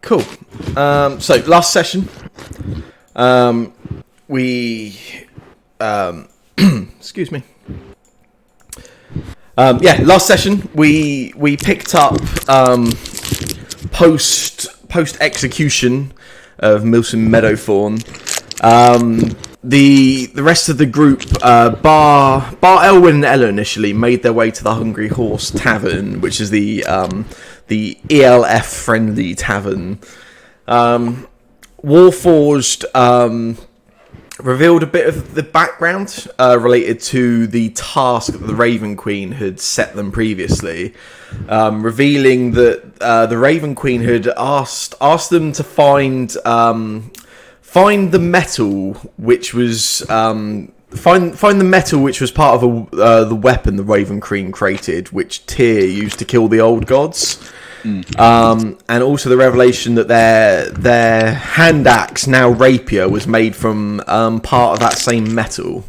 Cool. So last session, we excuse me. Last session we picked up post execution of Milson Meadowthorn. The rest of the group, bar Elwyn and Ella, initially made their way to the Hungry Horse Tavern, which is the ELF friendly tavern. Warforged revealed a bit of the background related to the task that the Raven Queen had set them previously, revealing that the Raven Queen had asked them to find the metal which was find the metal which was part of the weapon the Raven Queen created, which Tyr used to kill the old gods. And also the revelation that their hand axe, now rapier, was made from part of that same metal.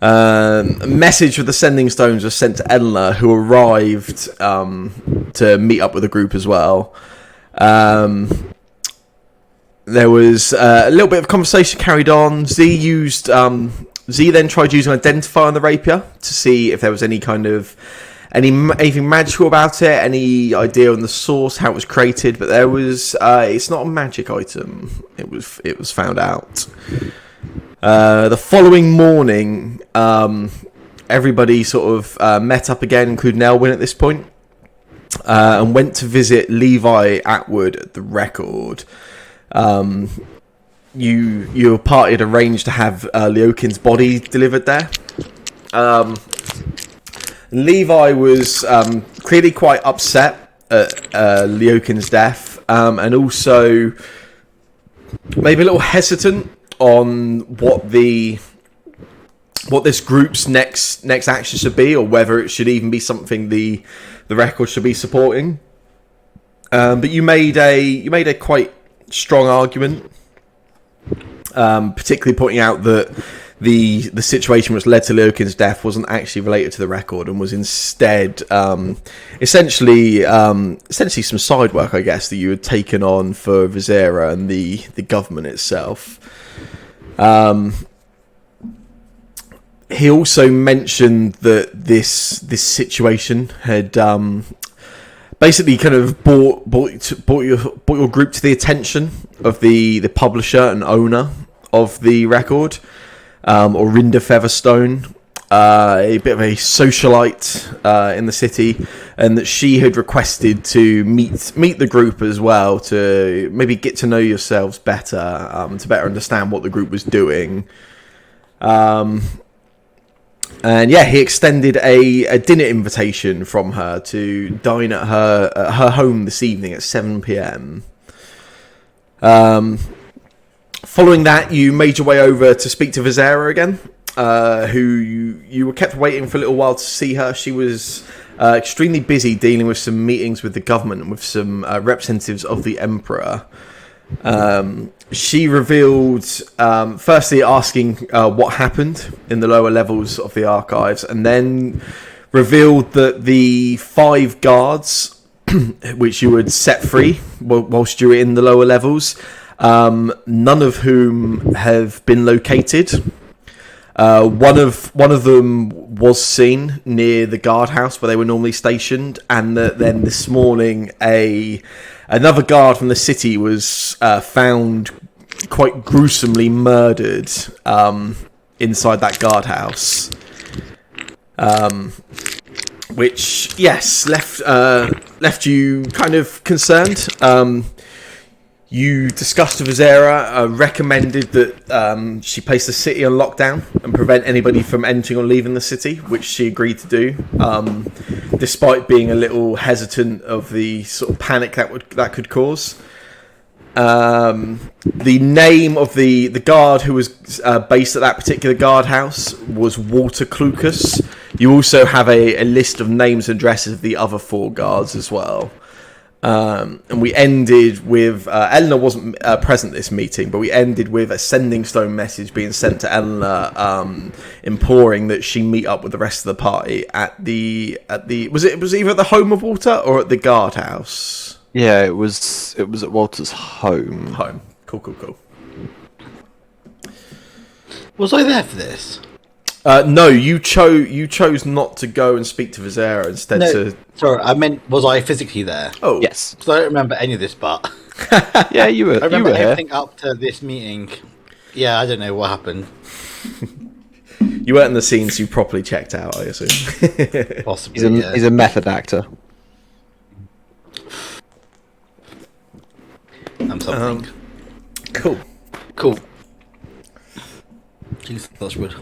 A message with the sending stones was sent to Eleanor, who arrived to meet up with the group as well. There was a little bit of conversation carried on. Z then tried using Identify on the rapier to see if there was anything magical about it, any idea on the source, how it was created, but there was it's not a magic item. It was found out. The following morning, everybody sort of met up again, including Elwyn at this point, and went to visit Levi Atwood at the Record. Your party had arranged to have Leokin's body delivered there. Levi was clearly quite upset at Leokin's death, and also maybe a little hesitant on what this group's next action should be, or whether it should even be something the Record should be supporting. But you made a quite strong argument, particularly pointing out that the situation which led to Leokin's death wasn't actually related to the Record, and was instead essentially some side work, I guess, that you had taken on for Vizera and the government itself. He also mentioned that this situation had basically kind of brought your group to the attention of the publisher and owner of the Record, Orinda Featherstone, a bit of a socialite in the city, and that she had requested to meet the group as well, to maybe get to know yourselves better, to better understand what the group was doing. And yeah, he extended a dinner invitation from her to dine at her home this evening at 7 p.m. Following that, you made your way over to speak to Vizera again, who you were kept waiting for a little while to see her. She was extremely busy dealing with some meetings with the government and with some representatives of the Emperor. She revealed, firstly asking what happened in the lower levels of the archives, and then revealed that the 5 guards which you had set free whilst you were in the lower levels, none of whom have been located. One of them was seen near the guardhouse where they were normally stationed, and then this morning another guard from the city was found quite gruesomely murdered inside that guardhouse, which left you kind of concerned. You discussed with Vizera, recommended that she place the city on lockdown and prevent anybody from entering or leaving the city, which she agreed to do, despite being a little hesitant of the sort of panic that could cause. The name of the guard who was based at that particular guardhouse was Walter Clucas. You also have a list of names and addresses of the other 4 guards as well. And we ended with Eleanor wasn't present at this meeting, but we ended with a sending stone message being sent to Eleanor, imploring that she meet up with the rest of the party at the was either the home of Walter or at the guardhouse. Yeah, it was at Walter's home. Home. Cool. Was I there for this? No, you chose not to go and speak to Vizera instead. Sorry, I meant, was I physically there? Oh, Yes. Because I don't remember any of this part. Yeah, you were. I remember you were everything up to this meeting. Yeah, I don't know what happened. You weren't in the scenes you properly checked out, I assume. Possibly. He's a method actor. I'm something. Cool. Jeez, that's good.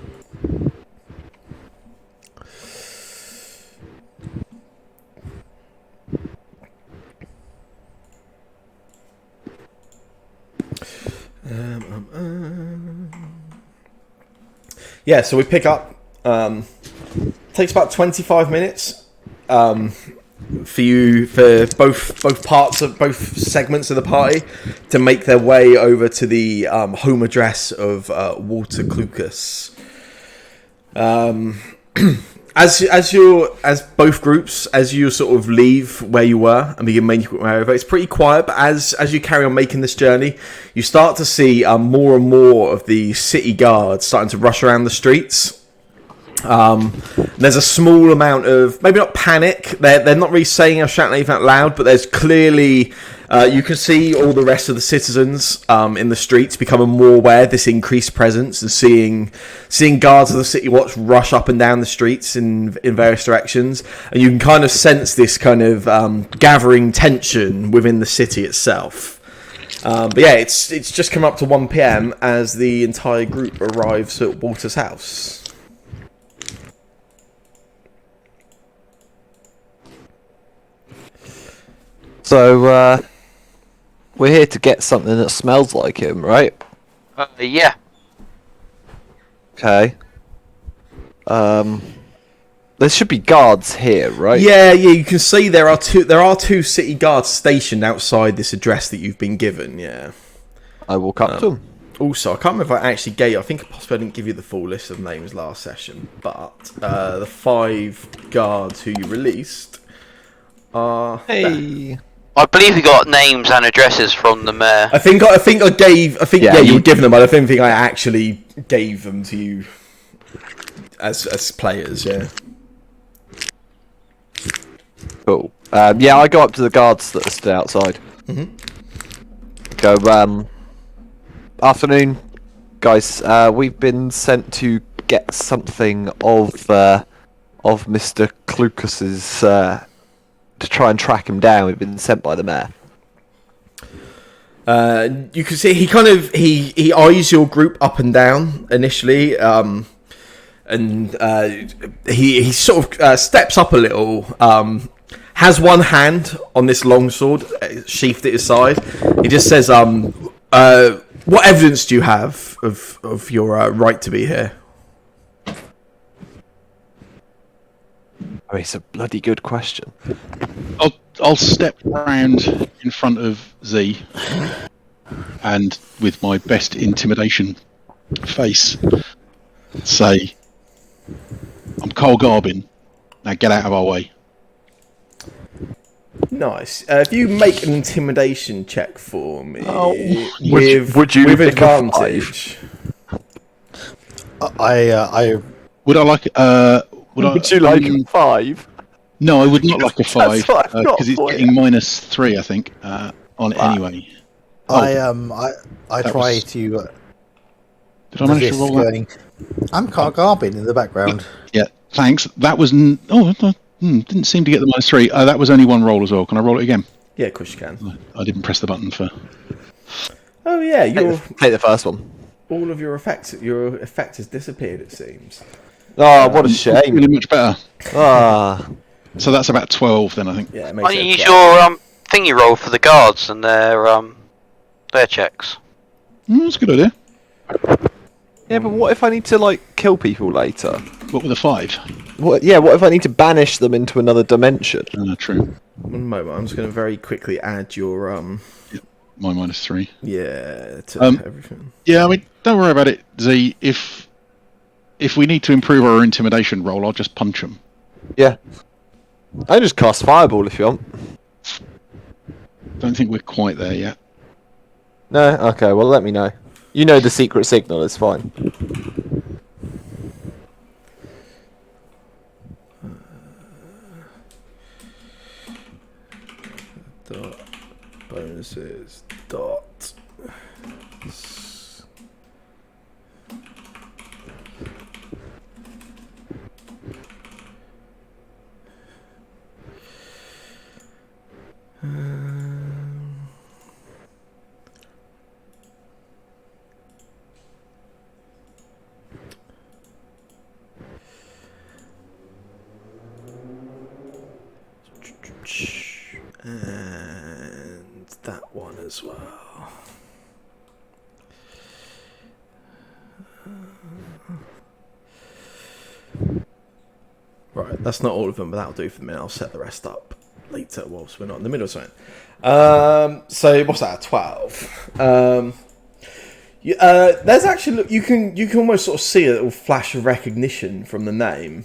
Yeah, so we pick up. Takes about 25 minutes for both segments of the party to make their way over to the home address of Walter Clucas. As both groups, as you sort of leave where you were and begin making your way over, it's pretty quiet. But as you carry on making this journey, you start to see more and more of the city guards starting to rush around the streets. There's a small amount of, maybe not panic, they're not really saying or shouting anything out loud, but there's clearly, you can see all the rest of the citizens in the streets becoming more aware of this increased presence and seeing guards of the City Watch rush up and down the streets in various directions, and you can kind of sense this kind of gathering tension within the city itself. But yeah, it's just come up to 1 PM as the entire group arrives at Walter's house. So, we're here to get something that smells like him, right? Yeah. Okay. There should be guards here, right? Yeah, you can see there are two city guards stationed outside this address that you've been given, yeah. I walk up to them. Also, I can't remember if I actually gave... I think possibly I didn't give you the full list of names last session, but the 5 guards who you released are... Hey. I believe we got names and addresses from the mayor. I think I gave... Yeah, you were given them, but I don't think I actually gave them to you as players, yeah. Cool. Yeah, I go up to the guards that are stood outside. Go, afternoon, guys. We've been sent to get something of Mr. Clucas's, to try and track him down. We've been sent by the mayor. You can see he eyes your group up and down initially, and he sort of steps up a little. Has one hand on this longsword sheathed at his side. He just says, "What evidence do you have of your right to be here?" Oh, it's a bloody good question. I'll step round in front of Z, and with my best intimidation face, say, "I'm Cole Garbin. Now get out of our way." Nice. If you make an intimidation check for me, would you with pick a advantage. Would I like? Would you like a 5? No, I would not like a 5 what I've got because it's for getting you. -3, I think, on it anyway. I try was- to Did I manage to resist roll that? going. I'm Carl Garbin in the background. Yeah, thanks. That was didn't seem to get the -3. That was only one roll as well. Can I roll it again? Yeah, of course you can. I didn't press the button for. Oh yeah, Take the first one. all of your effect has disappeared. It seems. Oh, what a shame. Really much better. Ah. So that's about 12 then, I think. Yeah, it Why makes don't it you use 12. your thingy roll for the guards and their checks? That's a good idea. Yeah, but what if I need to, kill people later? What with a 5? What if I need to banish them into another dimension? True. One moment, I'm just going to very quickly add your My -3. to everything. Yeah, I mean, don't worry about it, Z. If we need to improve our intimidation roll, I'll just punch them. Yeah. I just cast Fireball if you want. don't think we're quite there yet. No? Okay, well, let me know. You know the secret signal, it's fine. Dot bonuses dot. And that one as well. Right, that's not all of them, but that'll do for the minute. I'll set the rest up later whilst we're not in the middle of something. So what's that? 12. There's actually, look, you can almost sort of see a little flash of recognition from the name.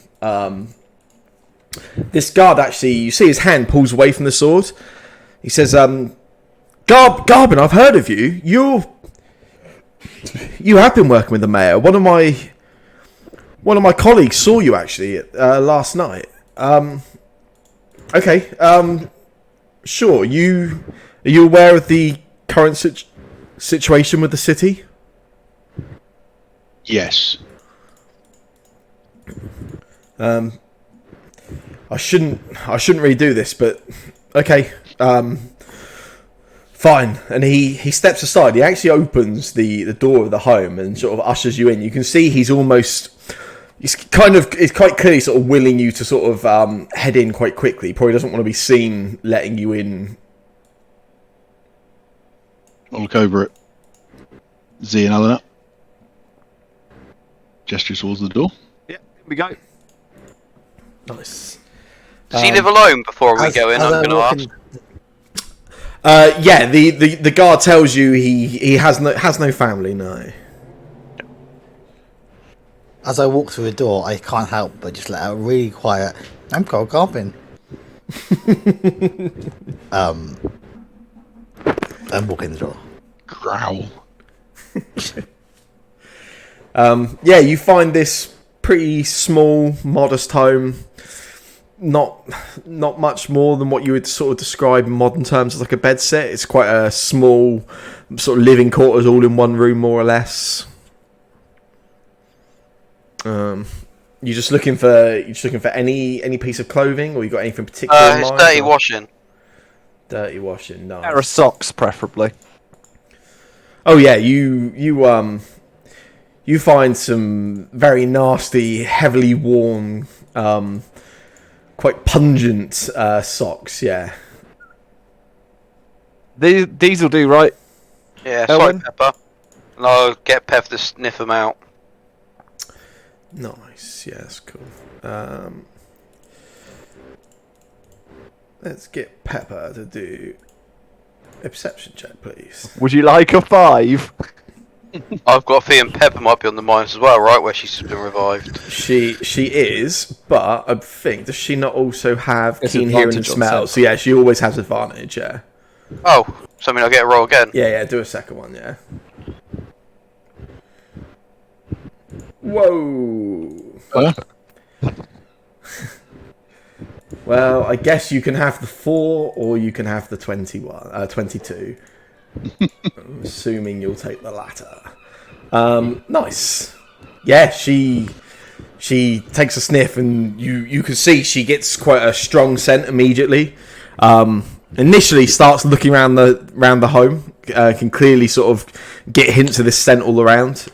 This guard actually, you see his hand pulls away from the sword. He says, Garbin, I've heard of you. You have been working with the mayor. One of my colleagues saw you actually last night. Okay. Sure. Are you aware of the current situation with the city? Yes. I shouldn't really do this, but okay. Fine. And he steps aside. He actually opens the door of the home and sort of ushers you in. You can see he's quite clearly sort of willing you to sort of head in quite quickly. He probably doesn't want to be seen letting you in. I'll look over at Z and Eleanor. Gesture towards the door. Yeah, here we go. Nice. Does he live alone before we go in? I'm going to ask. Yeah, the guard tells you he has no family. No. As I walk through the door, I can't help but just let out a really quiet, I'm Carl Garbin. And walk in the door. Growl. Yeah, you find this pretty small, modest home. Not much more than what you would sort of describe in modern terms as like a bed set. It's quite a small sort of living quarters, all in one room, more or less. You're just looking for any piece of clothing, or you got anything particular in It's mind? dirty washing. Dirty washing, nice. Pair of socks, preferably. Oh yeah, you find some very nasty, heavily worn, quite pungent socks. Yeah. These will do, right? Yeah, Owen? salt pepper. And I'll get Pev to sniff them out. Nice. Yeah, that's cool. Let's get Pepper to do a perception check, please. Would you like a 5? I've got a feeling Pepper might be on the mines as well, right? Where she's been revived. She is, but I think, does she not also have It's keen hearing and advantage on smell? sense. So yeah, she always has advantage. Yeah. Oh, so I mean I'll get a roll again. Yeah. Do a second one. Yeah. Whoa. Huh? Well, I guess you can have the 4 or you can have the 22. I'm assuming you'll take the latter. Nice. Yeah, she takes a sniff and you can see she gets quite a strong scent immediately. Initially starts looking around the home, can clearly sort of get hints of this scent all around.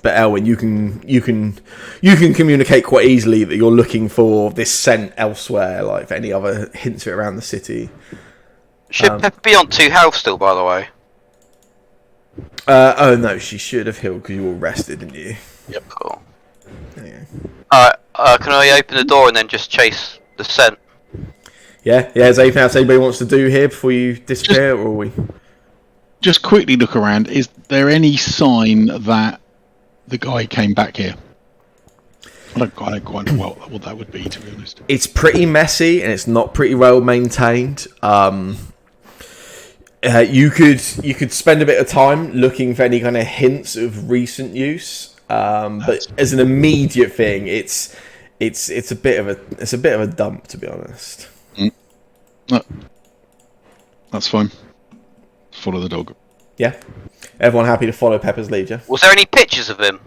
But Elwyn, you can communicate quite easily that you're looking for this scent elsewhere, like for any other hints of it around the city. Should Pepper be on 2 health still, by the way? Oh no, she should have healed because you were rested, didn't you? Yep. Cool. There you go. Alright, can I open the door and then just chase the scent? Yeah. Is there anything else anybody wants to do here before you disappear, or are we? Just quickly look around. Is there any sign that the guy came back here? I don't quite know what that would be, to be honest. It's pretty messy and it's not pretty well maintained. You could spend a bit of time looking for any kind of hints of recent use, but as an immediate thing, it's a bit of a dump, to be honest. No, that's fine. Follow the dog. Yeah, everyone happy to follow Pepper's lead, yeah? Was there any pictures of him?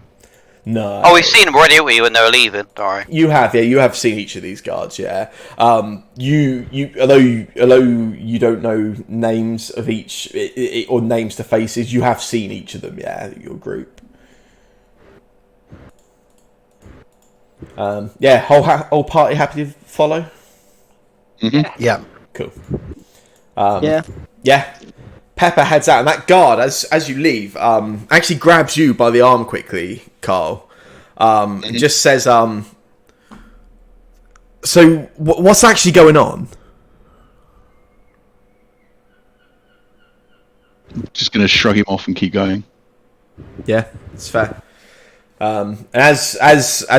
No. Oh, we've seen them already, haven't we, when they were leaving? Alright. You have seen each of these guards, yeah. Although you don't know names of each or names to faces, you have seen each of them, yeah. Your group. Whole party happy to follow. Mm-hmm. Yeah. Cool. Yeah. Yeah. Pepper heads out, and that guard, as you leave, actually grabs you by the arm quickly, Carl, and just says, "So, what's actually going on?" Just going to shrug him off and keep going. Yeah, it's fair. And as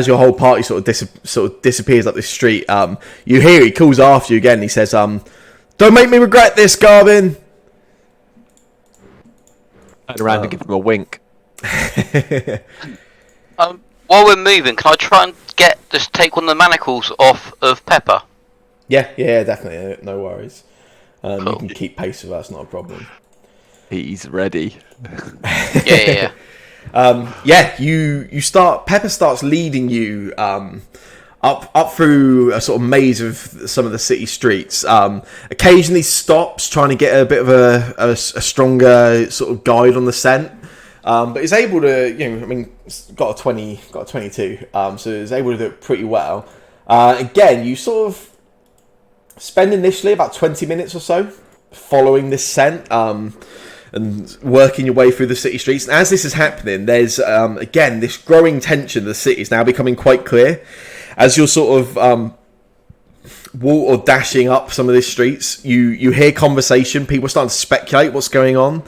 your whole party sort of disappears up this street, you hear he calls after you again. He says, "Don't make me regret this, Garvin." Turn around and give him a wink. While we're moving, can I try and take one of the manacles off of Pepper? Yeah, definitely. No worries. You Cool. can keep pace with us, not a problem. He's ready. Yeah. Pepper starts leading you up through a sort of maze of some of the city streets. Occasionally stops, trying to get a bit of a stronger sort of guide on the scent. But is able to, got a 22, so is able to do it pretty well. Again, you sort of spend initially about 20 minutes or so following this scent, and working your way through the city streets. And as this is happening, there's, again, this growing tension of the city is now becoming quite clear. As you're sort of dashing up some of these streets, you hear conversation. People are starting to speculate what's going on.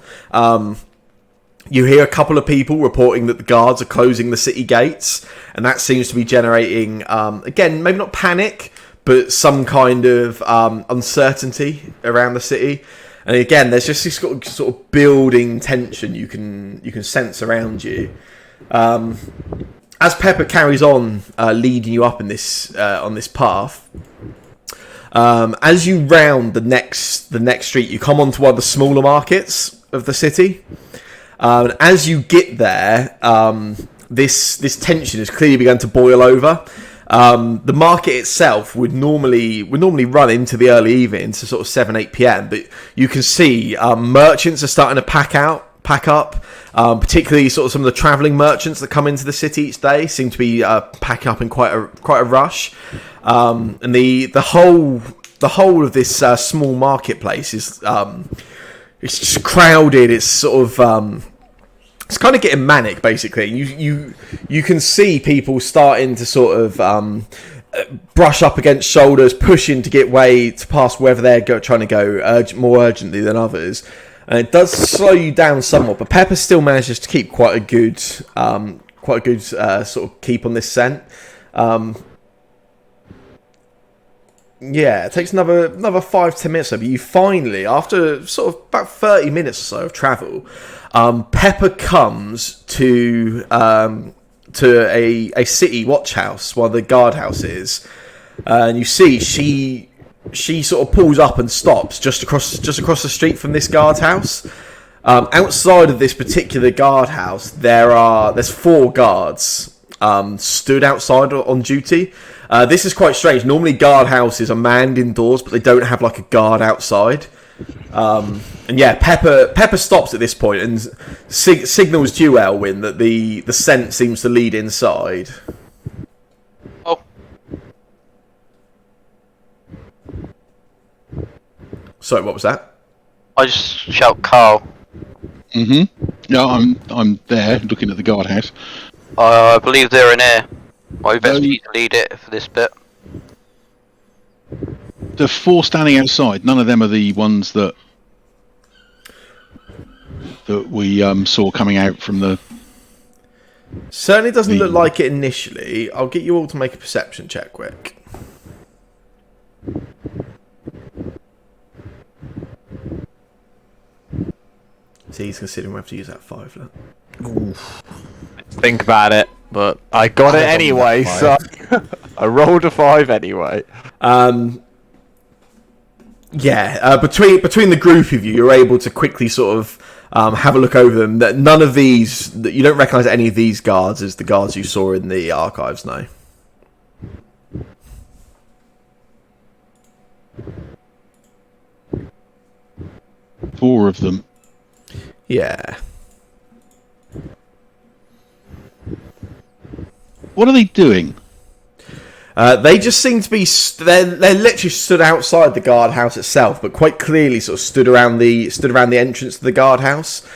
You hear a couple of people reporting that the guards are closing the city gates, and that seems to be generating, again, maybe not panic, but some kind of uncertainty around the city. And again, there's just this sort of building tension you can sense around you. As Pepper carries on leading you up in this on this path, as you round the next street, you come onto one of the smaller markets of the city. And as you get there, this tension has clearly begun to boil over. The market itself would normally run into the early evening, to sort of 7-8 p.m. But you can see merchants are starting to pack up. Particularly sort of some of the travelling merchants that come into the city each day seem to be packing up in quite a rush. And the whole of this small marketplace is it's just crowded. It's sort of it's kind of getting manic, basically. You can see people starting to sort of brush up against shoulders, pushing to get way to past wherever they're trying to go more urgently than others. And it does slow you down somewhat, but Pepper still manages to keep quite a good sort of keep on this scent. Yeah, it takes another 5-10 minutes. But you finally, after sort of about 30 minutes or so of travel, Pepper comes to a city watch house, one of the guard houses, and you see she sort of pulls up and stops just across the street from this guard house. Outside of this particular guard house, there's 4 guards stood outside on duty. This is quite strange. Normally, guard houses are manned indoors, but they don't have like a guard outside. And yeah, Pepper stops at this point and signals to you, Elwyn, that the scent seems to lead inside. Oh. Sorry, what was that? I just shout Carl. Mm-hmm. Yeah, I'm there looking at the guardhouse. I believe they're in here. Well, you best need to lead it for this bit. The 4 standing outside, none of them are the ones that we saw coming out from the... Certainly doesn't look like it initially. I'll get you all to make a perception check quick. So he's considering whether to use that 5. Look. Think about it, but I got it anyway, so I rolled a 5 anyway. Between the group of you, you're able to quickly sort of have a look over them. That none of these, that you don't recognise any of these guards as the guards you saw in the archives. No. 4 of them. Yeah. What are they doing? They just seem to be. They're literally stood outside the guardhouse itself, but quite clearly sort of stood around the entrance to the guardhouse.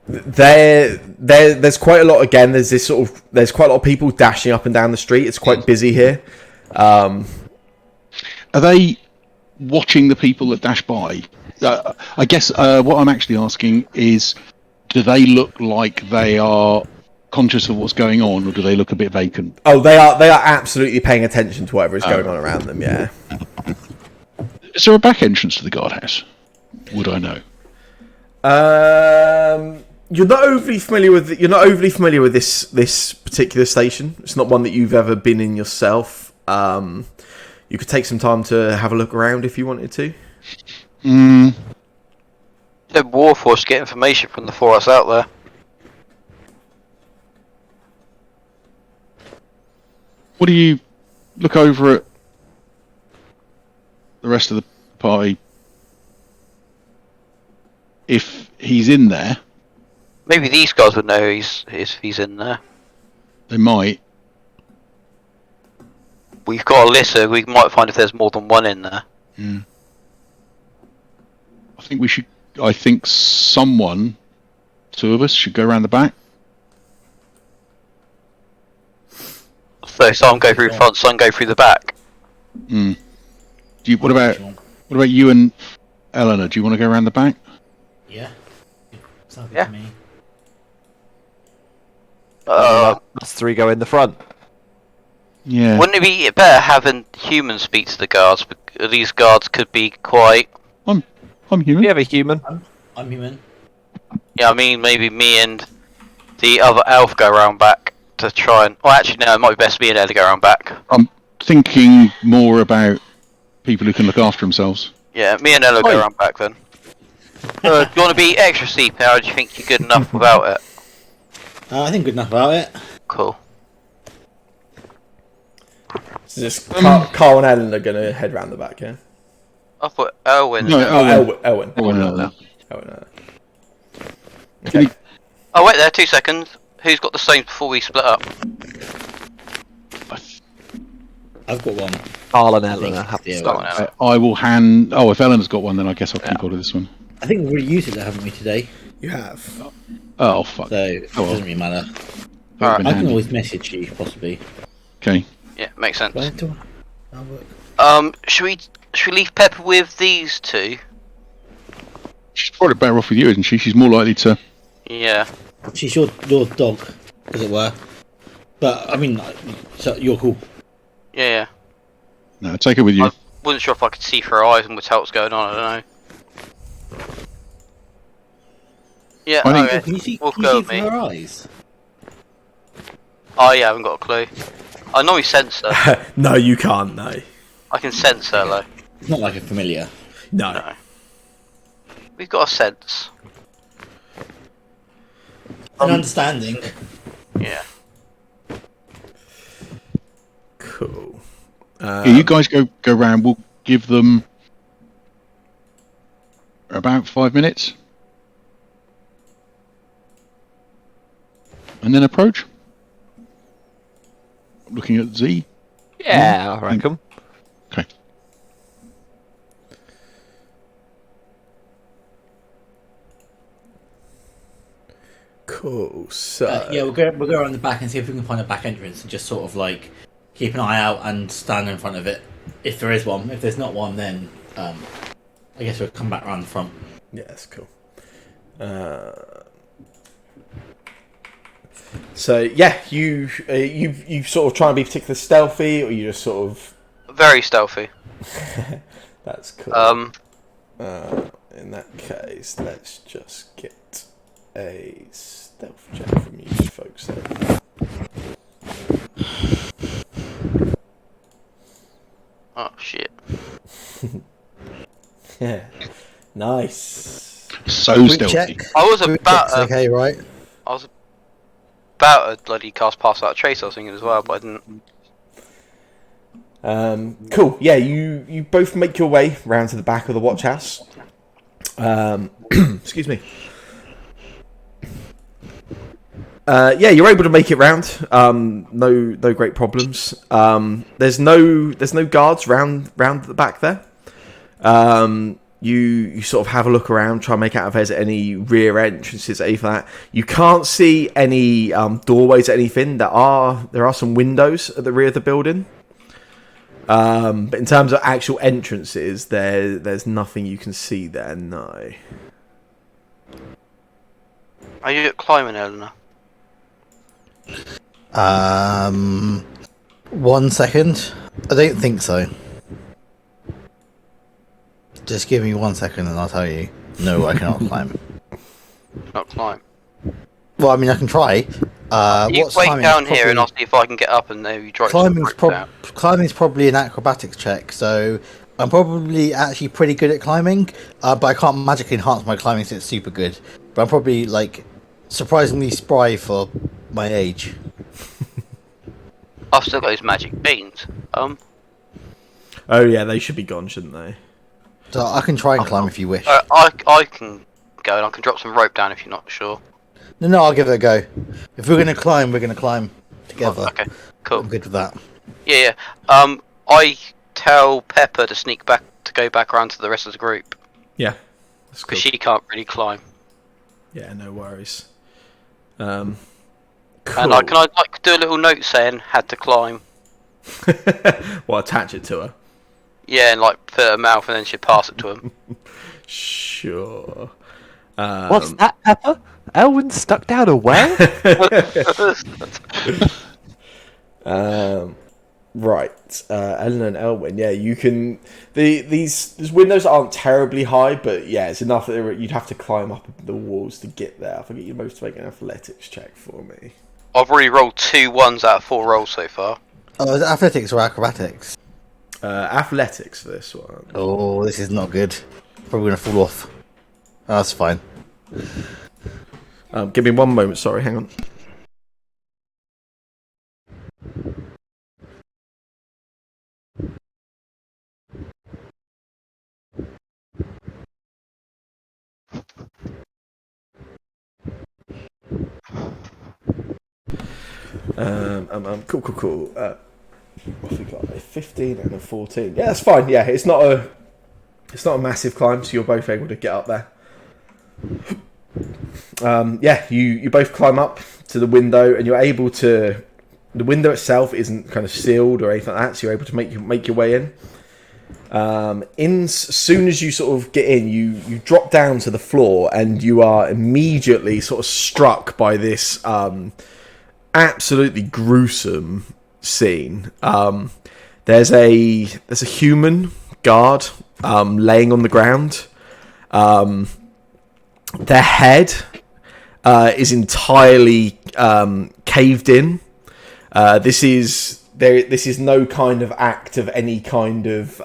There's quite a lot. Again, there's quite a lot of people dashing up and down the street. It's quite busy here. Are they watching the people that dash by? I guess what I'm actually asking is, do they look like they are conscious of what's going on, or do they look a bit vacant? Oh, they are absolutely paying attention to whatever is going on around them. Yeah. Is there a back entrance to the guardhouse? Would I know? You're not overly familiar with this particular station. It's not one that you've ever been in yourself. You could take some time to have a look around if you wanted to. Mm. The Warforce get information from the forest out there. What do you look over at the rest of the party? If he's in there, Maybe these guys would know he's in there. they might. We've got a list, so we might find if there's more than one in there. Mm. I think someone, 2 of us, should go around the back. So some go through front, some go through the back. Mm. What about you and Eleanor? Do you want to go around the back? Yeah. Sounds good Yeah. to me. Us 3 go in the front. Yeah. Wouldn't it be better having humans speak to the guards? Because these guards could be quite. I'm human. We have a human. I'm human. Yeah, I mean, maybe me and the other elf go around back to try and. Oh, actually, no, it might be best me and Ed to go around back. I'm thinking more about people who can look after themselves. Yeah, me and Ella go around back then. Do you want to be extra sleepy, or do you think you're good enough without it? I think good enough about it. Cool. So just Carl and Ellen are going to head round the back, yeah? I thought Elwyn. No, Elwyn. no. Okay. Oh, wait there, 2 seconds. Who's got the stones before we split up? I've got one. Carl and Eleanor have to Yeah, start. Go on, Ella. I will hand. Oh, if Eleanor's got one, then I guess I'll keep hold of this one. I think we've already used it, haven't we, today? You have. Oh fuck. So it Oh, well. doesn't really matter. Alright. I can always message you, possibly. Okay. Yeah, makes sense. Do I have to? I'll work. Should we leave Pepper with these 2? She's probably better off with you, isn't she? She's more likely to. Yeah. She's your dog, as it were. But, I mean, so you're cool. Yeah. No, take her with you. I wasn't sure if I could see through her eyes and tell what's going on, I don't know. Yeah, I think- okay. Can you see, We'll can go you with see me. through her eyes? Oh yeah, I haven't got a clue. I know we sense her. No, you can't, no. I can sense her though. It's not like a familiar. No. No. We've got a sense. An understanding. Yeah. Cool. Yeah, you guys go round. We'll give them about 5 minutes, and then approach. Looking at Z. Yeah, I reckon. Okay. Cool. So Yeah, we'll go around the back and see if we can find a back entrance and just sort of like keep an eye out and stand in front of it if there is one. If there's not one, then I guess we'll come back around the front. yeah, that's cool. So yeah, you sort of try and be particularly stealthy, or you just sort of Very stealthy. that's cool. In that case, let's just get a stealth check from you folks then. Oh shit. Yeah. Nice. So Group stealthy. check. I was Group about check's okay, right? I was about to bloody cast pass out trace, I was thinking as well, but I didn't. Cool. Yeah, you both make your way round to the back of the watch house. Excuse me. Yeah, you're able to make it round. No great problems. There's no guards round the back there. You sort of have a look around, try and make out if there's any rear entrances, anything like that. You can't see any doorways or anything. There are some windows at the rear of the building. But in terms of actual entrances, there's nothing you can see there. No. Are you at climbing, Eleanor? 1 second. I don't think so. Just give me 1 second and I'll tell you. No, I cannot climb. Not climb. Well, I mean, I can try. You What's wait climbing? down Probably- here and I'll see if I can get up and maybe drop some Climbing's, ropes down. climbing's probably an acrobatics check, so I'm probably actually pretty good at climbing, but I can't magically enhance my climbing so it's super good. But I'm probably, like, surprisingly spry for my age. I've still got those magic beans. Oh yeah, they should be gone, shouldn't they? So I can try and climb if you wish. I can go and I can drop some rope down if you're not sure. No, I'll give it a go. If we're going to climb, we're going to climb together. Okay, cool. I'm good with that. Yeah. I tell Pepper to go back around to the rest of the group Yeah. That's because cool. she can't really climb. Yeah, no worries. Cool. And can I like do a little note saying had to climb? Well, attach it to her. Yeah, and like put it in her mouth and then she'd pass it to him. Sure. What's that, Pepper? Elwyn's stuck down a well? Right, Ellen and Elwyn. Yeah, you can. These windows aren't terribly high, but yeah, it's enough that you'd have to climb up the walls to get there. I think you both to make an athletics check for me. I've already rolled 2 1s out of 4 rolls so far. Oh, is it athletics or acrobatics? Athletics for this one. Oh, this is not good. Probably going to fall off. Oh, that's fine. Give me one moment. Sorry, hang on. Cool. What have we got? A 15 and a 14. Yeah, that's fine. Yeah, it's not a massive climb, so you're both able to get up there. Yeah, you both climb up to the window, and you're able to. The window itself isn't kind of sealed or anything like that, so you're able to make your way in. As soon as you sort of get in, you drop down to the floor, and you are immediately sort of struck by this absolutely gruesome scene. There's a human guard laying on the ground. Their head is entirely caved in. This is no kind of act of any kind of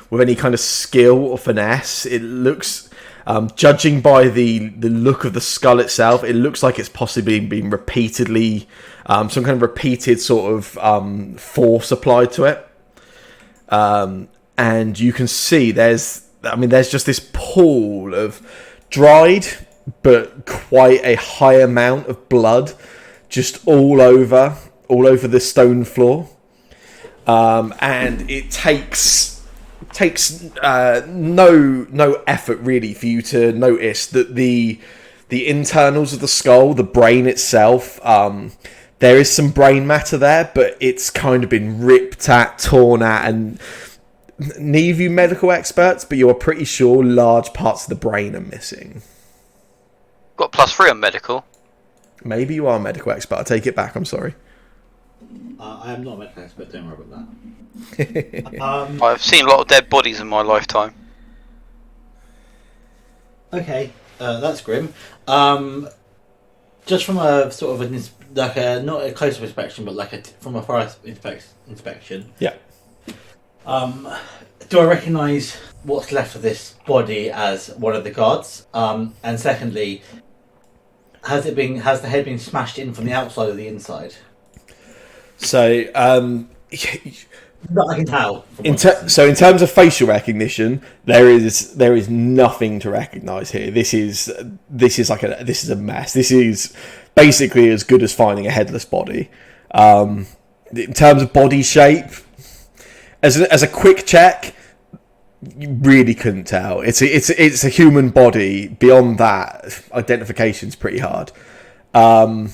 with any kind of skill or finesse. It looks, judging by the look of the skull itself, it looks like it's possibly been repeatedly some kind of repeated sort of force applied to it. And you can see there's just this pool of dried but quite a high amount of blood just all over the stone floor, and it takes no effort really for you to notice that the internals of the skull, the brain itself, there is some brain matter there, but it's kind of been ripped at, torn at, and neither of you medical experts, but you're pretty sure large parts of the brain are missing. Got +3 on medical. Maybe you are a medical expert. I take it back. I'm sorry. I am not a medical expert, don't worry about that. I've seen a lot of dead bodies in my lifetime. Okay, that's grim. Just from a sort of not a closer inspection, but from a forest inspection. Yeah. Do I recognise what's left of this body as one of the guards? And secondly, has the head been smashed in from the outside or the inside? So, That I can tell. in terms of facial recognition, there is nothing to recognise here. This is a mess. This is basically as good as finding a headless body. In terms of body shape, as a quick check, you really couldn't tell. It's a human body. Beyond that, identification's pretty hard. In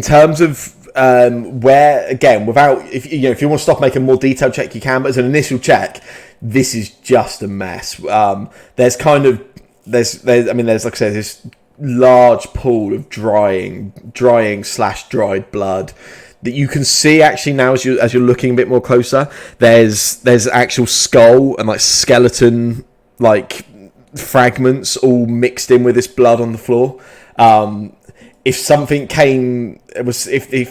terms of where, again, if you want to stop making a more detailed check, you can. But as an initial check, this is just a mess. There's like I said, this large pool of drying / dried blood that you can see actually now as you're looking a bit more closer. There's actual skull and like skeleton like fragments all mixed in with this blood on the floor. If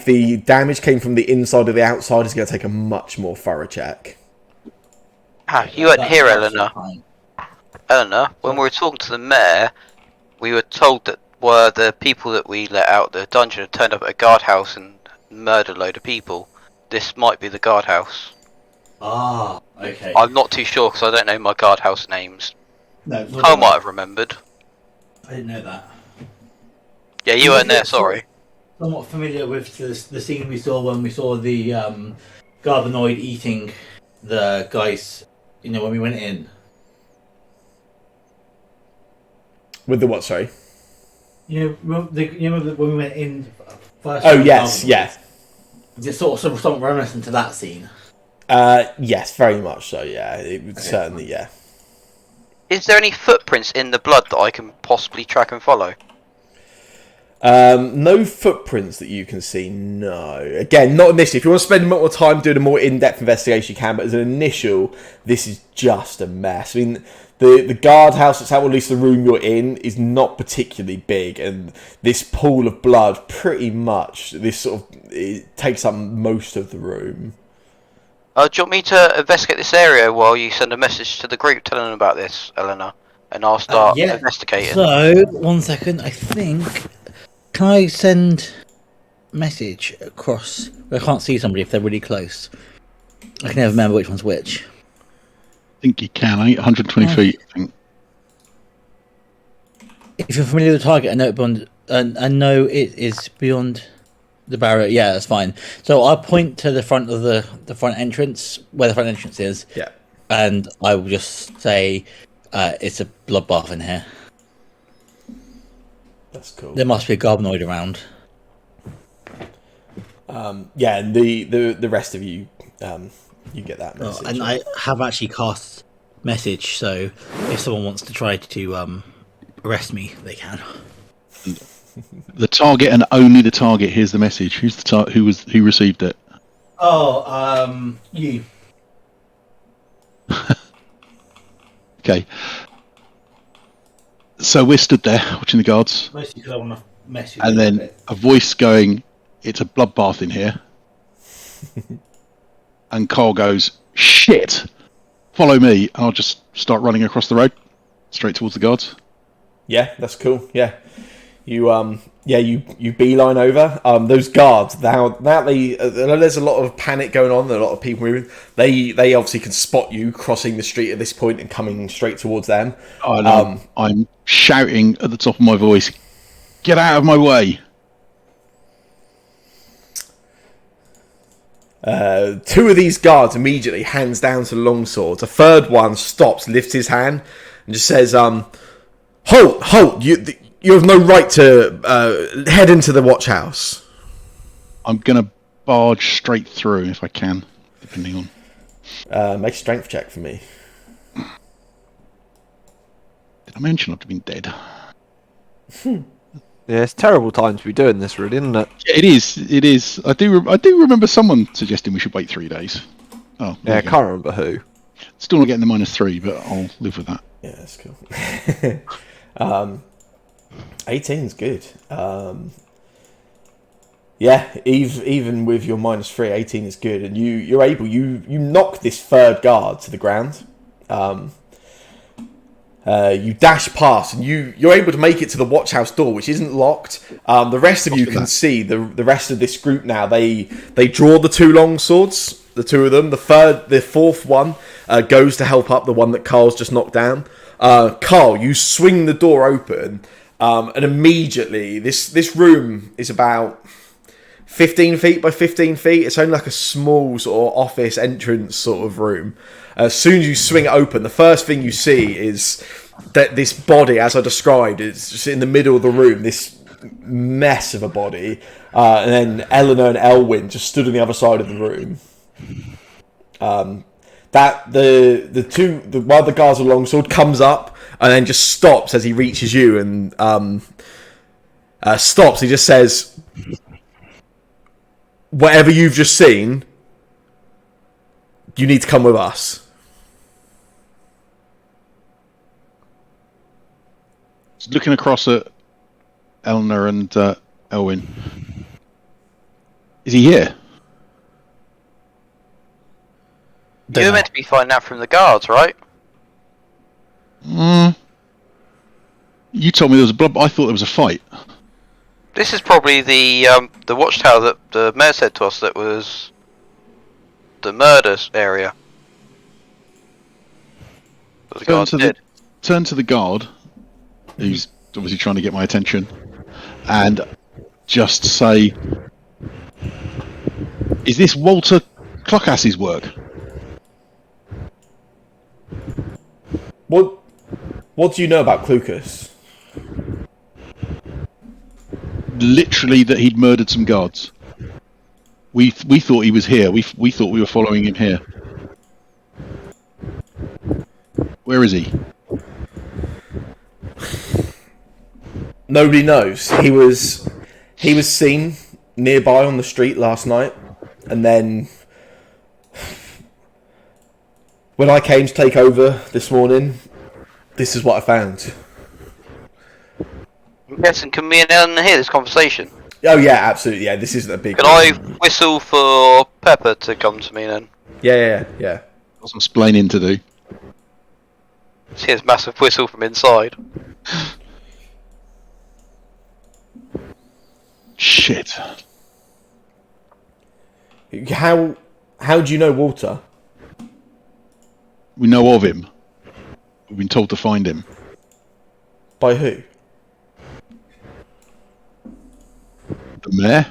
the damage came from the inside or the outside, it's going to take a much more thorough check. You weren't here, Eleanor. Eleanor, when we were talking to the mayor, we were told that were the people that we let out the dungeon had turned up at a guardhouse and murdered a load of people. This might be the guardhouse. Ah, okay. I'm not too sure because I don't know my guardhouse names. No, I might have remembered. I didn't know that. Yeah, you weren't there, sorry. Somewhat familiar with the scene we saw when we saw the Garbanoid eating the guys, when we went in. With the what, sorry? Remember when we went in first? Oh, yes, yes. It's sort of reminiscent to that scene. Yes, very much so, yeah. It would certainly, yeah. Is there any footprints in the blood that I can possibly track and follow? No footprints that you can see, no. Again, not initially. If you want to spend more time doing a more in-depth investigation, you can, but as an initial, this is just a mess. I mean, the guardhouse that's out, or at least the room you're in, is not particularly big, and this pool of blood, pretty much, it takes up most of the room. Do you want me to investigate this area while you send a message to the group telling them about this, Eleanor? And I'll start investigating. So, 1 second, I think... Can I send message across? I can't see somebody if they're really close. I can never remember which one's which. I think you can, 120 feet, I think. If you're familiar with the target, I know it is beyond the barrier. Yeah, that's fine. So I'll point to the front of the front entrance, where the front entrance is. Yeah. And I will just say it's a bloodbath in here. That's cool. There must be a Garbanoid around. Yeah, and the rest of you, you get that message. And I have actually cast message, so if someone wants to try to arrest me, they can. The target and only the target hears the message. Who's the who received it? Oh, you. Okay. So we're stood there watching the guards. Mostly because I want to mess you. And then a voice going, "It's a bloodbath in here." And Carl goes, "Shit! Follow me." And I'll just start running across the road, straight towards the guards. Yeah, that's cool. Yeah, you beeline over. Those guards now there's a lot of panic going on. There are a lot of people moving. They obviously can spot you crossing the street at this point and coming straight towards them. I'm shouting at the top of my voice, "Get out of my way!" Two of these guards immediately hands down to the longswords. A third one stops, lifts his hand, and just says, "Halt! You have no right to head into the watch house." I'm gonna barge straight through if I can, depending on. Make a strength check for me. Did I mention I've been dead? Yeah, it's terrible time to be doing this, really, isn't it? Yeah, it is. I do remember someone suggesting we should wait 3 days. Oh, Yeah, I can't remember who. Still not getting the -3, but I'll live with that. Yeah, that's cool. 18's good. Yeah, even with your -3, 18 is good, and you're able you knock this third guard to the ground. You dash past, and you're able to make it to the watch house door, which isn't locked. The rest of you can see the rest of this group now. They draw the 2 long swords, the 2 of them. The fourth one goes to help up the one that Carl's just knocked down. Carl, you swing the door open, and immediately this room is about 15 feet by 15 feet. It's only like a small sort of office entrance sort of room. As soon as you swing it open, the first thing you see is that this body, as I described, is just in the middle of the room, this mess of a body. And then Eleanor and Elwyn just stood on the other side of the room. One of the guards with the longsword comes up and then just stops as he reaches you and stops. He just says, "Whatever you've just seen, you need to come with us." Looking across at Eleanor and Elwyn. Is he here? You're meant to be finding out from the guards, right? You told me there was a blood. I thought there was a fight. This is probably the watchtower that the mayor said to us that was the murder area. That the guards did. Turn to the guard, who's obviously trying to get my attention, and just say, "Is this Walter Clockass's work?" What do you know about Clucas? Literally that he'd murdered some guards. We thought he was here. We thought we were following him here. Where is he? Nobody knows. He was seen nearby on the street last night, and then when I came to take over this morning, this is what I found. I'm guessing, can me and Ellen hear this conversation? Oh yeah, absolutely. Yeah, this isn't a big. Can I whistle for Pepper to come to me then? Yeah. Got some splaining to do. See his massive whistle from inside. Shit. How do you know Walter? We know of him. We've been told to find him. By who? The mayor?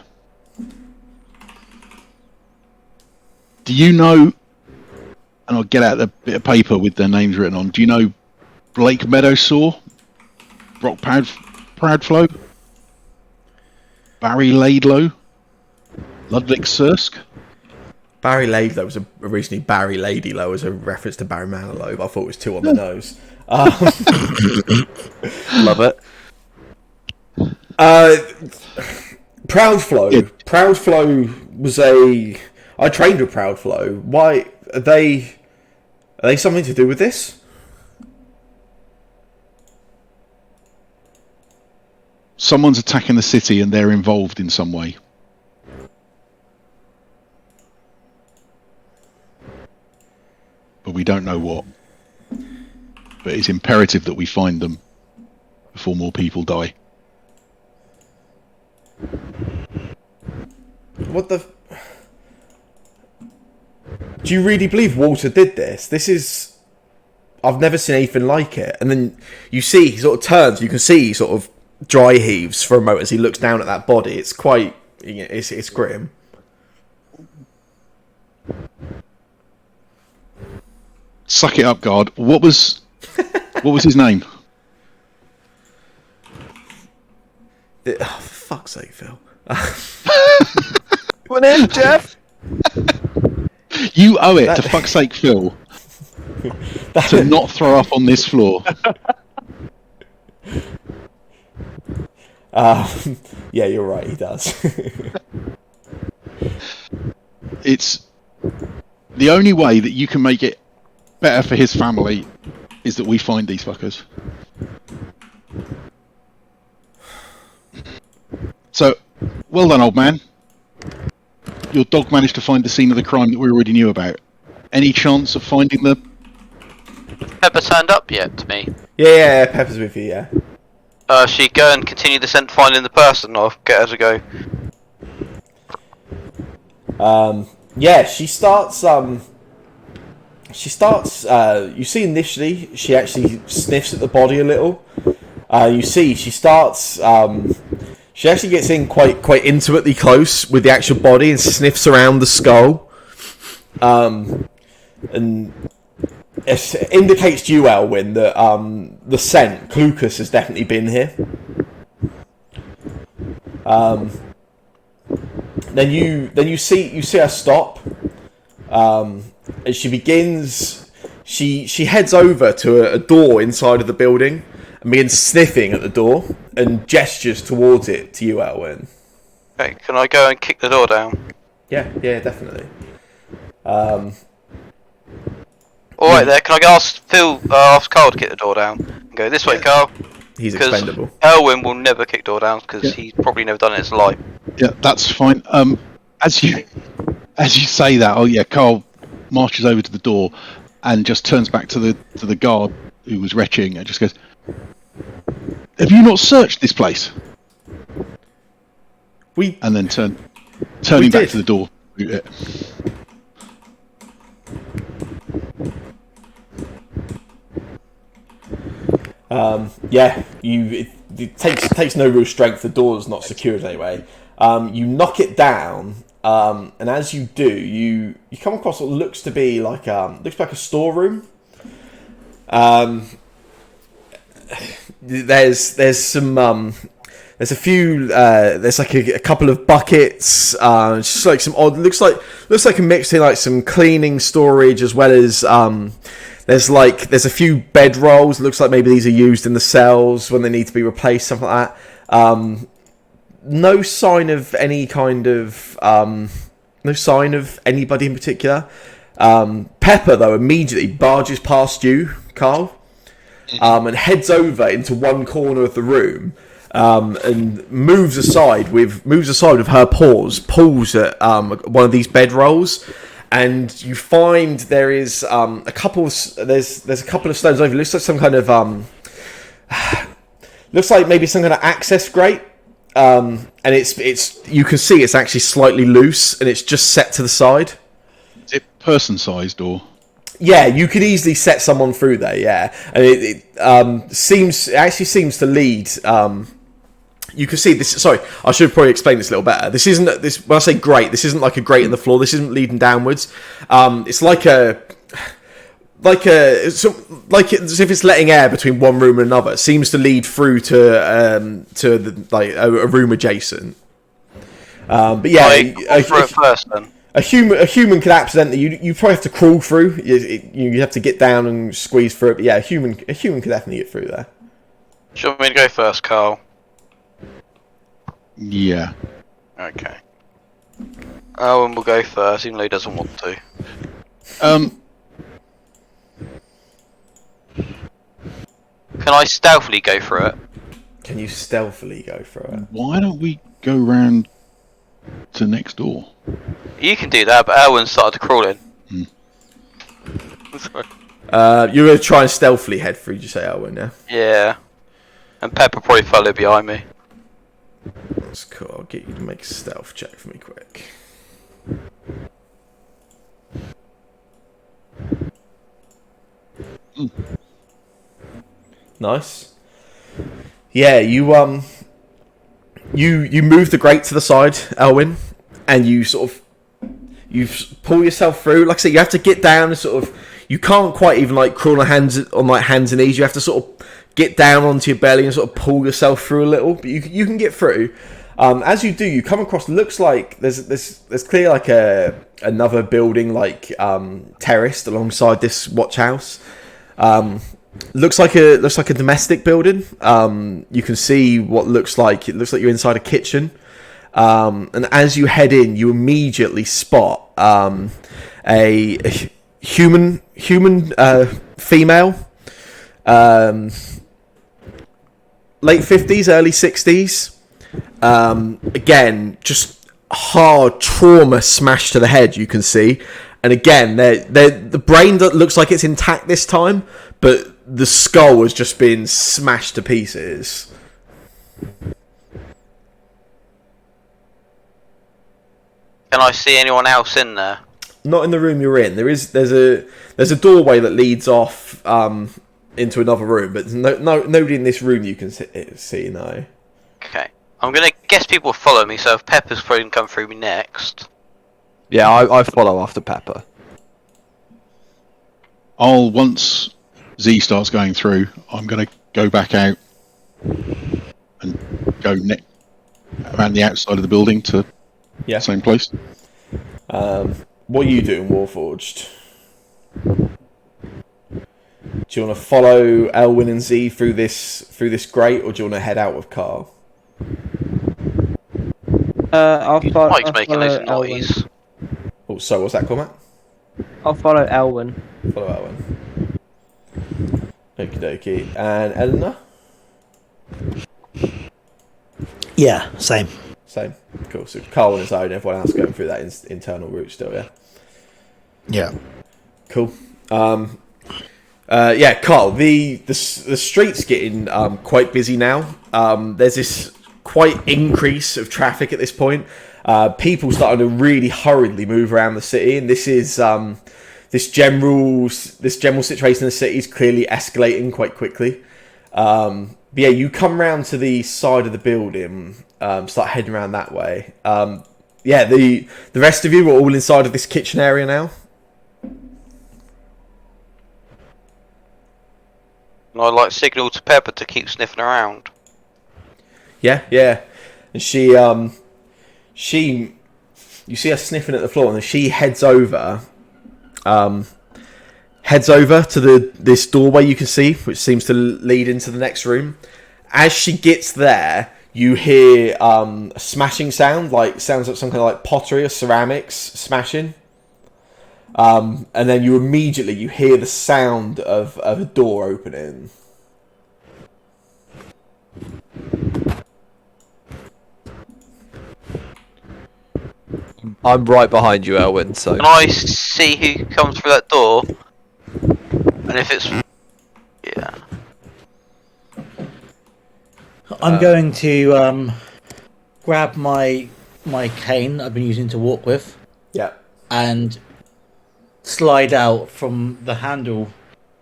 Do you know, and I'll get out the bit of paper with their names written on, do you know Blake Meadowsaw? Brock Proudflow? Barry Laidlow? Ludwig Sursk? Barry Laidlow was originally Barry Ladylow as a reference to Barry Manilow, but I thought it was too on the nose. Love it. Proudflow. Yeah. Proudflow was I trained with Proudflow. Why are they something to do with this? Someone's attacking the city and they're involved in some way. But we don't know what. But it's imperative that we find them before more people die. What the? Do you really believe Walter did this? This is... I've never seen anything like it. And then you see, he sort of turns, you can see he sort of dry heaves for a moment as he looks down at that body. It's quite... It's grim. Suck it up, guard. What was his name? Oh, for fuck's sake, Phil. Come on in, Jeff. You owe it, to fuck's sake, Phil, to not throw up on this floor. Yeah, you're right, he does. It's the only way that you can make it better for his family is that we find these fuckers. So, well done, old man. Your dog managed to find the scene of the crime that we already knew about. Any chance of finding the... Pepper turned up yet to me? Yeah, Pepper's with you, yeah. She go and continue the scent finding the person, or get her to go? Yeah, she starts, you see initially, she actually sniffs at the body a little. You see, she starts, she actually gets in quite intimately close with the actual body and sniffs around the skull. And it indicates to you, Elwyn, that the scent, Clucas, has definitely been here. Then you see her stop, and she begins. She heads over to a door inside of the building and begins sniffing at the door and gestures towards it to you, Elwyn. Okay, can I go and kick the door down? Yeah, definitely. Alright there, can I ask Carl to kick the door down? And go, this way, Carl. He's expendable. Elwyn will never kick door down, because he's probably never done it in his life. Yeah, that's fine. As you say that, oh yeah, Carl marches over to the door and just turns back to the guard who was retching and just goes, "Have you not searched this place?" And then turning back to the door. It takes no real strength. The door's not secured anyway. You knock it down, and as you do, you come across what looks to be like a storeroom. There's some there's a few there's like a couple of buckets. Just like some odd looks like a mix in like some cleaning storage as well as there's a few bed rolls. Looks like maybe these are used in the cells when they need to be replaced, something like that. No sign of any kind of no sign of anybody in particular. Pepper though immediately barges past you, Carl, and heads over into one corner of the room, and moves aside with her paws, pulls at one of these bed rolls. And you find there is a couple of stones over. It looks like some kind of looks like maybe some kind of access grate. And it's you can see it's actually slightly loose and it's just set to the side. Is it person sized or? Yeah, you could easily set someone through there. Yeah, and it actually seems to lead. You can see this. Sorry, I should probably explain this a little better. This isn't this. When I say grate, this isn't like a grate in the floor. This isn't leading downwards. It's like as if it's letting air between one room and another. It seems to lead through to a room adjacent. But yeah, a human could accidentally. You probably have to crawl through. You have to get down and squeeze through it. But yeah, a human could definitely get through there. Do you want me to go first, Carl? Yeah. Okay. Owen will go first, even though he doesn't want to. Can I stealthily go through it? Can you stealthily go through it? Why don't we go round to next door? You can do that, but Owen started to crawl in. Sorry. You're going to try and stealthily head through, did you say, Owen, yeah? Yeah. And Pepper probably follow behind me. That's cool. I'll get you to make a stealth check for me quick. Nice. Yeah, you move the grate to the side, Elwyn, and you pull yourself through. Like I said, you have to get down and you can't quite even like crawl on hands and knees. You have to sort of get down onto your belly and sort of pull yourself through a little, but you can get through. As you do, you come across. Looks like there's clearly like another building like terraced alongside this watch house. Looks like a domestic building. You can see what looks like you're inside a kitchen. And as you head in, you immediately spot a human female late 50s, early 60s. Again, just hard trauma smashed to the head, you can see. And again, the brain that looks like it's intact this time, but the skull has just been smashed to pieces. Can I see anyone else in there? Not in the room you're in. There's a doorway that leads off into another room, but nobody in this room you can see. No. Okay. I'm gonna guess people follow me, so if Pepper's probably gonna come through me next. Yeah, I follow after Pepper. Once Z starts going through, I'm going to go back out and go around the outside of the building to the same place. What are you doing, Warforged? Do you want to follow Elwyn and Z through this grate, or do you want to head out with Carl? Mike's making this noise. Oh, so what's that comment? I'll follow Elwyn. Follow Elwyn. Okie dokie. And Eleanor? Yeah, same. Same. Cool. So Carl on his own, everyone else going through that internal route still, yeah? Yeah. Cool. Yeah, Carl, the street's getting quite busy now. There's this quite increase of traffic at this point. People starting to really hurriedly move around the city, and this is this general situation in the city is clearly escalating quite quickly. But yeah, you come round to the side of the building, start heading around that way. Yeah, the rest of you are all inside of this kitchen area now. And I like signal to Pepper to keep sniffing around. Yeah, and she, you see her sniffing at the floor, and then she heads over to this doorway you can see, which seems to lead into the next room. As she gets there, you hear a smashing sound, sounds like some kind of like pottery or ceramics smashing. And then you hear the sound of a door opening. I'm right behind you, Elwyn, so... Can I see who comes through that door? And if it's... Yeah. I'm going to grab my cane I've been using to walk with. Yeah. And slide out from the handle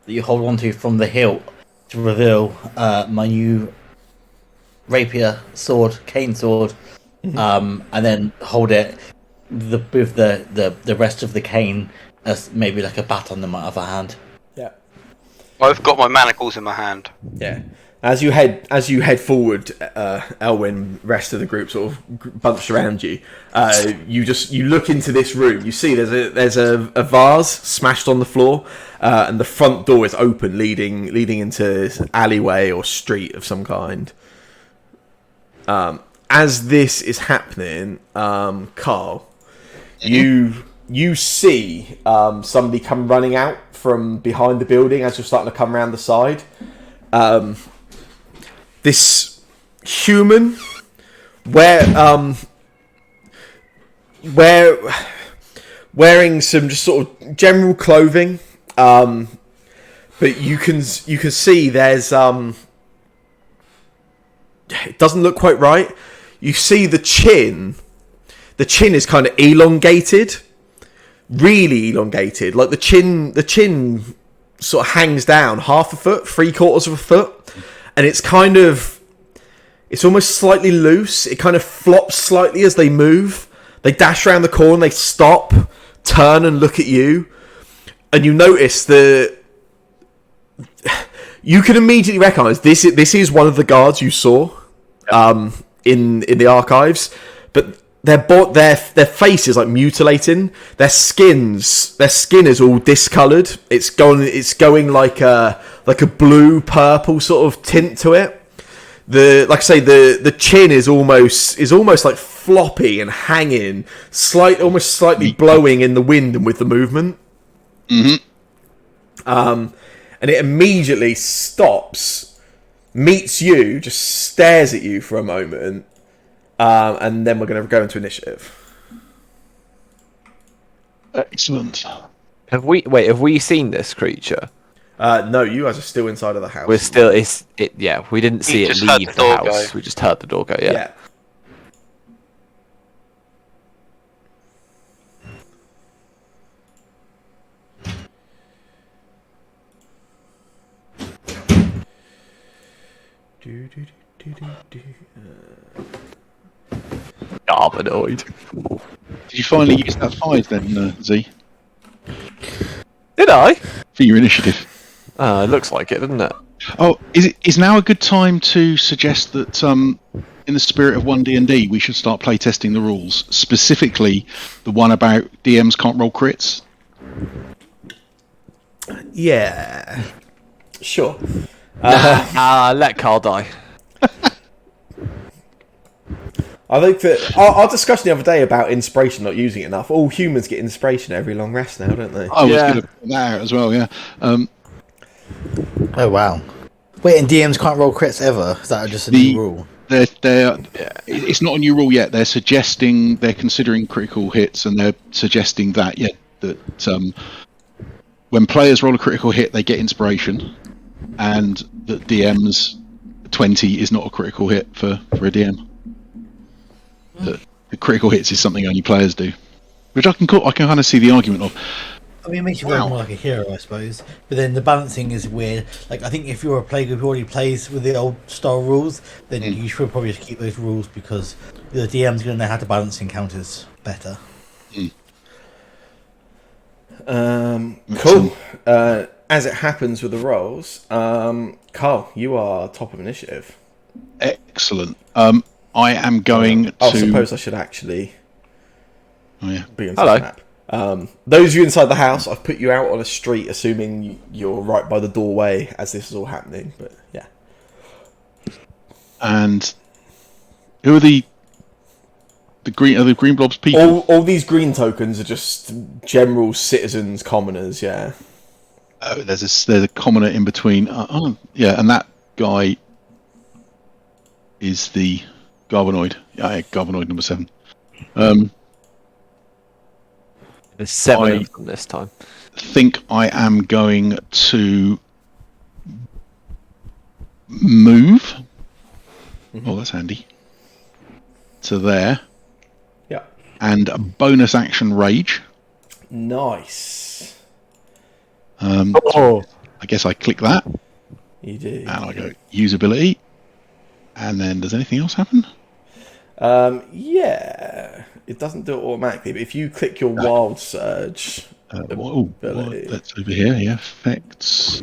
that you hold onto from the hilt to reveal my new rapier sword, cane sword, and then hold it with the rest of the cane as maybe like a baton in my other hand. Yeah. I've got my manacles in my hand. Yeah. As you head forward, Elwyn, rest of the group sort of bunched around you. You look into this room. You see there's a vase smashed on the floor, and the front door is open, leading into this alleyway or street of some kind. As this is happening, Carl, you see somebody come running out from behind the building as you're starting to come around the side. This human, wearing some just sort of general clothing, but you can see there's it doesn't look quite right. You see the chin is kind of elongated, really elongated. Like the chin sort of hangs down half a foot, 3/4 of a foot. And it's almost slightly loose. It kind of flops slightly as they move. They dash around the corner, they stop, turn and look at you. And you notice that you can immediately recognise this is one of the guards you saw in the archives. But their face is like mutilating. Their skin is all discoloured. It's going like a blue purple sort of tint to it. The chin is almost like floppy and hanging, almost slightly blowing in the wind and with the movement. And and it immediately stops, meets you, just stares at you for a moment, and then we're going to go into initiative. Excellent. Have we seen this creature? No, you guys are still inside of the house. We're still. We didn't see it just heard leave the the door house. go. We just heard the door go. Yeah. Arbanoid. Did you finally use that 5 then, Z, Did I? for your initiative? It looks like it, doesn't it? Oh, is now a good time to suggest that, in the spirit of 1D&D, we should start playtesting the rules, specifically the one about DMs can't roll crits? Yeah. Sure. Let Carl die. I think that our discussion the other day about inspiration not using it enough. All humans get inspiration every long rest now, don't they? I was going to put that out as well, yeah. Oh wow! Wait, and DMs can't roll crits ever? Is that just a new rule? It's not a new rule yet. They're considering critical hits, and they're suggesting that when players roll a critical hit, they get inspiration, and that DMs 20 is not a critical hit for a DM. The critical hits is something only players do, which I can kind of see the argument of. I mean, it makes you feel more like a hero, I suppose. But then the balancing is weird. Like, I think if you're a player who already plays with the old style rules, then you should probably just keep those rules because the DM's going to know how to balance encounters better. Cool. As it happens with the rolls, Carl, you are top of initiative. Excellent. I am going to. I suppose I should actually. Oh yeah. Be inside the map. Those of you inside the house, I've put you out on a street, assuming you're right by the doorway as this is all happening. But yeah. And who are the green blobs people? All these green tokens are just general citizens, commoners. Yeah. Oh, there's a commoner in between. Yeah, and that guy is the Garbanoid. Yeah, Garbanoid number 7. There's 7 of them this time. Think I am going to move. Oh, that's handy. To there. Yeah. And a bonus action rage. Nice. I guess I click that. You do. And I go usability. And then does anything else happen? Yeah. It doesn't do it automatically, but if you click your wild surge ability. That's over here, yeah. Effects.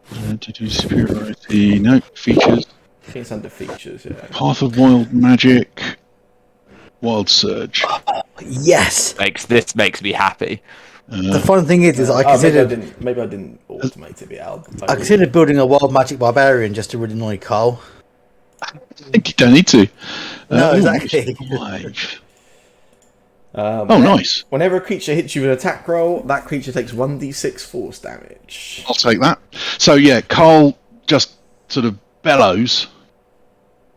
To do superiority. No, features. I think it's under features, yeah. Path of Wild Magic. Wild Surge. Yes! This makes me happy. The fun thing is I considered... Maybe I didn't automate it, but I considered building a Wild Magic Barbarian just to really annoy Carl. I think you don't need to. No, exactly. 5. Nice. Whenever a creature hits you with an attack roll, that creature takes 1d6 force damage. I'll take that. So yeah, Carl just sort of bellows,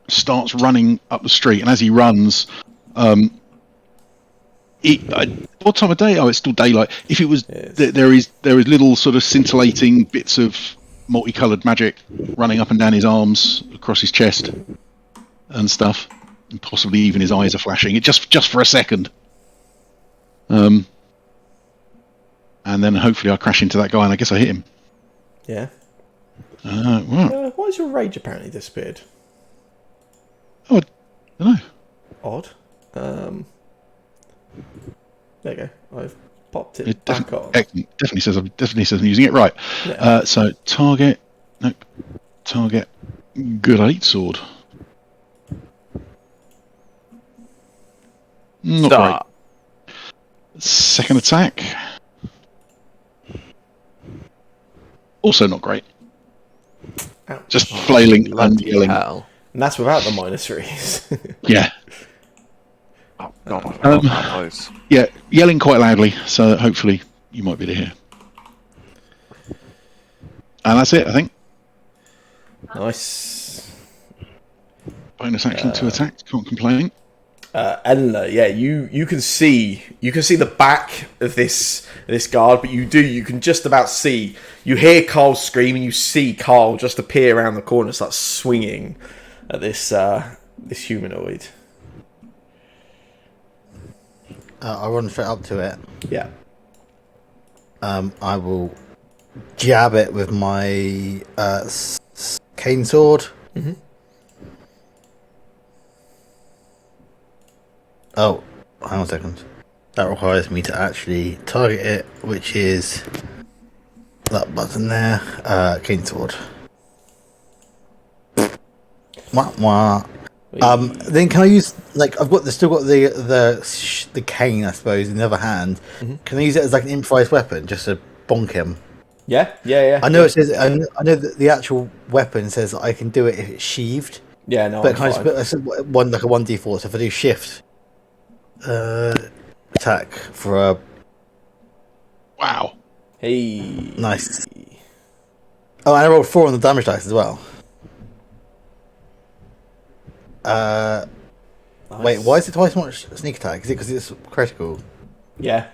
starts running up the street, and as he runs, what time of day? Oh, it's still daylight. If it was, there is little sort of scintillating bits of multicoloured magic running up and down his arms, across his chest, and stuff, and possibly even his eyes are flashing. It just for a second. And then hopefully I crash into that guy, and I guess I hit him. Yeah. Well. Why has your rage apparently disappeared? Oh, I don't know. Odd. There you go. I've popped it back on. Definitely says I'm using it right. Yeah. So target, good 8 sword. Not great. Second attack. Also not great. Ouch. Just flailing and yelling. Hell. And that's without the -3s. Yeah. Oh god. Yeah, yelling quite loudly, so hopefully you might be able to hear. And that's it, I think. Nice. Bonus action to attack. Can't complain. Eleanor, yeah, you can see the back of this guard, but you can just about see. You hear Carl scream, and you see Carl just appear around the corner, and start swinging at this humanoid. I run straight up to it. Yeah. I will jab it with my cane sword. Mm-hmm. Oh, hang on a second. That requires me to actually target it, which is that button there. Cane sword. Wah, wah. Then can I use still got the cane, I suppose, in the other hand. Mm-hmm. Can I use it as like an improvised weapon just to bonk him? Yeah. I know it says. I know that the actual weapon says that I can do it if it's sheathed. Yeah, no, But can I just put a 1d4? So if I do shift attack for a Wow. Hey. nice. Oh, and I rolled 4 on the damage dice as well. Nice. Wait, why is it twice as much sneak attack? Is it because it's critical? Yeah.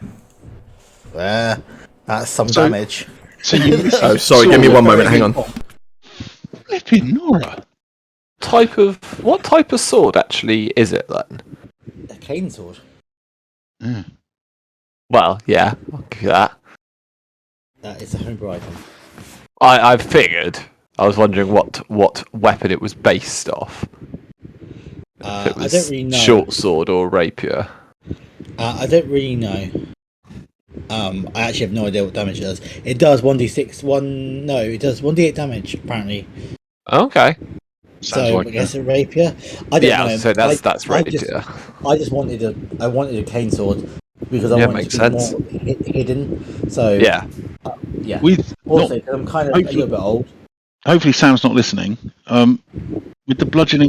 That's some So- damage. So you Oh, sorry. Give me one moment. Hang on. Flipping Nora. What type of sword actually is it then? A cane sword. Yeah. Well, yeah, I'll give you that. It's a homebrew item. I figured. I was wondering what weapon it was based off. If it I was don't really know. short sword or rapier. I don't really know. I actually have no idea what damage it does. It does 1d6. It does 1d8 damage apparently. Okay. Sounds So like I guess a rapier. I don't know. So that's rapier. I just wanted a cane sword because I Yeah, wanted makes to be sense. more hidden. So Yeah. yeah. With Also, not, 'cause I'm kind of a little bit old. hopefully Sam's not listening. With the bludgeoning.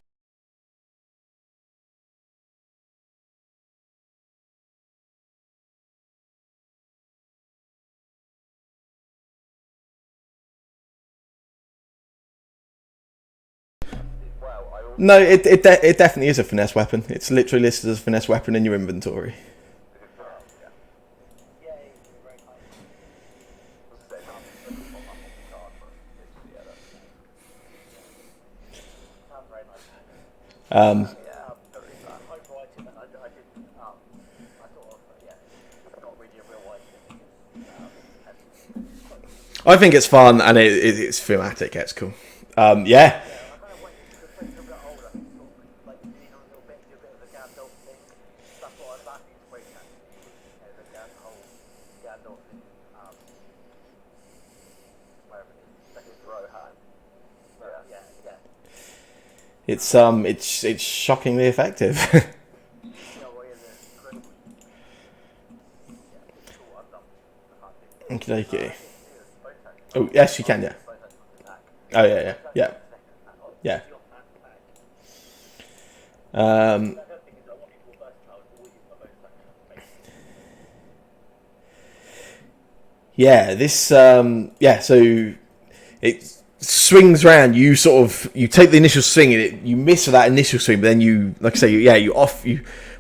No, it definitely is a finesse weapon. It's literally listed as a finesse weapon in your inventory. I think it's fun and it's thematic. It's cool. Yeah. It's shockingly effective. Okay. Oh yes, you can. Yeah. Oh yeah. Yeah. This. So it swings round. You take the initial swing, and you miss with that initial swing, but then you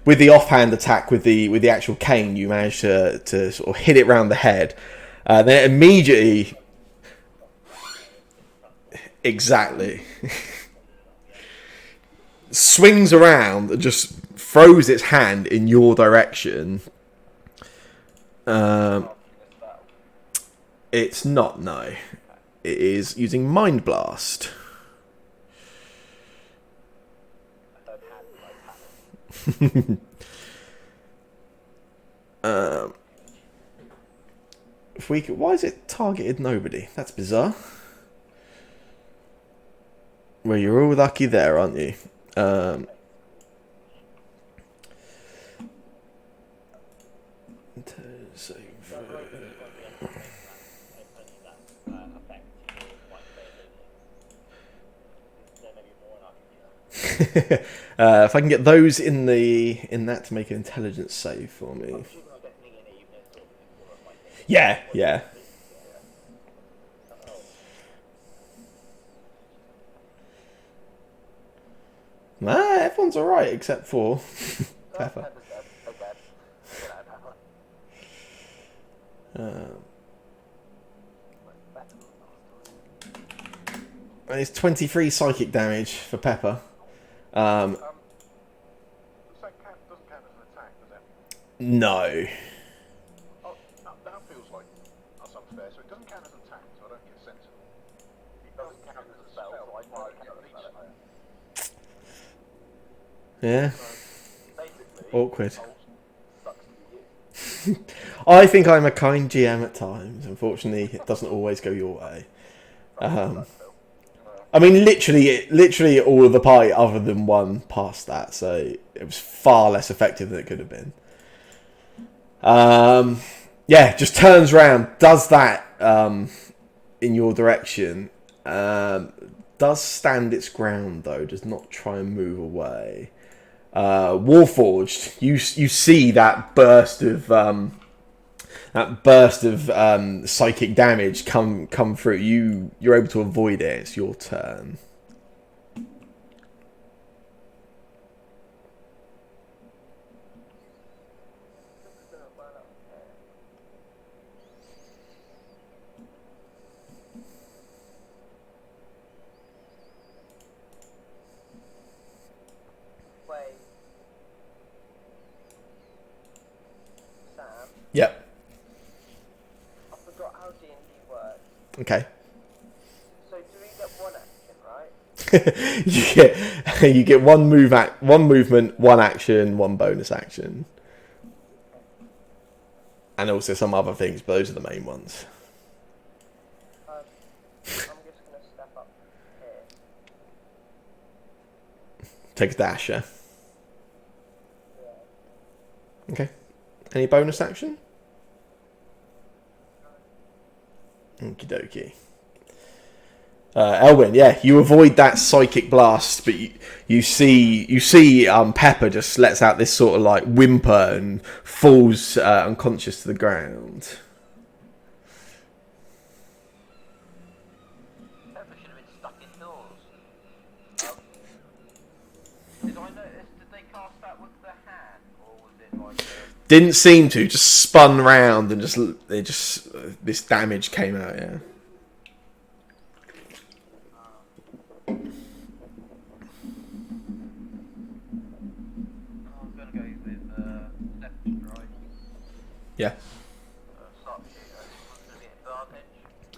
with the offhand attack with the actual cane, you manage to sort of hit it round the head. Then immediately, exactly, swings around and just throws its hand in your direction. It's not, no. It is using Mind Blast. Why is it targeted nobody? That's bizarre. Well, you're all lucky there, aren't you? If I can get those in that to make an intelligence save for me. Yeah. Nah, everyone's alright except for Pepper. It's 23 psychic damage for Pepper. Doesn't count as an attack, does it? No. Oh, that feels like that's unfair. So it doesn't count as an attack, so I don't get sensible. It doesn't count as a spell, so I might at least. Yeah. Basically, Awkward. sucks to be you. I think I'm a kind GM at times. Unfortunately, it doesn't always go your way. I mean, literally all of the party other than one passed that, so it was far less effective than it could have been. Yeah, just turns around, does that in your direction. Does stand its ground though, does not try and move away. Warforged, you see that burst of psychic damage come through. You're able to avoid it. It's your turn. Wait. Sam, Yep. I forgot how D&D works. Okay. So do we get one action, right? you get one movement, one action, one bonus action, and also some other things. But those are the main ones. I'm just gonna step up here. Take a dash, yeah. Okay. Any bonus action? Okie dokie. Elwyn, yeah, you avoid that psychic blast, but you see Pepper just lets out this sort of like whimper and falls unconscious to the ground. Pepper should have been stuck indoors. Did I notice, did they cast that with the hand, or was it like a... Didn't seem to, just spun round and this damage came out, yeah. I'm gonna go with Step Strike. Yeah. Sharpshooter. What's gonna be advantage?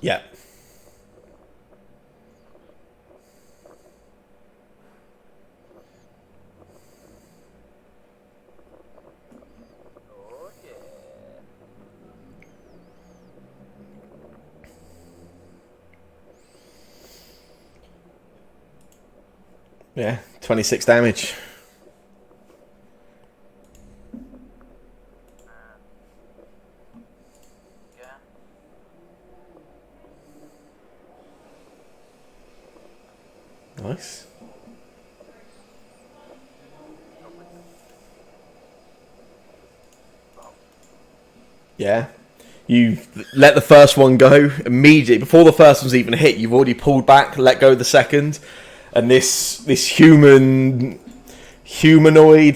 Yeah. Oh yeah. Yeah, 26 damage. Yeah. Nice. Yeah. You let the first one go immediately. Before the first one's even hit, you've already pulled back, let go of the second. And this humanoid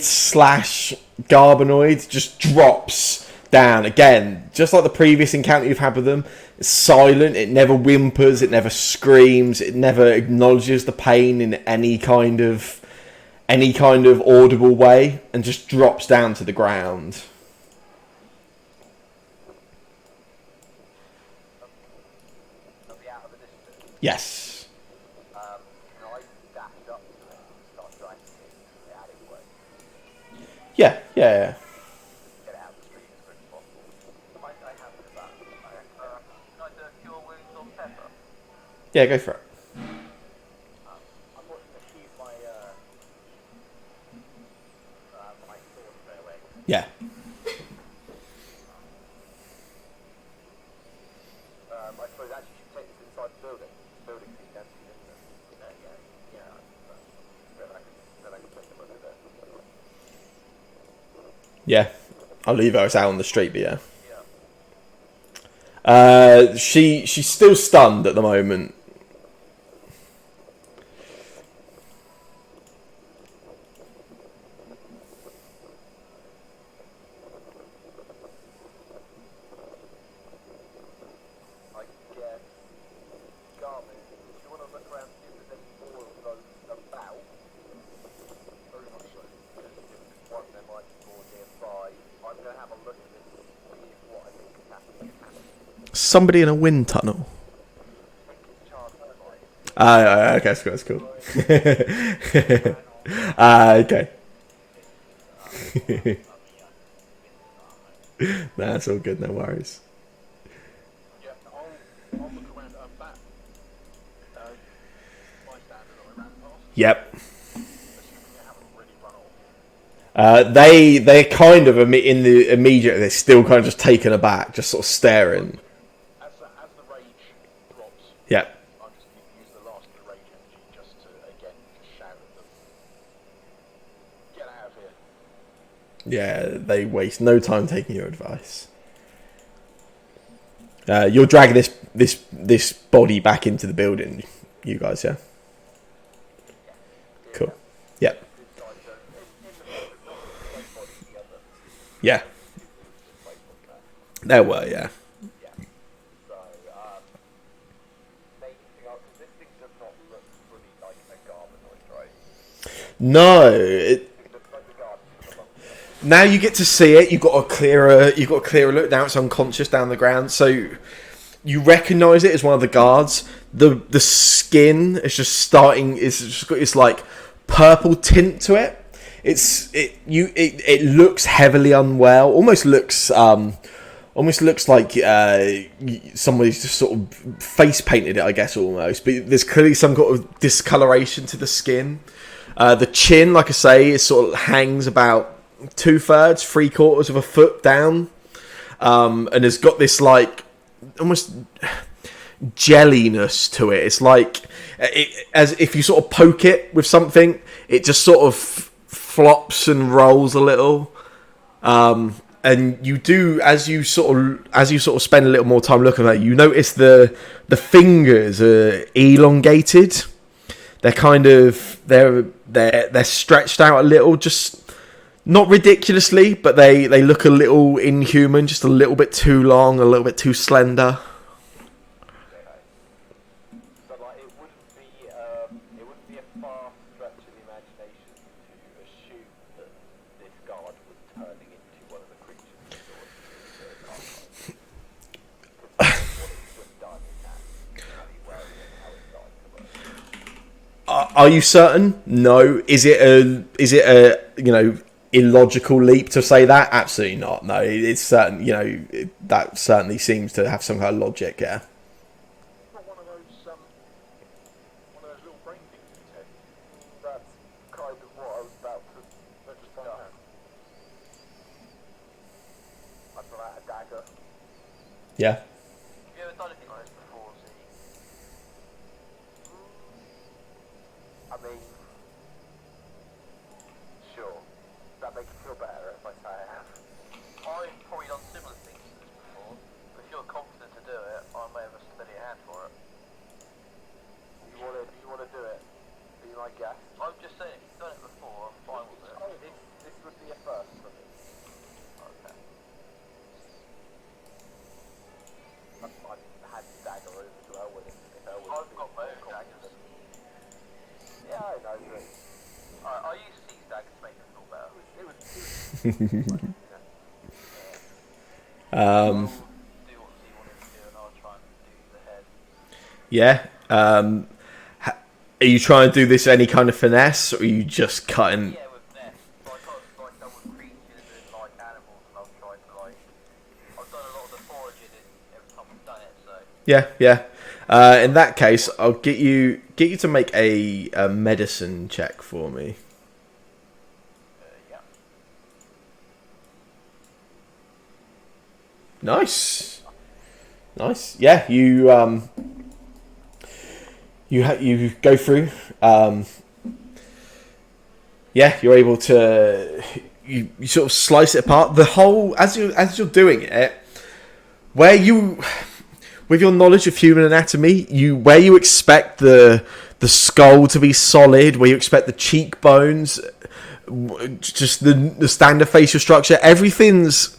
slash Garbanoid just drops down again, just like the previous encounter you've had with them. It's silent. It never whimpers. It never screams. It never acknowledges the pain in any kind of audible way, and just drops down to the ground. I'll be out of the distance. Yes. Can I dash up to it and start dragging it into the alleyway? Yeah. Yeah. Get it out of the street as quick as possible. I have the back. Can I do a cure wounds on Pepper? Yeah. Go for it. I'm watching to shoot my my sword straight away. Yeah. I suppose actually you should take this inside the building. The building seems empty, isn't it? Yeah. Then I can put them over there. Yeah. I'll leave her out on the street, but yeah. Yeah. She's still stunned at the moment. somebody in a wind tunnel? Okay, that's cool. Okay. That's all good, no worries. Yeah, I'll look around that. Bystander that I ran past, Yep. assuming they haven't already run off. They're kind of in the immediate. They're still kind of just taken aback, just sort of staring. As the rage drops, Yep. I'll just use the last of the rage energy just to again just shout at them. Get out of here. Yeah, they waste no time taking your advice. You'll drag this body back into the building, you guys. Yeah. Cool. Yep. Yeah. There were, yeah. No. Now you get to see it. You've got a clearer look. Now it's unconscious down the ground, so you recognise it as one of the guards. The skin is just starting. It's just got this like purple tint to it. It looks heavily unwell. Almost looks like somebody's just sort of face painted it, I guess, almost. But there's clearly some sort of discoloration to the skin. The chin, like I say, is sort of hangs about 2/3, 3/4 of a foot down, and has got this like almost jelliness to it. It's like as if you sort of poke it with something, it just sort of flops and rolls a little. And you do, as you sort of spend a little more time looking at it, you notice the fingers are elongated. They're kind of they're stretched out a little, just not ridiculously, but they look a little inhuman, just a little bit too long, a little bit too slender. So like it wouldn't be a far stretch of the imagination to assume that this guard was turning into one of the creatures we saw in the what it was done in that alleyway and how it started to work. Are you certain? No. Is it a illogical leap to say that? Absolutely not. No, it's certain. That certainly seems to have some kind of logic. Yeah. Got one of those little brain things in his head. That's kind of what I was about to just find out. I pull out a dagger. Yeah. Have you ever done anything like this before, Z? I mean, sure. That makes you feel better if I say I have. I've probably done similar things to this before, but if you're confident to do it, I may have a steady hand for it. You want to do it? Be my guest? I'm just saying, if you've done it before, I'm fine with it. This would be a first for me. Okay. I've had dagger over to Elwood if Elwood... I've got my own daggers. Yeah, I know, but... I used these daggers to make me feel better. It was do what you wanted to do and I'll try and do the head. Yeah. Are you trying to do this any kind of finesse, or are you just cutting? Yeah, with finesse. Like done with creatures and like animals, and I've tried to I've done a lot of the foraging every time I've done it, so... Yeah. In that case, I'll get you to make a medicine check for me. Yeah. Nice. Yeah, you go through. Yeah, you're able to. You sort of slice it apart. The whole as you're doing it, with your knowledge of human anatomy, where you expect the skull to be solid, where you expect the cheekbones, just the standard facial structure, everything's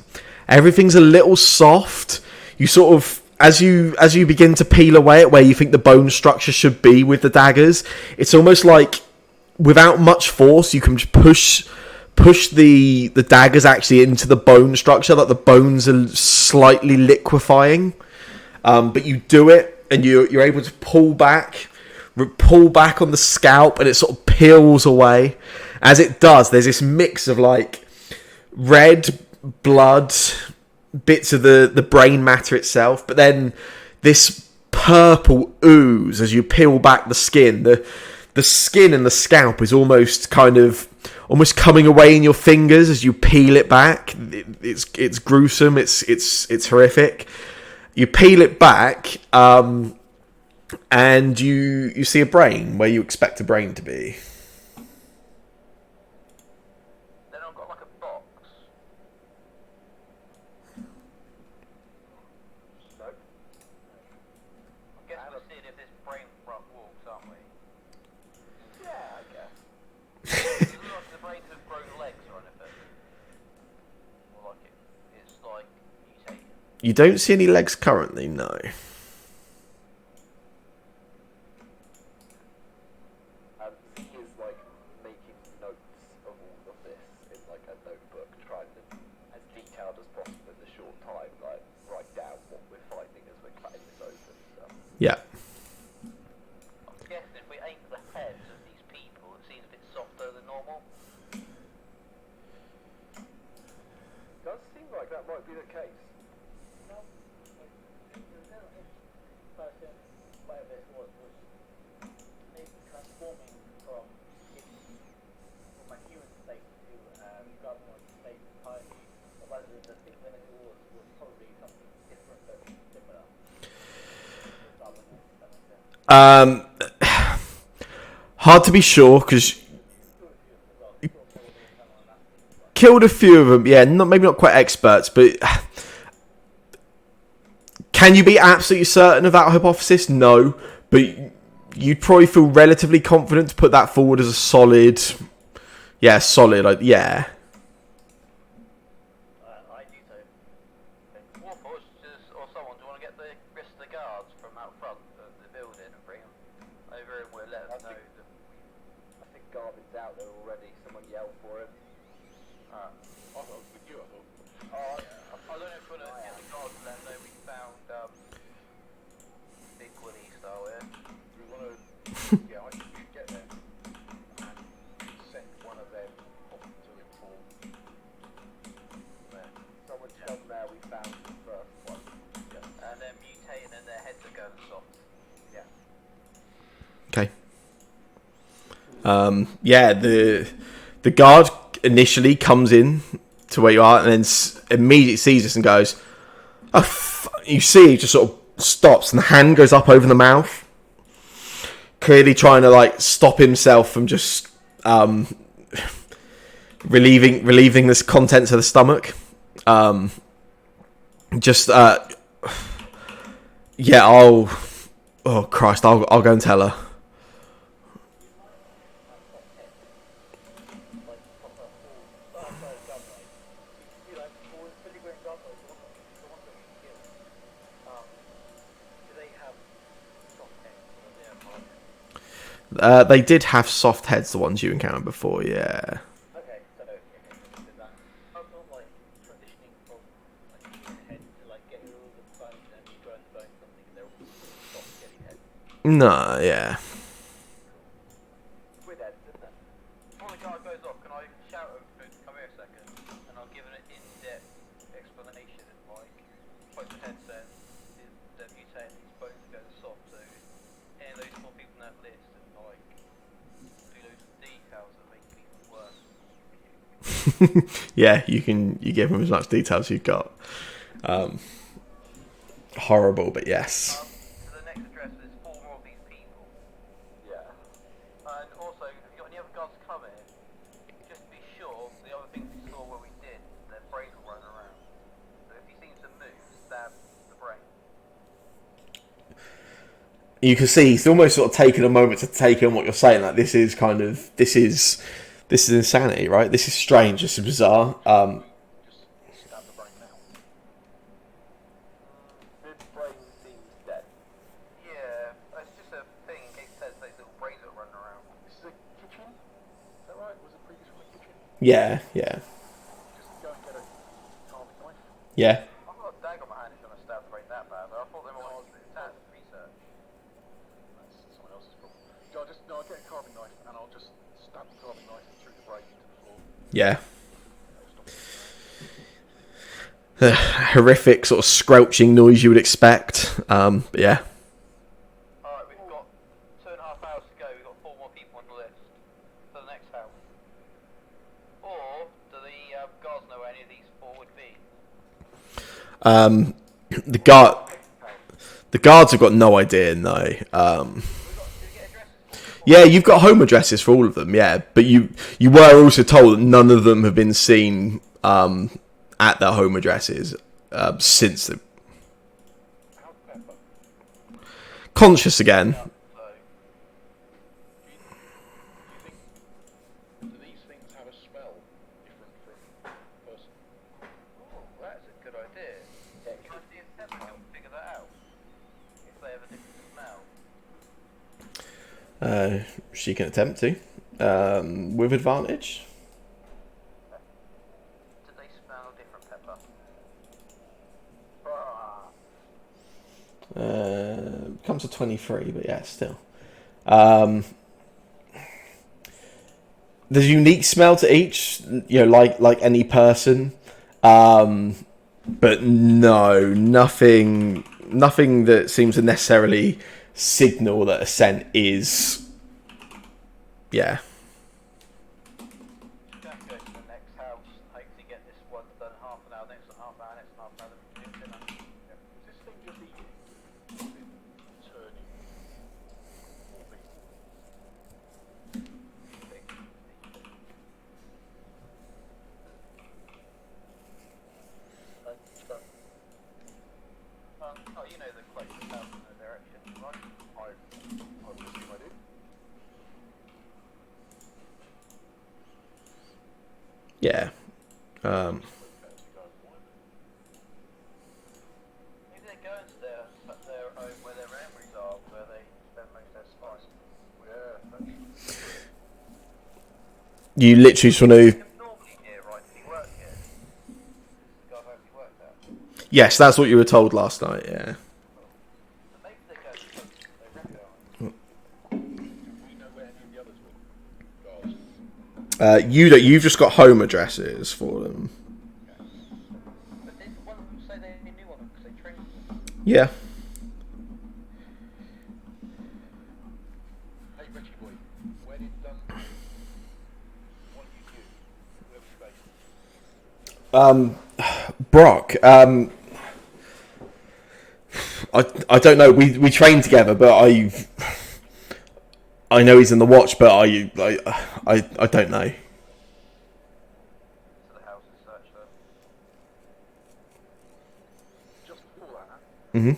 a little soft. You sort of, as you begin to peel away at where you think the bone structure should be with the daggers, it's almost like without much force you can just push the daggers actually into the bone structure, like the bones are slightly liquefying. but you do it, and you're able to pull back on the scalp, and it sort of peels away. As it does, there's this mix of like red blood, bits of the brain matter itself, but then this purple ooze as you peel back the skin. The skin and the scalp is almost coming away in your fingers as you peel it back. It's gruesome. It's horrific. You peel it back, and you see a brain where you expect a brain to be. Then I've got like a box. Nope. I guess we're seeing if this brain front walks, aren't we? Yeah, I guess. Does it look like the brain has grown legs or anything? Or like it's like mutated? You don't see any legs currently, no. He is like making notes of all of this in like a notebook, trying to, as detailed as possible in the short time, like write down what we're finding as we're cutting this open and stuff. Yeah. I'm guessing if we aim for the heads of these people, it seems a bit softer than normal. Does seem like that might be the case. Hard to be sure because killed a few of them. Yeah, maybe not quite experts, but can you be absolutely certain of that hypothesis? No, but you'd probably feel relatively confident to put that forward as a solid. Yeah, solid. Yeah. I do so. Warforged, or someone, do you want to get the rest of the guards from out front of the building and bring them over and we'll let them know that I think Garvin's out there already. Someone yelled for him. I thought it was with you, I thought. Oh, yeah. I don't know if you want to get the guards and let them know we found Big Willie style here. Do we want to? Yeah, I think we should get there and send one of them off to inform. Someone tell them there we found the first one. Yeah. And then mutating and their heads are going soft. Yeah. Okay. Yeah, the guard initially comes in to where you are and then immediately sees this and goes, you see, he just sort of stops and the hand goes up over the mouth, clearly trying to like stop himself from just relieving this contents of the stomach. Yeah, oh Christ, I'll go and tell her. They did have soft heads, the ones you encountered before, yeah. Okay, so did that. I'm not like transitioning from like human head to like getting all the bones and regrowing the bones something and they're all soft skinny heads. No, yeah. With heads, isn't it? Before the guard goes off, can I shout over to come here a second and I'll give an in-depth explanation like both the head says is they're mutating these bones to go soft, so any of those 4 people in that list and like do those details that make people worse. Yeah, you give them as much detail as you've got. Horrible, but yes. So the next address is 4 more of these people. Yeah. And also, have you got any other guards coming? Just to be sure, the other things we saw where we did, their brains were running around. So if he seems to move, stab the brain. You can see he's almost sort of taking a moment to take in what you're saying. Like this is insanity, right? This is strange. This is bizarre. Just stab the brain now. This brain seems dead. Yeah, it's just a thing in case it says those little brains that are running around. This is a kitchen? Is that right? Was it previously a kitchen? Yeah. Just go and get a carving knife. Yeah. I've got a dagger on my hand if you want to stab the brain that bad, but I thought they might get a carving knife and I'll just stab the carving knife through the brain into the floor. Yeah. The horrific sort of squelching noise you would expect. Yeah. Alright, we've got 2.5 hours to go. We've got 4 more people on the list for the next house. Or do the guards know where any of these 4 would be? The guards have got no idea, no. Yeah, you've got home addresses for all of them, yeah. But you were also told that none of them have been seen at their home addresses since the... Conscious again. So, do these things have a smell different from person? Oh, that's a good idea. Can I see a sense and figure that out? If they have a different smell. She can attempt to. With advantage. Do they smell different, Pepper? Comes to 23, but yeah, still. There's a unique smell to each, like any person. But no, nothing that seems to necessarily signal that a scent is... Yeah. Just go to the next house, hopefully get this one done half an hour, next one half an hour, next one half an hour, then we can do dinner. Is this thing just eating? Or is it turning more Oh, you know the closest house in the direction, right? I would assume I do. Yeah. Maybe they go into their own, where their memories are, where they spend most of their spice. Yeah, You literally just want to... Him normally here, right? Did he work here? God, I hope he worked there. Yes, that's what you were told last night, yeah. So maybe they go to places they recognise. do we know where any of the others were? Guards. You've just got home addresses for them. But did one of them say they knew one of them because they trained them? Yeah. Hey, Richie boy, where did one of you do? Where was you based? Brock, I don't know. We trained together, but I know he's in the watch, but I don't know. To the house and search them. Just before that, Mhm. is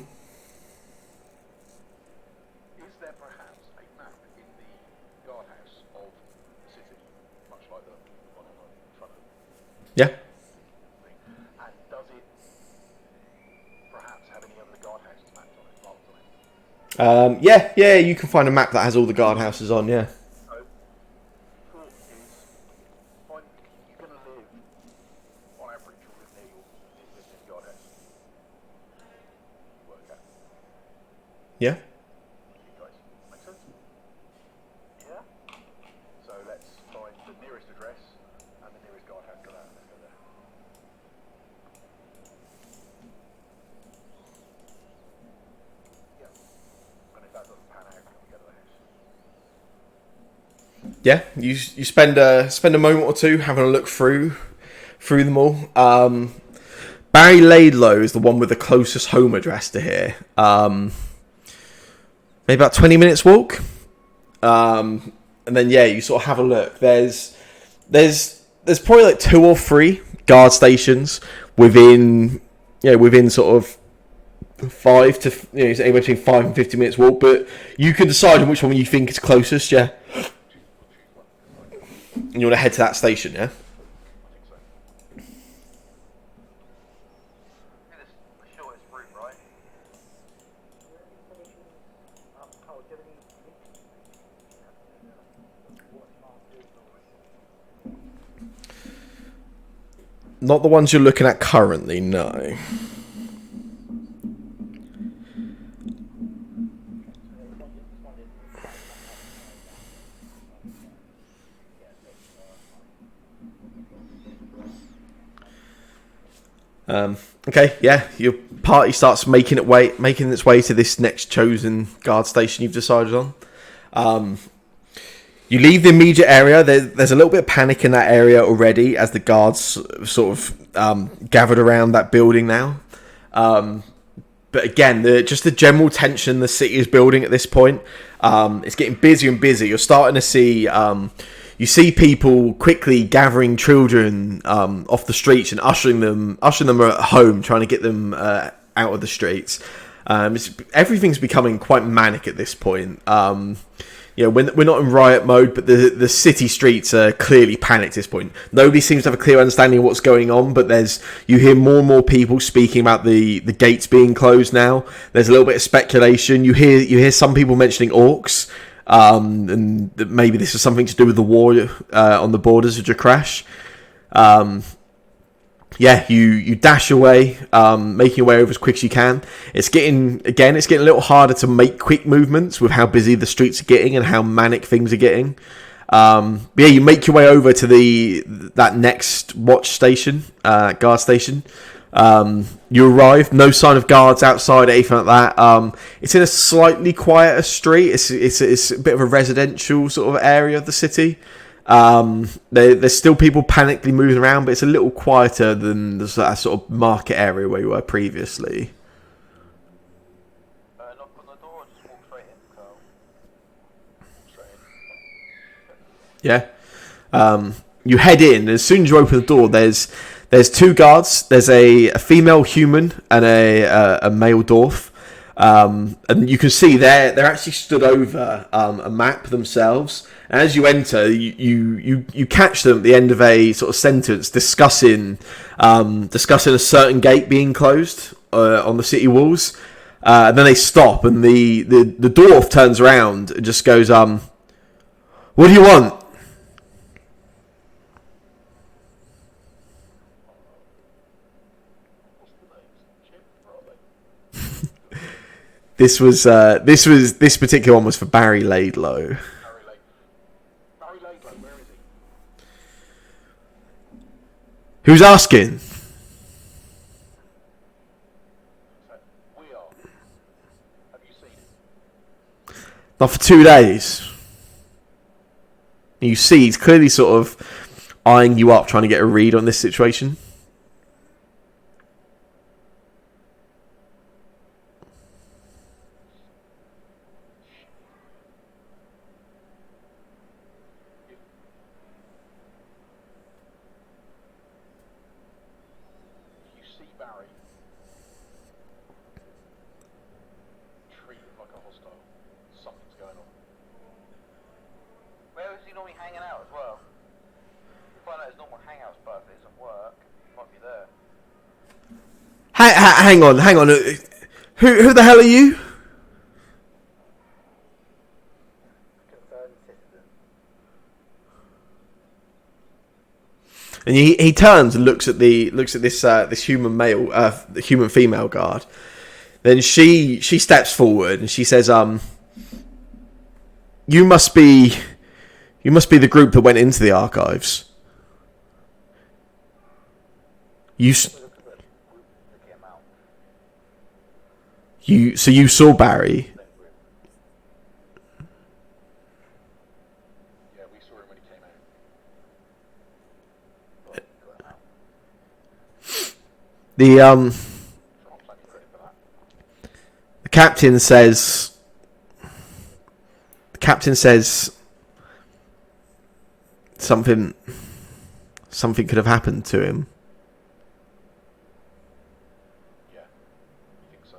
there perhaps a map in the guardhouse of the city, much like the one on the front of Yeah. the thing? And does it perhaps have any other guardhouses mapped on it, marked on it? Yeah. You can find a map that has all the guardhouses on. Yeah. So, thought is, find you're going to live on average or live near your guardhouse. Work out. Yeah. You guys make sense? Yeah. So let's find the nearest address and the nearest guardhouse. Go out and let's go there. Yeah. And if that doesn't pan out, then we go to the house. Yeah. You spend a moment or two having a look through them all. Barry Laidlow is the one with the closest home address to here. Maybe about 20 minutes walk. And then you sort of have a look. There's probably like 2 or 3 guard stations within sort of 5 to anywhere between 5 and 50 minutes walk. But you can decide on which one you think is closest. Yeah. And you want to head to that station, yeah? I think this is the shortest route, right? Not the ones you're looking at currently, no. Okay, yeah, your party starts making its way to this next chosen guard station you've decided on. You leave the immediate area. There's a little bit of panic in that area already as the guards sort of gathered around that building now. But again, just the general tension the city is building at this point. It's getting busier and busier. You're starting to see you see people quickly gathering children off the streets and ushering them at home, trying to get them out of the streets. Everything's becoming quite manic at this point. We're not in riot mode, but the city streets are clearly panicked at this point. Nobody seems to have a clear understanding of what's going on, but you hear more and more people speaking about the gates being closed now. There's a little bit of speculation. You hear some people mentioning orcs, and that maybe this is something to do with the war on the borders of Jakrash. You dash away, making your way over as quick as you can. It's getting a little harder to make quick movements with how busy the streets are getting and how manic things are getting. You make your way over to that next watch station, guard station. You arrive, no sign of guards outside or anything like that. It's in a slightly quieter street. It's a bit of a residential sort of area of the city. There's still people panically moving around, but it's a little quieter than that sort of market area where you were previously. Knock on the door or just walk straight in, Carl? Walk straight in. Yeah. You head in. As soon as you open the door, there's two guards. There's a female human and a male dwarf. And you can see they're actually stood over a map themselves. And as you enter, you catch them at the end of a sort of sentence discussing a certain gate being closed on the city walls. And then they stop, and the dwarf turns around and just goes, "What do you want?" This particular one was for Barry Laidlow. Barry Laidlow, where is he? Who's asking? We are. Have you seen him? Not for 2 days. You see, he's clearly sort of eyeing you up, trying to get a read on this situation. Where is he normally hanging out as well? You find out his normal hangout spot if it doesn't work. He might be there. Hang on. Who the hell are you? Confirmed citizen. And he turns and looks at this human male, human female guard. Then she steps forward and she says, "You must be the group that went into the archives. So you saw Barry." Yeah, we saw him when he came out. The captain says something could have happened to him. Yeah, you think so?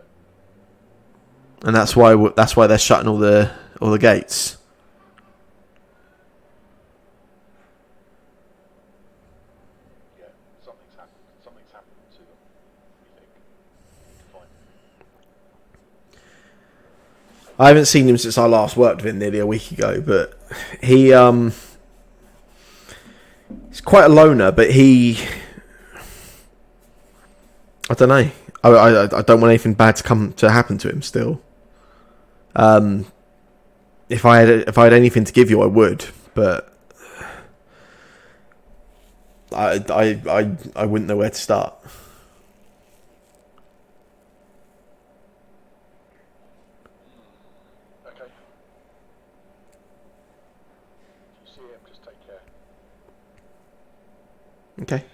And that's why they're shutting all the gates. Yeah, something's happened. Something's happened to them. We think. We need to find him. I haven't seen him since I last worked with him nearly a week ago, but he's quite a loner, but I don't know. I don't want anything bad to happen to him still. If I had anything to give you, I would, but I wouldn't know where to start. see him, just take care. Okay.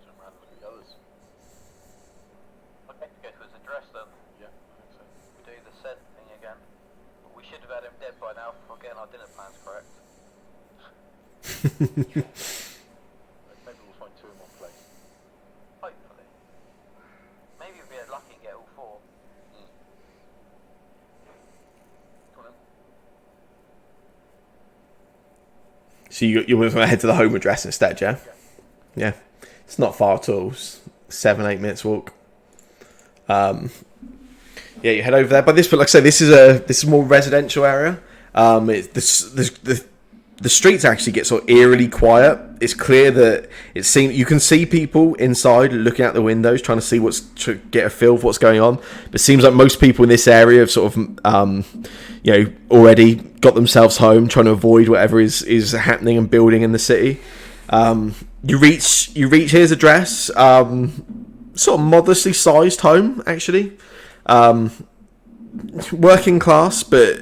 Turn around and look at the others. Okay, go to his address then. Yeah, I think so. We do the said thing again. We should have had him dead by now for getting our dinner plans correct. Maybe we'll find two in one place. Hopefully. Maybe we'll be lucky and get all four. Come on in. So you want to head to the home address instead, yeah? Yeah. It's not far at all. It's 7-8 minutes walk. Yeah, you head over there. But like I say, this is a more residential area. The streets actually get sort of eerily quiet. It's clear that you can see people inside looking out the windows, trying to see to get a feel for what's going on. But it seems like most people in this area have sort of, already got themselves home, trying to avoid whatever is happening and building in the city. You reach his address, sort of modestly sized home actually, working class, but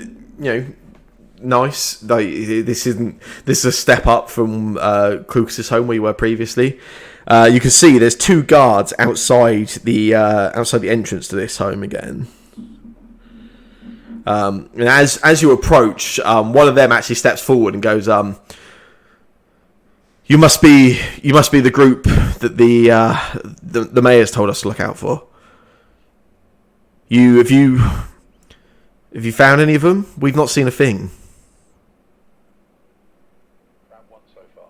nice. Like, this is a step up from Clucas's home where you were previously. You can see there's two guards outside the entrance to this home again. And as you approach, one of them actually steps forward and goes, "You must be the group that the mayor's told us to look out for. Have you found any of them? We've not seen a thing." Found one so far.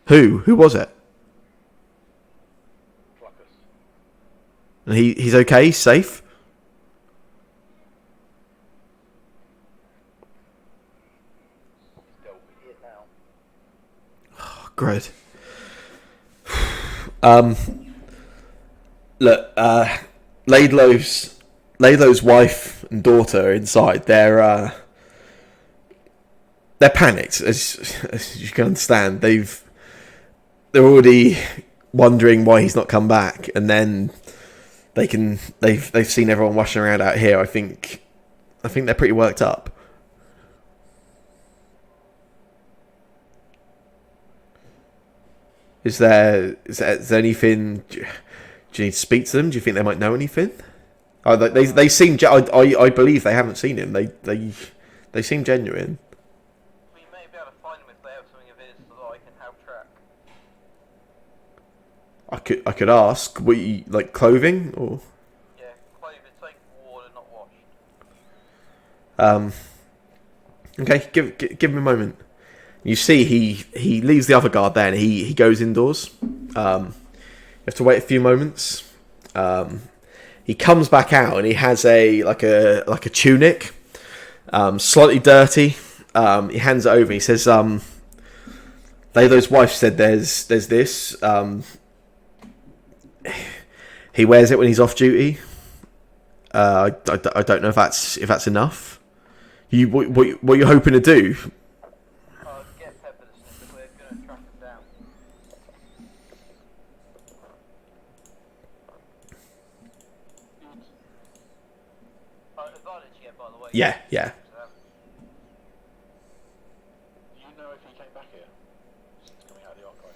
Who was it? Cluckus. And he's okay, he's safe. He's dealt with it now. Great. Look, Laidlow's wife and daughter are inside. They're panicked, as you can understand. They're already wondering why he's not come back, and then they've seen everyone rushing around out here. I think they're pretty worked up. Is there anything? Do you need to speak to them? Do you think they might know anything? Oh, they seem. I believe they haven't seen him. They seem genuine. We may be able to find him if they have something of his so that I can help track. I could ask. What you like, clothing or? Yeah, clothing, take worn and not washed. Okay, give him a moment. You see, he leaves the other guard there and he goes indoors. You have to wait a few moments. He comes back out and he has a tunic, slightly dirty. He hands it over. And he says, "Laidlow's wife said there's this. He wears it when he's off duty. I don't know if that's enough. What are you hoping to do?" Get Pepper to snip, we're going to track him down. Advantage yet, by the way. Yeah. Do you know if he came back here since coming out of the archive?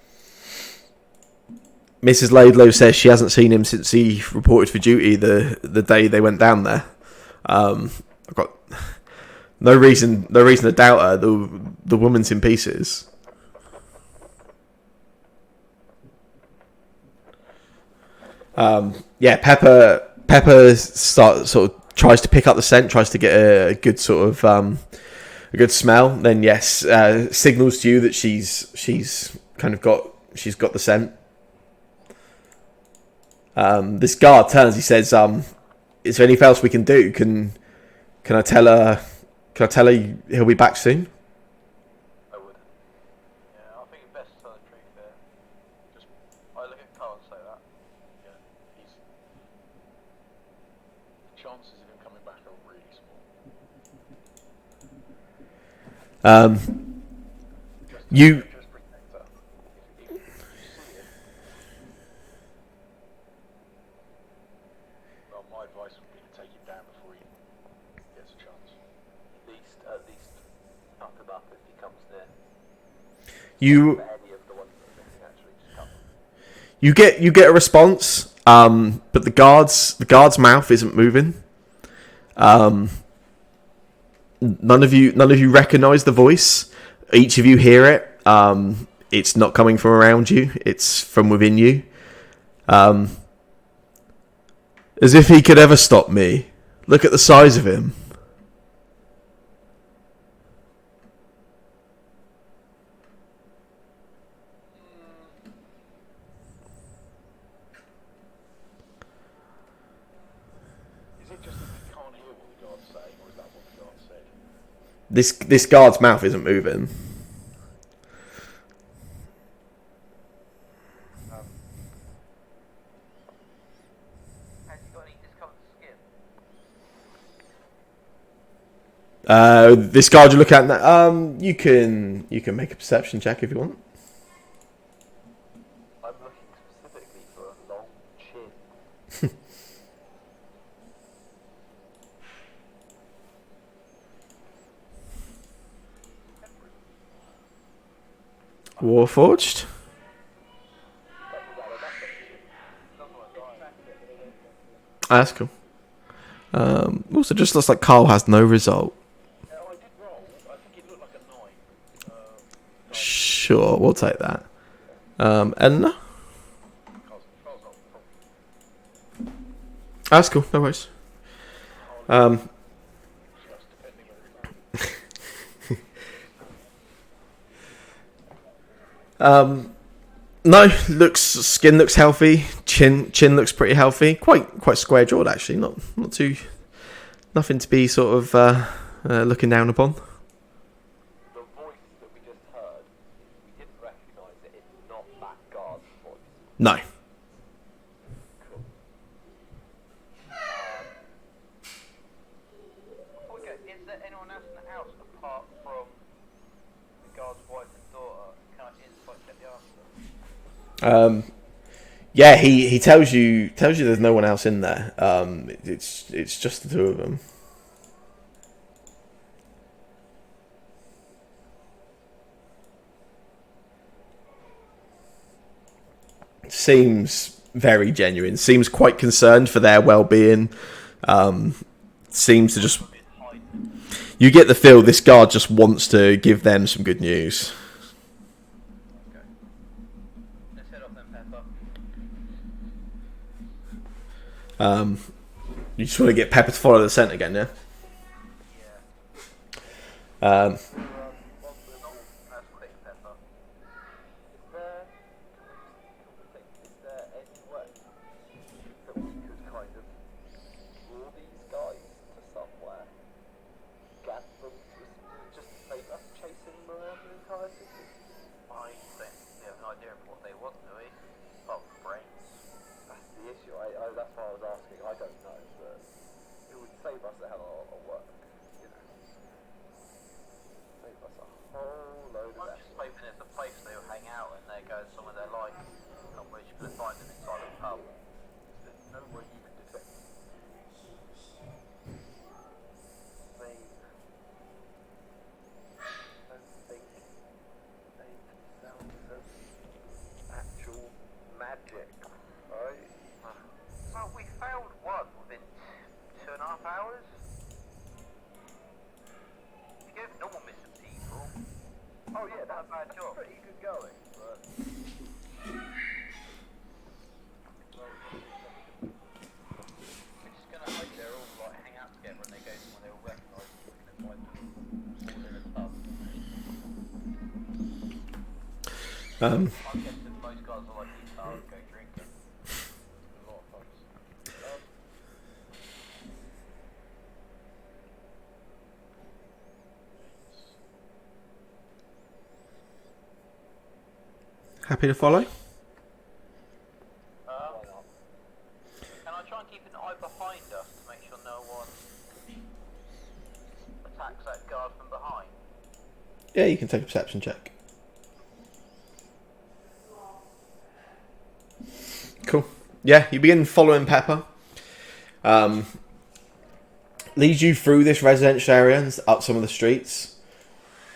Mrs. Laidlow says she hasn't seen him since he reported for duty the day they went down there. I've got no reason to doubt her. The woman's in pieces. Pepper sort of tries to pick up the scent, tries to get a good sort of a good smell. Then yes, signals to you that she's got the scent. This guard turns. He says, "Is there anything else we can do? Can I tell her? Can I tell her he'll be back soon?" I would. Yeah, I think it's best to tell the truth there. Just, I look at Carl and say that. Yeah, the chances of him coming back are really small. You Just protect her. If you see it, well, my advice would be to take him down before he cut him up if he comes near. You Any of the ones that are missing actually just cut them. you get a response, but the guard's mouth isn't moving. None of you recognise the voice. Each of you hear it. It's not coming from around you. It's from within you. As if he could ever stop me. Look at the size of him. Is it just that we can't hear what the guard's saying, or is that what the guard said? This guard's mouth isn't moving. Has he got any discoloured skin? This guard you look at now. You can make a perception check if you want. I'm looking specifically for a long chin. Warforged. That's cool. Also, just looks like Carl has no result. I did roll. I think it looked like a 9. Sure, we'll take that. Eleanor? That's cool, no worries. No, skin looks healthy. Chin looks pretty healthy. Quite square jawed actually. Not too, nothing to be sort of looking down upon. The voice that we just heard, we didn't recognise it. It's not that guard's voice. No. Cool. Okay, is there anyone else in the house apart from the guard's wife and daughter? Can I insight check the answer? Yeah, he tells you there's no one else in there. It's just the two of them. Seems very genuine. Seems quite concerned for their well-being. Seems to just. You get the feel this guard just wants to give them some good news. Let's head off then, Pepper. You just want to get Pepper to follow the scent again, yeah? Yeah. That's quick, Pepper. Is there any way that we could kind of draw these guys to somewhere, get them just make us chasing them around the entire city? I don't think we have an idea of what they want, do we? Apart from brains. That's the issue. That's why I was asking. I don't know, but it would save us a hell of a lot of work. You know, save us a whole load of I'm effort. just hoping it's a place they will hang out and they go somewhere they like, and we're just going to find them inside a pub. There's no way you can detect them. They don't think they themselves as actual magic, right? Well, we failed one within 2.5 hours. You gave normal missing people. Oh yeah, Not a bad job. pretty good going, but We're just going to hope they're all like hang out together and they go somewhere they all recognise and we can invite them all in a pub. I'm guessing most guys are like guitar and go drinking. A lot of pubs. Happy to follow? Can I try and keep an eye behind us to make sure no one attacks that guard from behind? Yeah, you can take a perception check. Cool. Yeah, you begin following Pepper. leads you through this residential area and up some of the streets.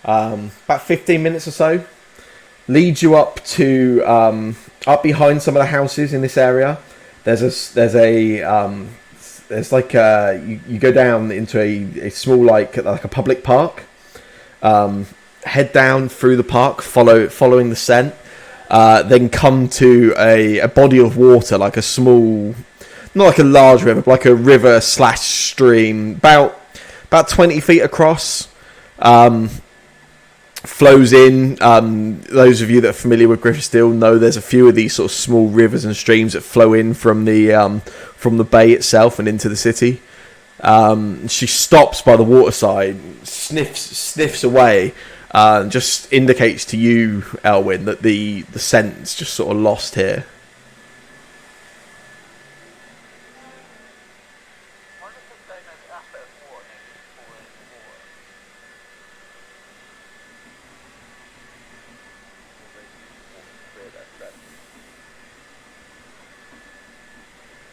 About 15 minutes or so. Leads you up to up behind some of the houses in this area. There's like you go down into a small like a public park. Head down through the park, following the scent. Then come to a body of water, like a small, not like a large river, but like a river / stream, about 20 feet across. Flows in. Those of you that are familiar with Griffithsteel know there's a few of these sort of small rivers and streams that flow in from the bay itself and into the city. She stops by the waterside, sniffs away, and just indicates to you, Elwyn, that the scent's just sort of lost here. Why do you think they know the aspect of water needs to fall into water?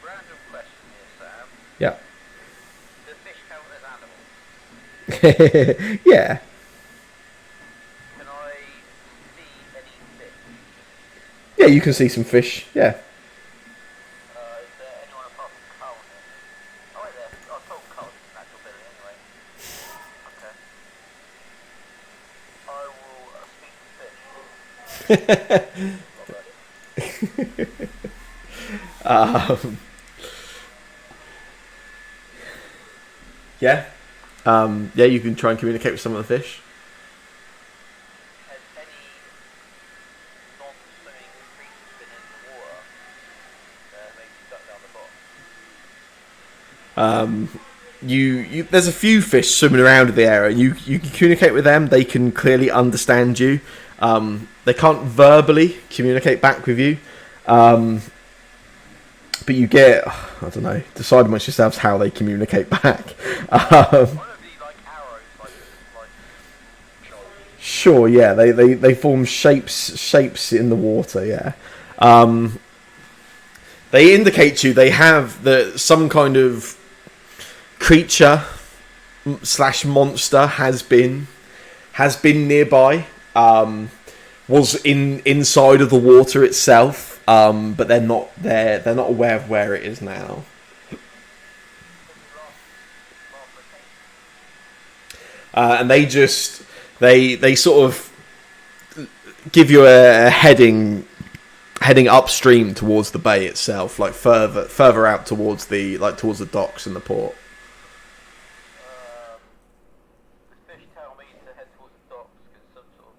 Random question here, Sam. Yeah. Do fish count as animals? Yeah. Can I see any fish? Yeah, you can see some fish. Yeah. Is there anyone apart from Carl here? Oh wait, there. I told Carl it's natural ability anyway. Okay. I will speak to fish. Yeah. Yeah, you can try and communicate with some of the fish. Has any non-swimming creatures been in the water? Maybe stuck down the bottom. You there's a few fish swimming around in the area. You can communicate with them. They can clearly understand you. They can't verbally communicate back with you. But you get, I don't know, decide amongst yourselves how they communicate back. One of the like arrows, like Sure, yeah, they form shapes in the water, yeah. They indicate to you they have some kind of creature / monster has been nearby. Was inside of the water itself, but they're not aware of where it is now. And they sort of give you a heading upstream towards the bay itself, like further out towards the docks and the port. the fish tell me to head towards the docks because some sort of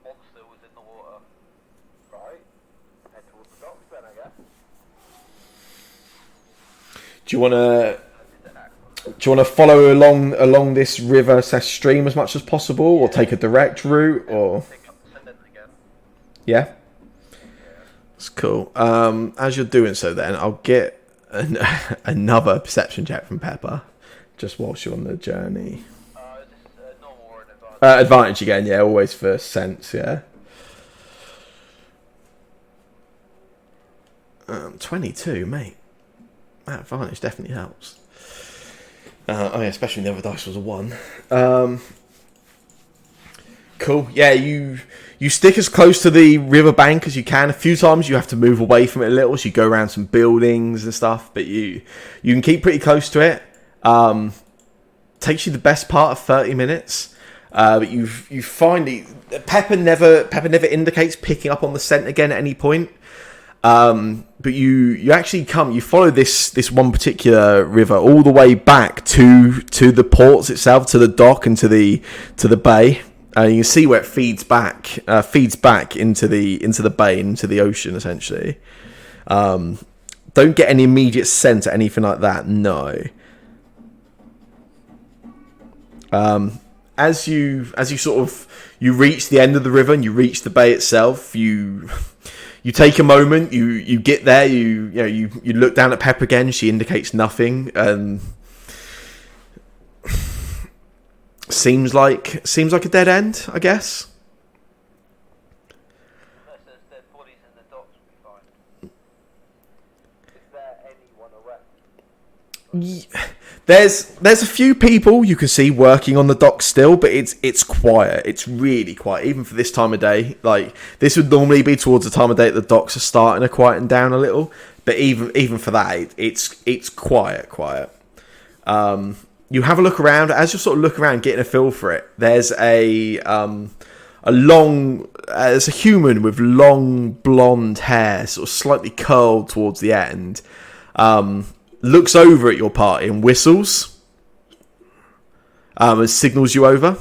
monster was in the water. Right. Head towards the docks then, I guess. Do you want to follow along this river / stream as much as possible, or take a direct route, or Send it again. yeah? That's cool. As you're doing so, then I'll get another perception check from Pepper, just whilst you're on the journey. Is this normal or an advantage? Advantage again, yeah, always for sense, yeah. 22, mate. That advantage definitely helps. Oh yeah, especially when the other dice was a 1. Cool. Yeah, you stick as close to the riverbank as you can. A few times you have to move away from it a little, so you go around some buildings and stuff, but you can keep pretty close to it. Takes you the best part of 30 minutes. But you find Pepper never indicates picking up on the scent again at any point. But you actually you follow this one particular river all the way back to the ports itself, to the dock and to the bay. You can see where it feeds back into the bay, into the ocean, essentially. Don't get any immediate scent or anything like that. No. As you sort of reach the end of the river and you reach the bay itself, you take a moment, you get there, you look down at Pepper again, she indicates nothing. Seems like a dead end, I guess. Unless there's dead bodies in the docks, we'll be fine. Is there anyone around? There's a few people you can see working on the dock still, but it's quiet. It's really quiet, even for this time of day. Like, this would normally be towards the time of day that the docks are starting to quieten down a little. But even for that, it's quiet. You have a look around. As you sort of look around, getting a feel for it, there's there's a human with long blonde hair, sort of slightly curled towards the end. Looks over at your party and whistles. And signals you over.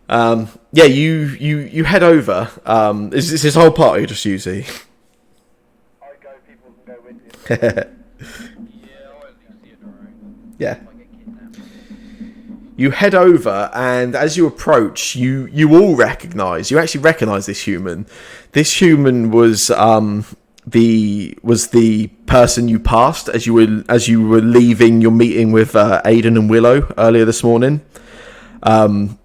Yeah, you head over. Is this whole party just you, Z? I go, people can go with you. Yeah. You head over, and as you approach, you all recognise. You actually recognise this human. This human was the person you passed as you were leaving your meeting with Aidan and Willow earlier this morning. The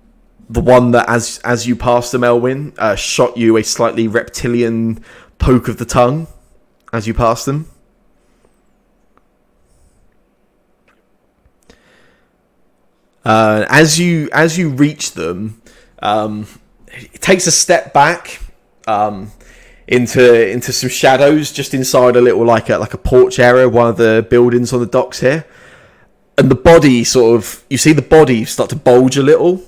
one that as you passed them, Elwyn, shot you a slightly reptilian poke of the tongue as you passed them. As you reach them, it takes a step back into some shadows just inside a little like a porch area, one of the buildings on the docks here, and the body you see the body start to bulge a little,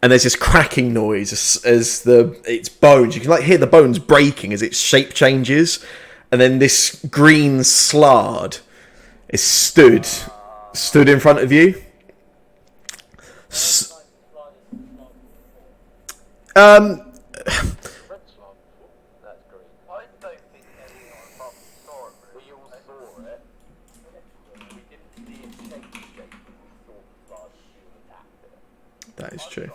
and there's this cracking noise as its bones. You can hear the bones breaking as its shape changes, and then this green slard is stood in front of you. That is true.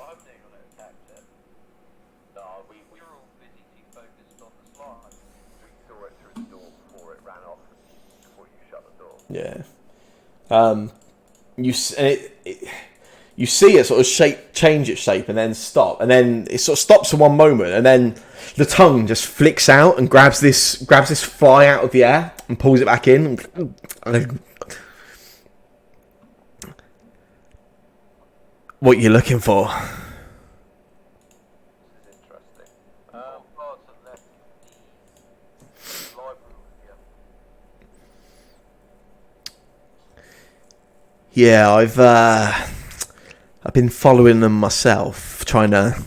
Yeah. You see it sort of change its shape and then stop, and then it sort of stops for one moment, and then the tongue just flicks out and grabs this fly out of the air and pulls it back in. What you looking for? Yeah, I've been following them myself, trying to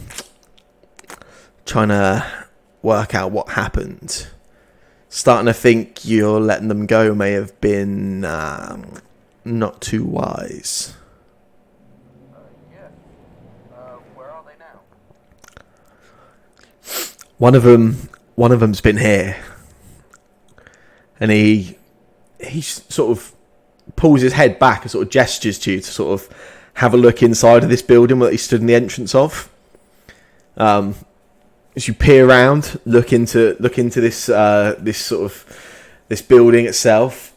work out what happened. Starting to think you're letting them go may have been not too wise. Where are they now? One of them's been here, and he sort of pulls his head back and sort of gestures to you to sort of have a look inside of this building that he stood in the entrance of. As you peer around, look into this this building itself,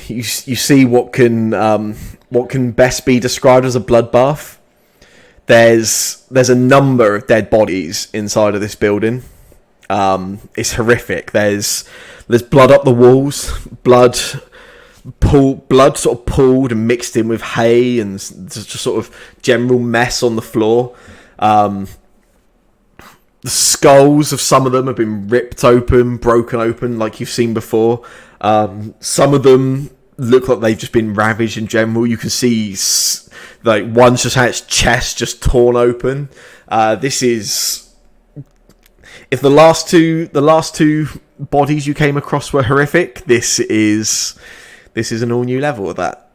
you see what can best be described as a bloodbath. There's a number of dead bodies inside of this building. It's horrific. There's blood up the walls, blood sort of pulled and mixed in with hay, and just sort of general mess on the floor. The skulls of some of them have been ripped open, broken open, like you've seen before. Some of them look like they've just been ravaged in general. You can see like one's just had its chest just torn open. This is. If the last two bodies you came across were horrific, this is an all new level of that.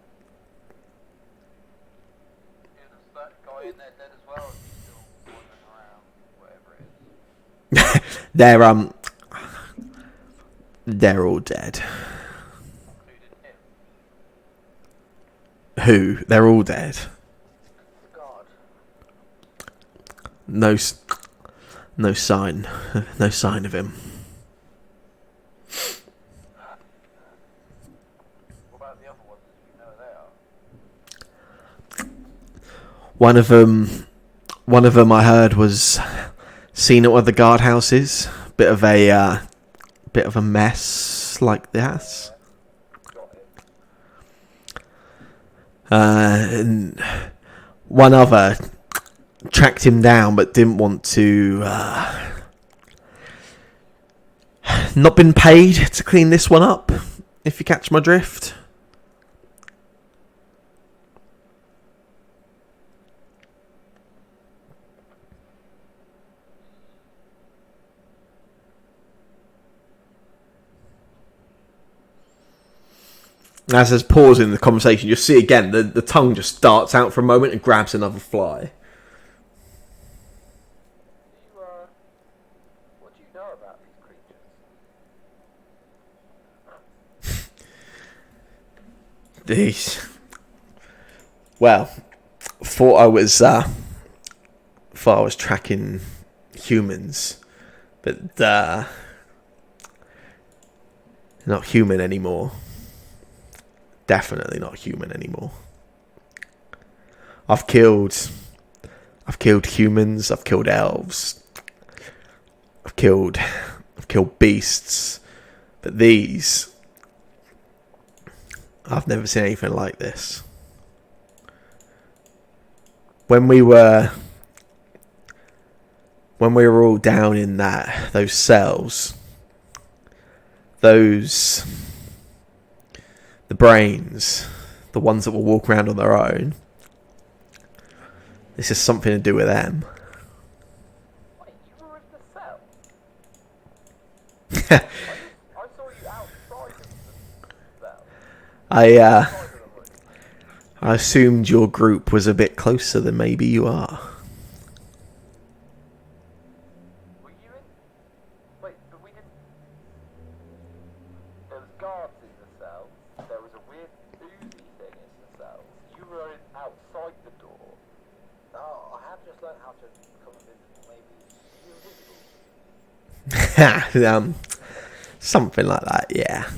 Is that guy in there dead as well? Or is he still wandering around? Whatever it is. They're all dead. Including him. Who? They're all dead. God. No sign of him. What about the other ones? Do you know where they are? One of them I heard was seen at one of the guardhouses. Bit of a mess. like this. And one other tracked him down but didn't want to... not been paid to clean this one up, if you catch my drift. As there's pause in the conversation, you'll see again the tongue just darts out for a moment and grabs another fly. What do you know about these creatures? These. Well, thought I was tracking humans, but not human anymore. Definitely not human anymore. I've killed humans. I've killed elves. I've killed beasts, but these, I've never seen anything like this. When we were all down in those cells, the brains, the ones that will walk around on their own, this is something to do with them. Wait, you were in the cell? I saw you outside of the cell. I assumed your group was a bit closer than maybe you are. Were you in? Wait, but we didn't. There was guards in the cell. There was a weird oozy thing in the cell. You were outside the door. Oh, I have just learned how to become invisible. Maybe you're invisible. Something like that, yeah.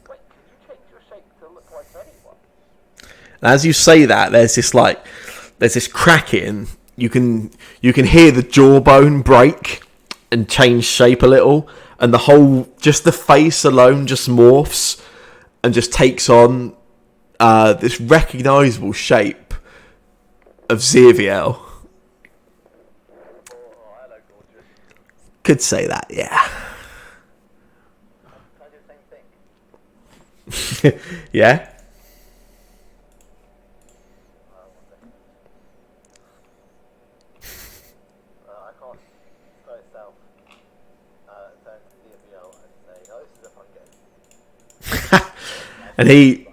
Wait, can you change your shape to look like anyone? As you say that, there's this cracking. You can hear the jawbone break and change shape a little, and just the face alone just morphs and just takes on this recognisable shape of Xavier. Oh, hello, gorgeous. Could say that, yeah. Can I do the same thing? Yeah. I can't go itself. Turn to the VO and say, "Oh, this is a fun game." And he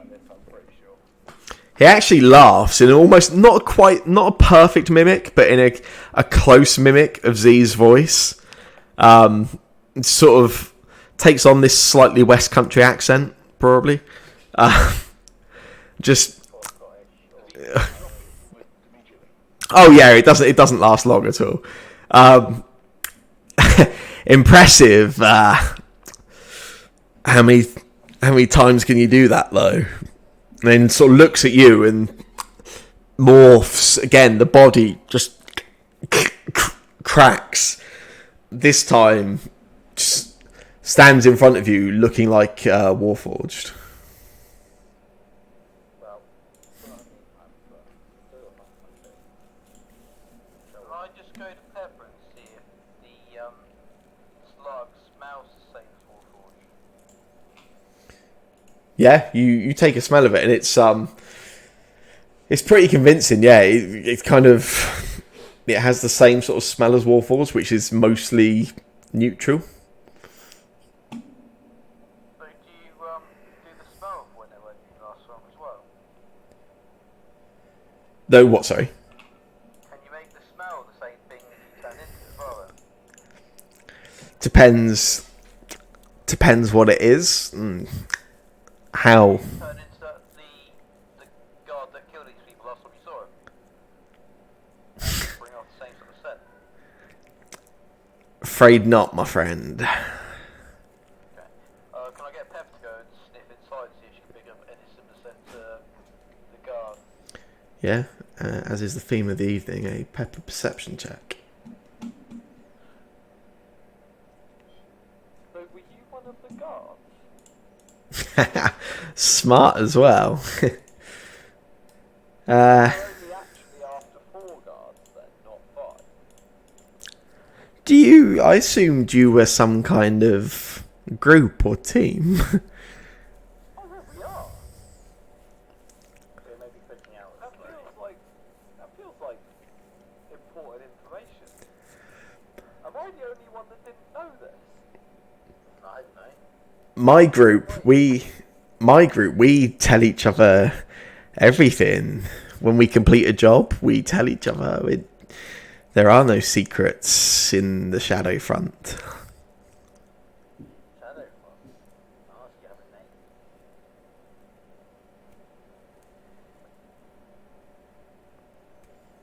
actually laughs in almost not a perfect mimic, but in a close mimic of Z's voice. Sort of takes on this slightly West Country accent, probably. Just. Oh yeah, it doesn't last long at all. Impressive. How many times can you do that though? And then sort of looks at you and morphs again. The body just cracks. This time, just stands in front of you, looking like Warforged. Can I just go to Pepper and see if the slug smells the same as Warforged? Yeah, you take a smell of it, and it's pretty convincing. Yeah, it's kind of, it has the same sort of smell as Warforged, which is mostly neutral. So do you do the smell of whenever you last one as well? No, what? Sorry. Can you make the smell the same thing as you turn into as well then? Depends what it is. How? Turn into the guard that killed these people last time you saw him. Bring off the same sort of scent. Afraid not, my friend. Okay. Can I get Pep to go and sniff inside and see if she can pick up any similar scent to the guard? Yeah, as is the theme of the evening, a pepper perception check. So were you one of the guards? Smart as well. Only actually after 4 guards then, not 5. I assumed you were some kind of group or team. Oh, yeah, we are. So maybe clicking out. That feels like important information. Am I the only one that didn't know this? I don't know. My group, we tell each other everything. When we complete a job, we tell each other. There are no secrets in the Shadow Front. Shadow Front. Oh, you have a name.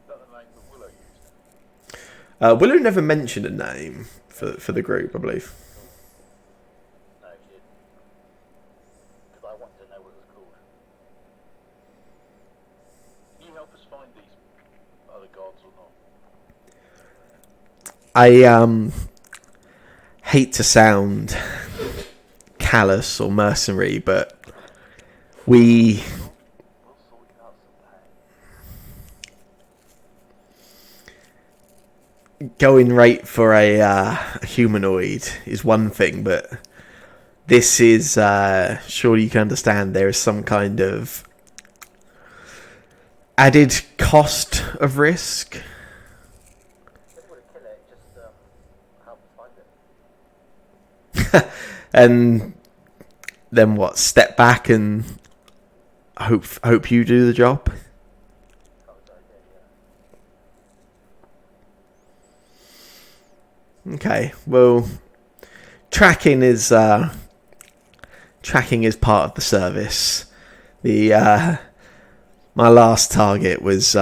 Is that the name that Willow used? Willow never mentioned a name for the group, I believe. No, she didn't. Because I wanted to know what it was called. Can you help us find these other gods or not? I hate to sound callous or mercenary, but we We'll sort you out someday. going right for a humanoid is one thing, but this is surely you can understand there is some kind of added cost of risk. If we kill it, just help us find it. And then what? Step back and hope you do the job. That was the idea, yeah. Okay. Well, tracking is part of the service. The my last target was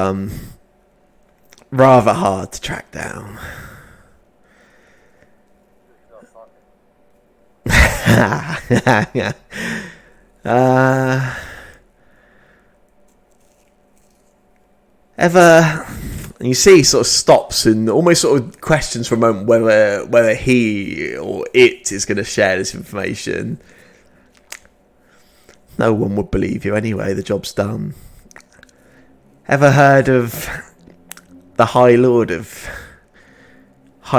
rather hard to track down. Ever, and you see, he sort of stops and almost sort of questions for a moment whether he or it is going to share this information. No one would believe you anyway. The job's done. Ever heard of the High Lord of Shate? I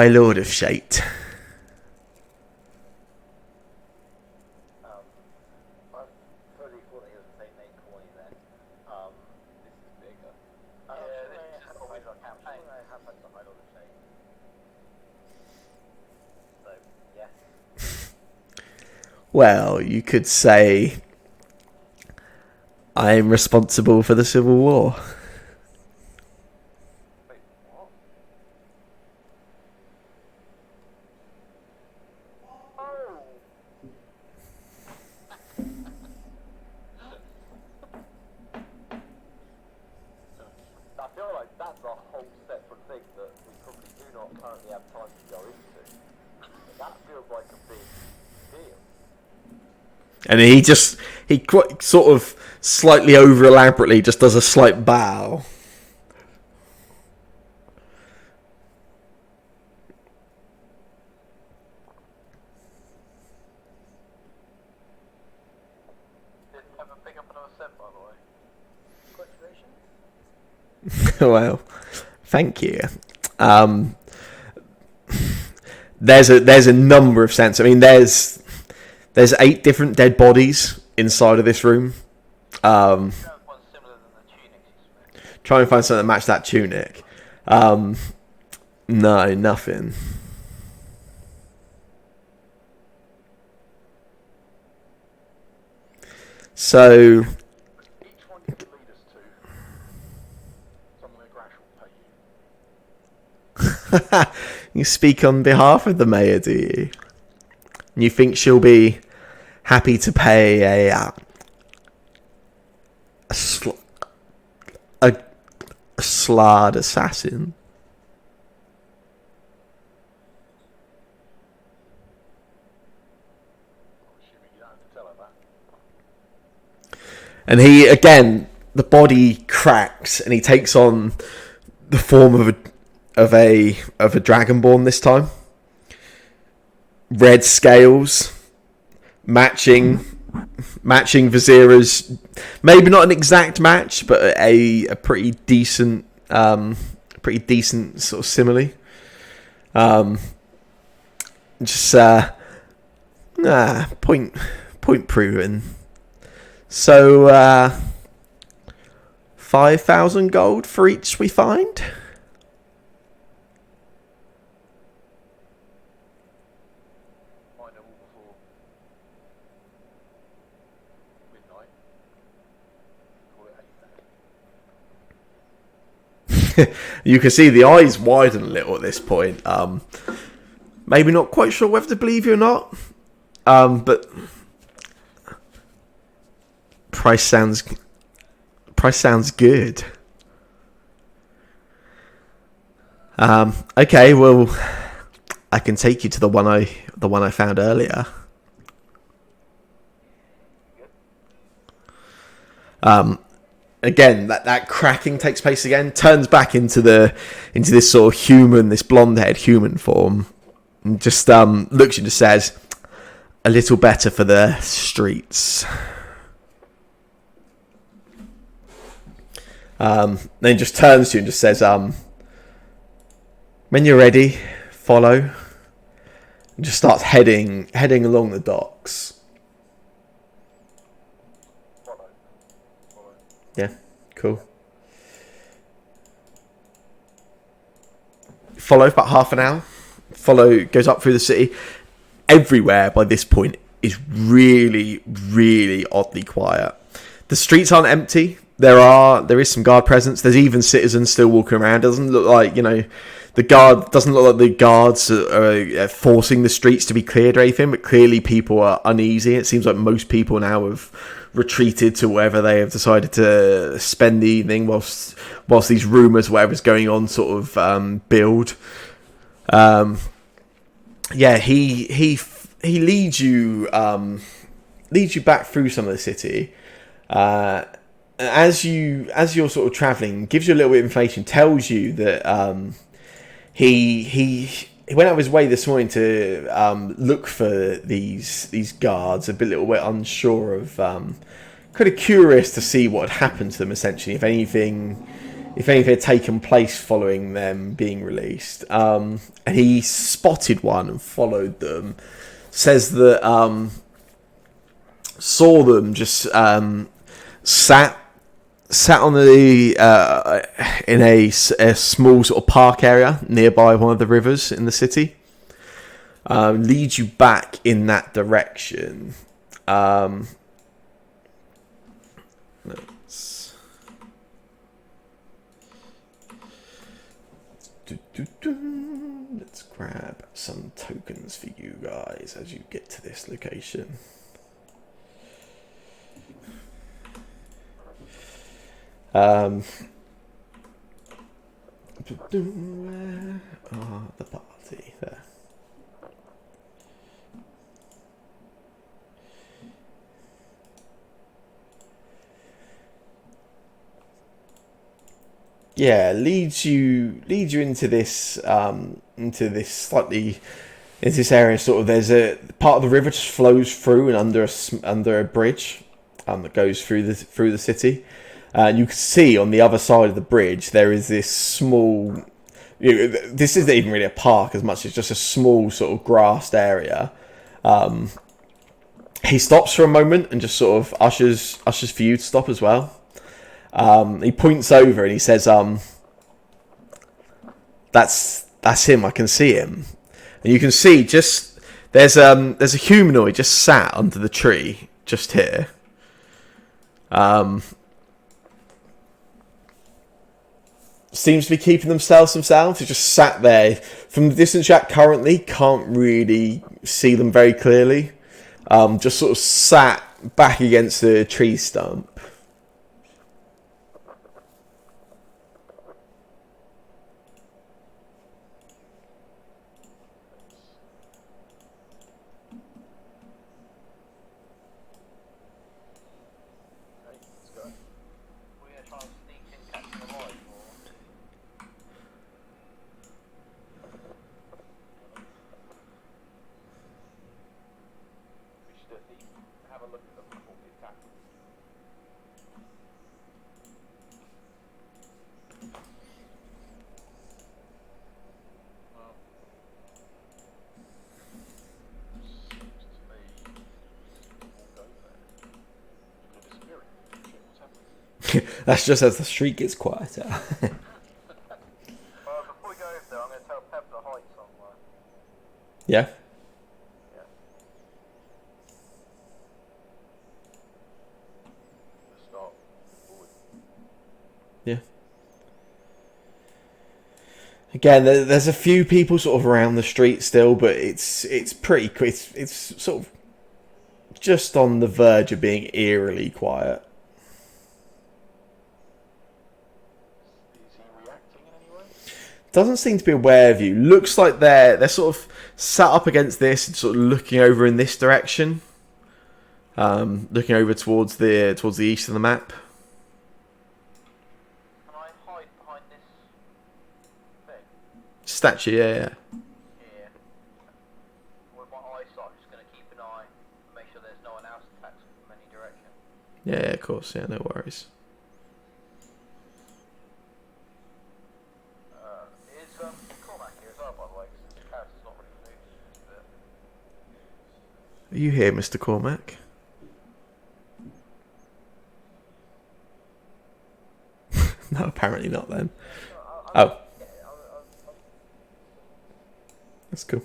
fully thought it was the same name corny then. This is bigger. Yeah, this is just always our campaign. I have had the high order shape. So, yes. Well, you could say I'm responsible for the Civil War. Wait, what? Oh! I feel like that's a whole separate thing that we probably do not currently have time to go into. But that feels like a big deal. And he quite sort of slightly over elaborately just does a slight bow. Didn't ever pick up another cent, by the way. Congratulations. Well, thank you. There's a number of scents. I mean, there's 8 different dead bodies inside of this room. One similar than the tunics you smoked. Try and find something that match that tunic. No, nothing. So Each one you can lead us to. Someone at Grash will pay you. you speak on behalf of the mayor, do you? You think she'll be happy to pay a slard assassin? Assuming you don't have to tell her that. And he, again, the body cracks and he takes on the form of a dragonborn this time. Red scales, matching matching Vizira's, maybe not an exact match, but a pretty decent sort of simile. Just point proven. So 5,000 gold for each we find. Find them all before midnight. Call it 8,000. You can see the eyes widen a little at this point. Maybe not quite sure whether to believe you or not. But price sounds good. Okay, well, I can take you to the one I found earlier. Again, that cracking takes place again. Turns back into this sort of human, this blonde-haired human form, and just looks and just says, "A little better for the streets." Then just turns to you and just says, "When you're ready, follow." And just starts heading along the docks. Yeah, cool. Follow for about half an hour. Follow goes up through the city. Everywhere by this point is really, really oddly quiet. The streets aren't empty. There is some guard presence. There's even citizens still walking around. It doesn't look like, doesn't look like the guards are forcing the streets to be cleared or anything, but clearly people are uneasy. It seems like most people now have retreated to wherever they have decided to spend the evening whilst these rumours, whatever's going on, sort of build. He leads you back through some of the city. As you're sort of travelling, gives you a little bit of information, tells you that he went out of his way this morning to look for these guards, a little bit unsure of, kind of curious to see what had happened to them, essentially, if anything had taken place following them being released. And he spotted one and followed them. Says that saw them just sat on the in a small sort of park area nearby one of the rivers in the city. Leads you back in that direction. Let's grab some tokens for you guys as you get to this location. Where are the party? There. Yeah, leads you into this area. Sort of, there's a part of the river just flows through and under a bridge that goes through the city. And you can see on the other side of the bridge there is this small. This isn't even really a park as much as just a small sort of grassed area. He stops for a moment and just sort of ushers for you to stop as well. He points over and he says, "That's him. I can see him." And you can see just there's a humanoid just sat under the tree just here. Seems to be keeping themselves. He just sat there. From the distance you currently can't really see them very clearly. Just sort of sat back against the tree stump. Have a look at them before we That's just as the street gets quieter. Before we go over there, I'm going to tell Pep to hide somewhere. Yeah. Start forward. Yeah. Again, there's a few people sort of around the street still, but it's pretty. It's sort of just on the verge of being eerily quiet. Is he reacting in any way? Doesn't seem to be aware of you. Looks like they're sort of sat up against this and sort of looking over in this direction. Looking over towards the east of the map. Can I hide behind this thing? Statue, yeah. Here. With my eyesight, I'm just going to keep an eye and make sure there's no one else attacks from any direction. Yeah, of course, yeah, no worries. Is Cormac here as well, by the way, because his character's not really moved. Are you here, Mr. Cormac? No, apparently not then. Oh. That's cool.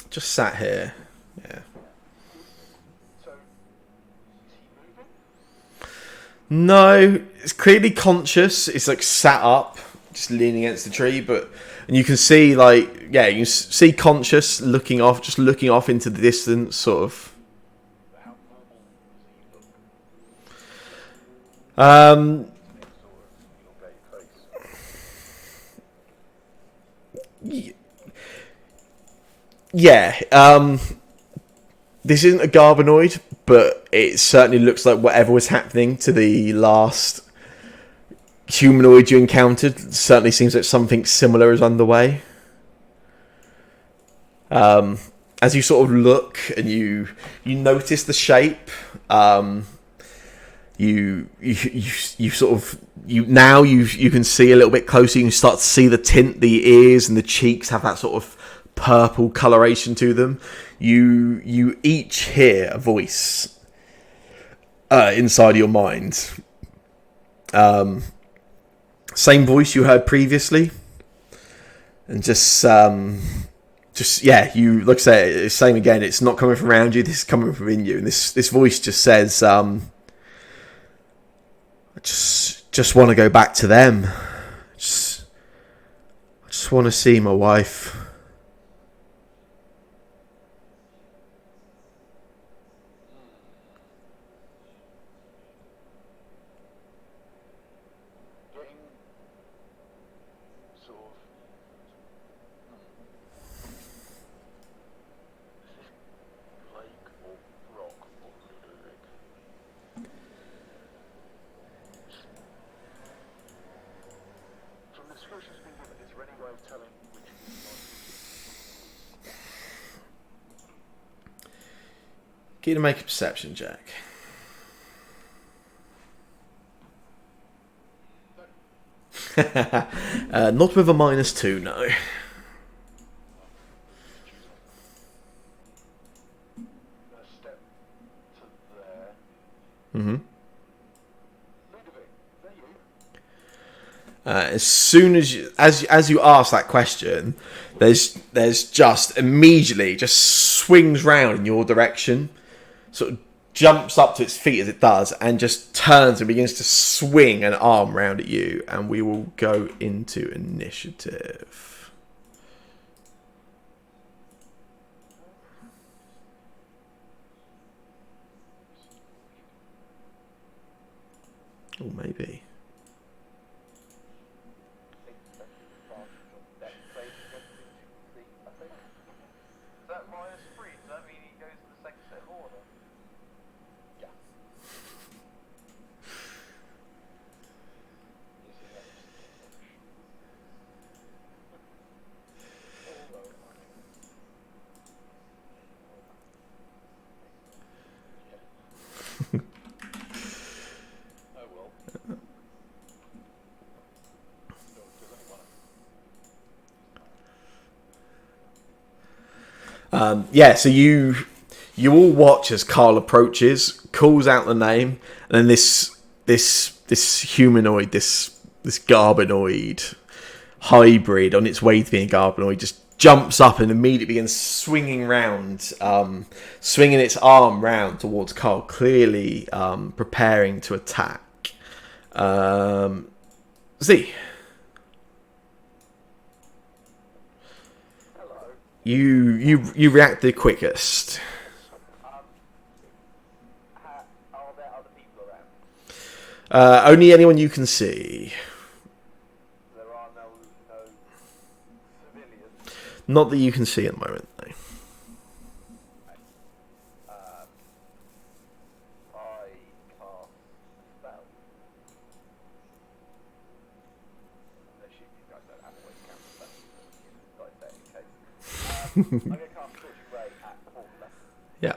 Just sat here. Yeah. No, it's clearly conscious. It's like sat up, just leaning against the tree, and you can see like, yeah, you can see conscious looking off, just looking off into the distance, sort of. Yeah. This isn't a Garbanoid, but it certainly looks like whatever was happening to the last humanoid you encountered certainly seems like something similar is underway. As you sort of look and you notice the shape, you can see a little bit closer. You can start to see the tint, the ears and the cheeks have that sort of purple coloration to them. You each hear a voice inside your mind. Same voice you heard previously, and just yeah, you like I say, it's same again. It's not coming from around you. This is coming from within you, and this voice just says, "I just want to go back to them. I just want to see my wife." Get you to make a perception check. Not with a -2, no. Mm-hmm. As soon as you ask that question, there's just immediately just swings round in your direction, sort of jumps up to its feet as it does, and just turns and begins to swing an arm round at you. And we will go into initiative. Or maybe. Is that -3? Does that mean he goes to the second set of order? Yeah. Yeah, so you all watch as Carl approaches, calls out the name, and then this humanoid, this Garbanoid hybrid on its way to being a Garbanoid just jumps up and immediately begins swinging its arm round towards Carl, clearly preparing to attack. Z. You react the quickest. Are there other people around? Only anyone you can see. There are no civilians. Not that you can see at the moment, though. I cast spell. Unless you guys don't have a way to cast spell. Like that in case. I'm going to cast Scorching Ray at Portland. Yeah.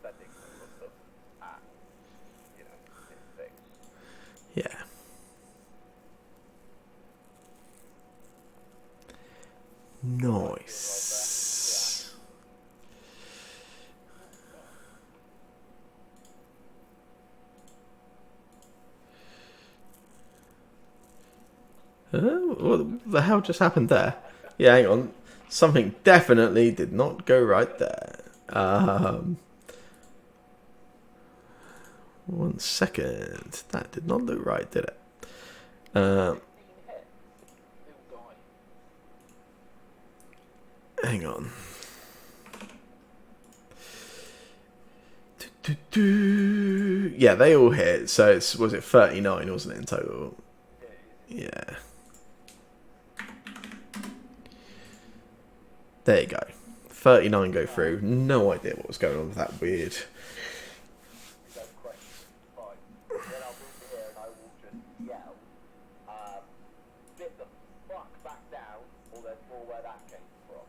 Sending some stuff at, this thing. Yeah. Nice. What the hell just happened there? Yeah, hang on. Something definitely did not go right there. 1 second. That did not look right, did it? Hang on. Yeah, they all hit. So was it 39, wasn't it, in total? Yeah. There you go. 39 go through. No idea what was going on with that weird. Fine. Then I'll move here and I will just yell, sit the fuck back down, or there's more where that came from.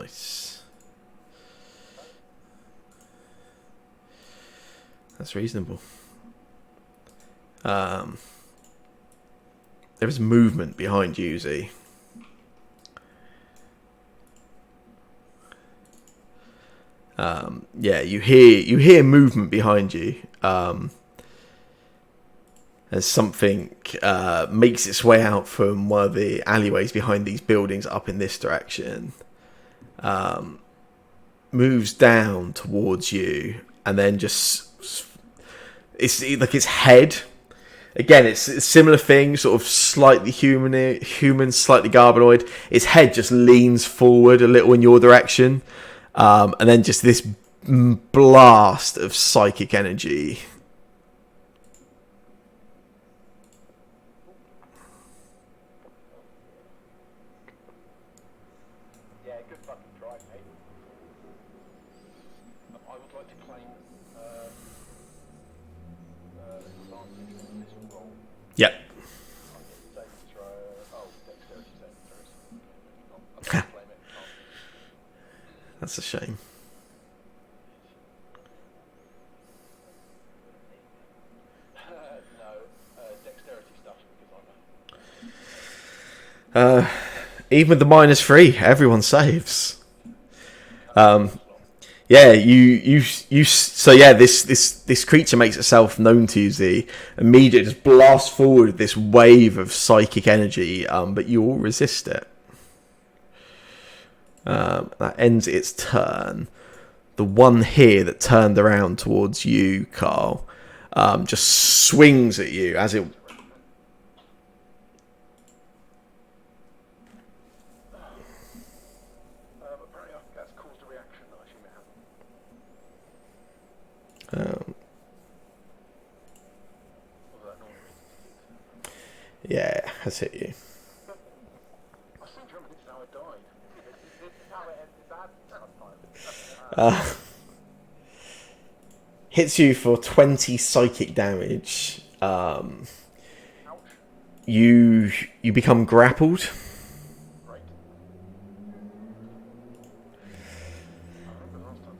Nice. That's reasonable. There is movement behind you, Z. Yeah, you hear movement behind you. As something makes its way out from one of the alleyways behind these buildings up in this direction. Moves down towards you, and then just it's like its head. Again, it's a similar thing, sort of slightly human, slightly Garbanoid. Its head just leans forward a little in your direction. And then just this blast of psychic energy. Yeah, good fucking try, mate. I would like to claim advantage on this roll. Yep. Saving throw. Oh, dexterity saving throws. I can't claim it. That's a shame. Dexterity stuff because Even with the -3, everyone saves. Yeah, you. So yeah, this creature makes itself known to you, Z. Immediately just blasts forward this wave of psychic energy, but you all resist it. That ends its turn. The one here that turned around towards you, Carl, just swings at you as it. apparently that's caused a reaction that I assume it hasn't. Although that normally means Yeah, has hit you. I seem to remember this is how I died. This is how it ended that time. Hits you for 20 psychic damage. You become grappled. Right. I remember last time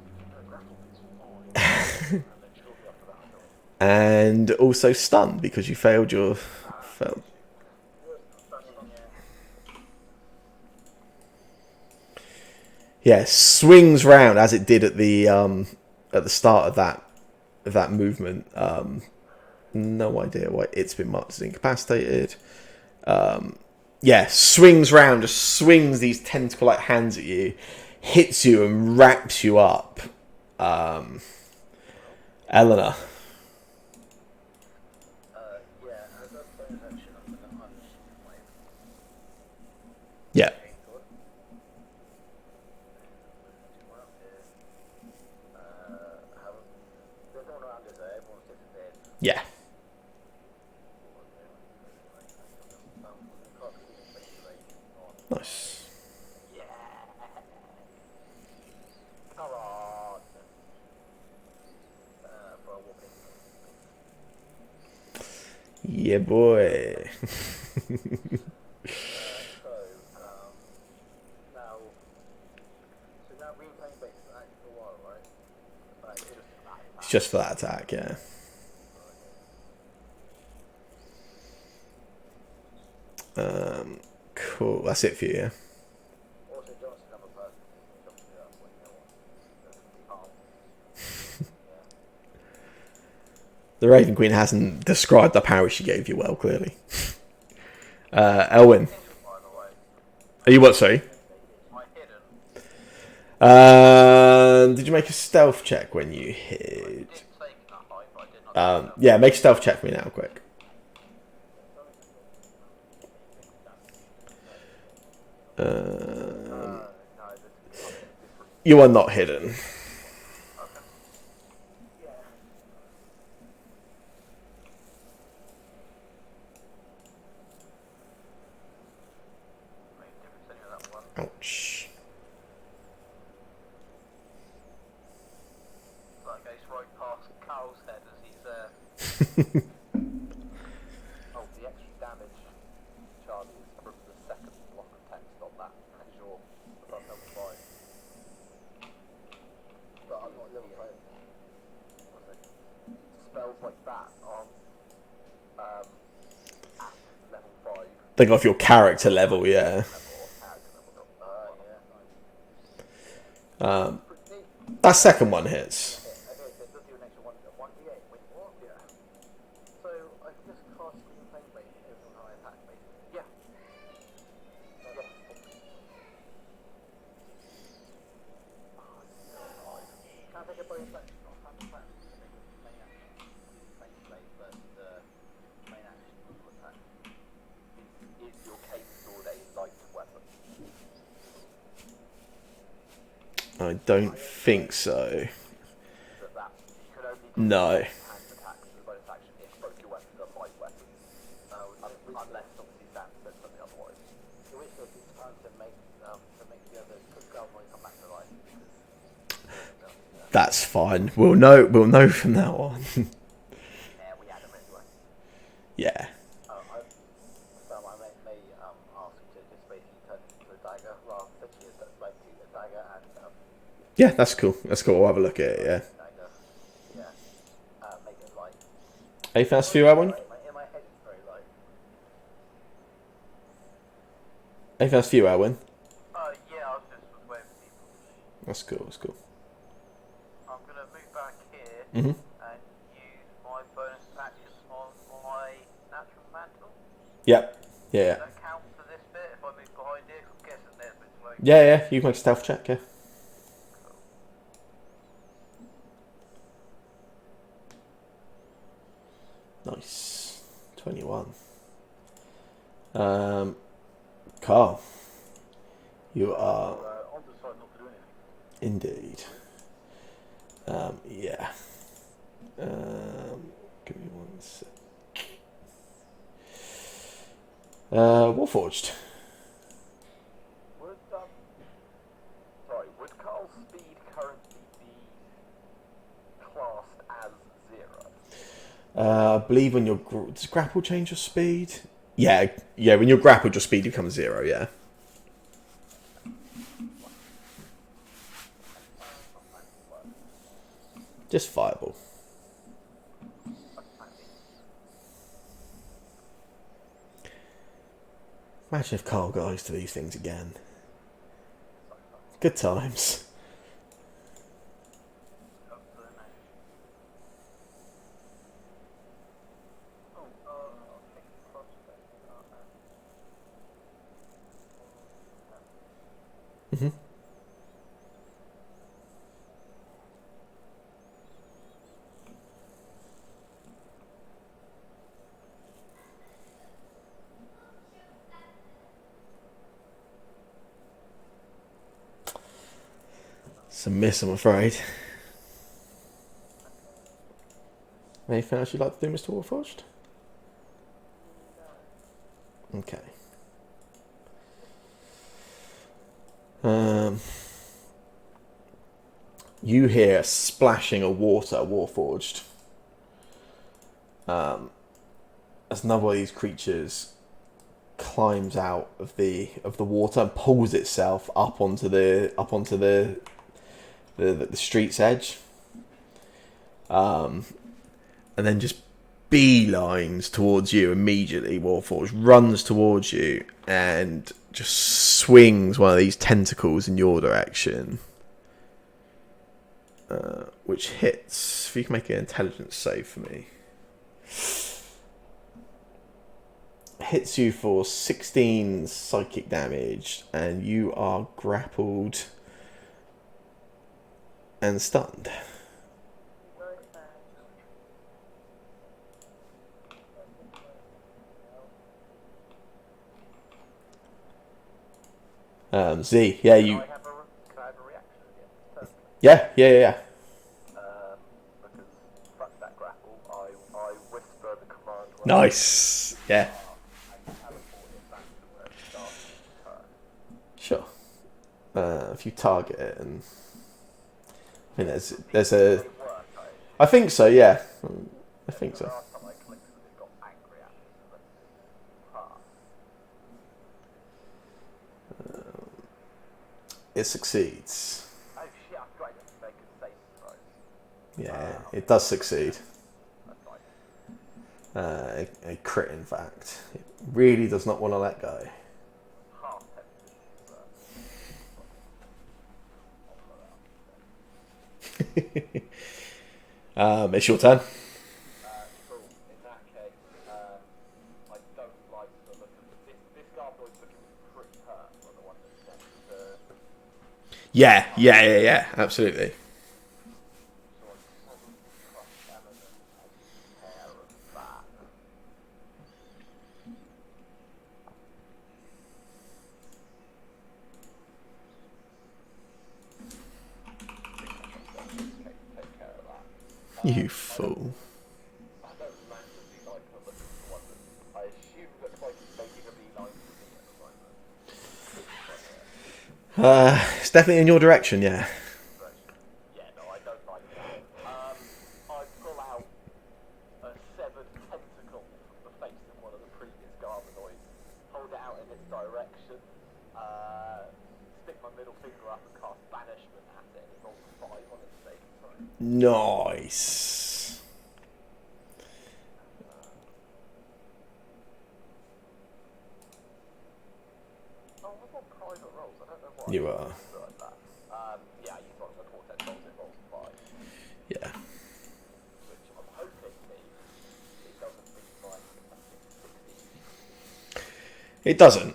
grapple is fine. And then shortly after that I felt And also stunned because you failed your. Yeah, swings round as it did at the start of that movement. No idea why it's been marked as incapacitated. Yeah, swings round, just swings these tentacle-like hands at you, hits you and wraps you up. Eleanor. Yeah, as a bonus action, I'm gonna unleash my Yeah. sword. One up here. There's no one around us, though. Everyone's disappeared. Yeah. Nice. Yeah. Come on. For a whopping. Yeah, boy. Now, so now replaying base is actually for a while, right? Like, it's just that It's just for that attack, yeah. Cool. That's it for you, yeah? Also, John's another person. John's do that, like, you know what? That's gonna be hard. The Raven Queen hasn't described the power she gave you well, clearly. Elwyn. By the way, Are you what, sorry? my hidden Did you make a stealth check when you hit? did take that height, but I did not. Yeah, make a stealth check for me now, quick. You are not hidden. Ouch. That goes right past Carl's head as he's Oh, the extra damage, Charlie, is from the second block of text on that, as you're above level 5. But I'm not level 5. Spells like that aren't at level 5. They go off your character level, yeah. That second one hits. Okay, so it does do an extra 1d8. Wait, what? Yeah. So I can just cast Green Flame Blade every time I attack, basically. Yeah. Yeah. Can I take a bonus action? Not have to plan. Take a main action. Flame Blade, but the main action will attack. Is your cape sword a light weapon? I don't think so. That you can only do No. hand attacks as a bonus action if both your weapons are light weapons. Unless obviously Sam says something otherwise. In which case it's time to make the others cook Galvoy come back to life because That's fine. We'll know from now on. yeah, we had him anyway. Yeah. Sam, I may ask to just basically turn it into a dagger rather than she is like to a dagger and Yeah, that's cool. That's cool. We'll have a look at it, yeah. dagger. Yeah. Make it light. Anything else for you, Elwyn? In my head it's very light. Anything else for you, Elwyn? Yeah, I was just waiting for people. That's cool, that's cool. I'm gonna move back here Mm-hmm. and use my bonus action on my natural mantle. Yep. Yeah, yeah. Does that count for this bit if I move behind it? I'm guessing there's a bit slow. Yeah, yeah. You can make a stealth check, yeah. Nice. 21. Carl. You are I'll decide not to do anything. indeed. Yeah. Give me one sec. Warforged. Would Carl's speed currently be classed as 0? I believe when you're does grapple change your speed? Yeah, yeah. When you're grappled, your speed becomes 0. Yeah. Just fireball. Imagine if Carl got used to these things again. Good times. Up to the next. Oh, I'll take a prospect. Mhm. It's a miss, I'm afraid. Anything else you'd like to do, Mr. Warforged? Okay. You hear splashing of water, Warforged. As another one of these creatures climbs out of the water and pulls itself up onto the street's edge, and then just beelines towards you immediately. Warforged runs towards you and just swings one of these tentacles in your direction, which hits. If you can make an intelligence save for me. Hits you for 16 psychic damage, and you are grappled and stunned. Z, yeah, you. Can I have a reaction again? Yeah. Because fuck that grapple. I whisper the command word. Nice. Yeah. And teleport it back to where it started its turn. Sure. If you target it, and I think there's a. They work, I think so. Yeah. I think so. last time I clicked with it, got angry at me. So let's pass. It succeeds. Oh shit, I forgot to make a save throw. Yeah, it does succeed. That's fine. A crit, in fact. It really does not want to let go. Half tempted, but It's your turn. cool. In that case, I don't like the look of this gargoyle's looking pretty hurt for the one that's next to. Yeah. Absolutely. So I probably crush element and care of that. Take care of that. You fool. I don't massively like the look of the one that I assume looks like it's making a beeline to me at the moment. It's definitely in your direction. Yeah. Yeah, no, I don't like that. I pull out a severed tentacle from the face of one of the previous Garmanoids, hold it out in its direction, stick my middle finger up and cast banishment at it, and it rolls a 5 on its saving throw. Nice. Oh, I'm on private rolls, I don't know why. You are. Like that. Yeah, I use one of the portent rolls, it rolls 5. Yeah. Which I'm hoping means it doesn't beat my 16. It doesn't.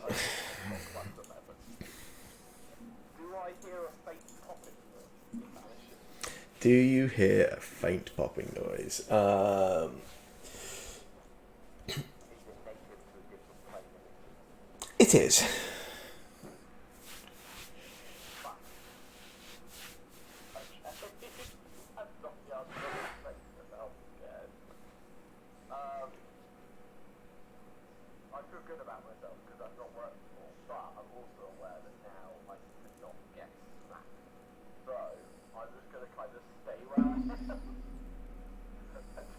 Do I hear a faint popping in Banishing? Do you hear a faint popping noise? Is it native to a different plane? It is. That's not the answer I was expecting, but I'm scared. I feel good about myself because I've not worked before, but I'm also aware that now I could not get smacked. So I'm just going to kind of stay where I am and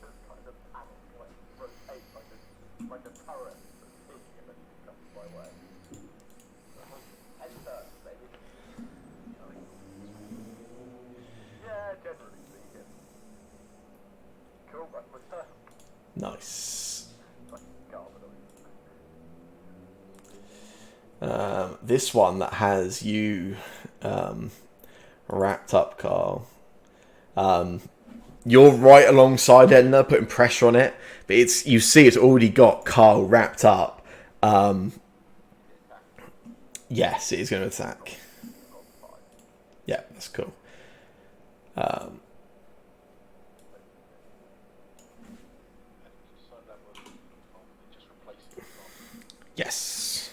just kind of panic, like rotate like a turret to see if anything comes my way. Enter, baby. Yeah, generally speaking. Cool, that's my turn. Nice. Fucking Garmanoid. This one that has you wrapped up Carl. You're right alongside Edna, putting pressure on it, but you see it's already got Carl wrapped up. Yes, it is going to attack. Yeah, that's cool. Yes.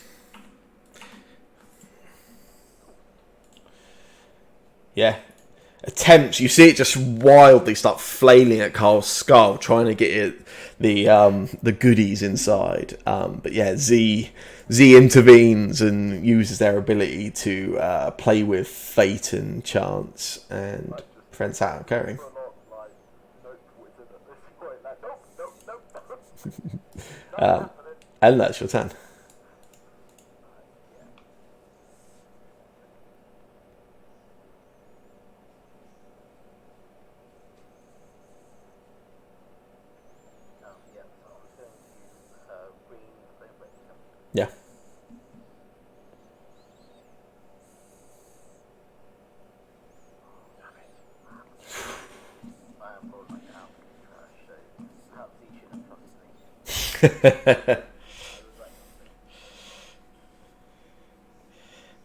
Yeah. Attempts. You see it just wildly start flailing at Carl's skull, trying to get the goodies inside. But yeah, Z intervenes and uses their ability to play with fate and chance and prevents that occurring. And that's your turn. Yeah.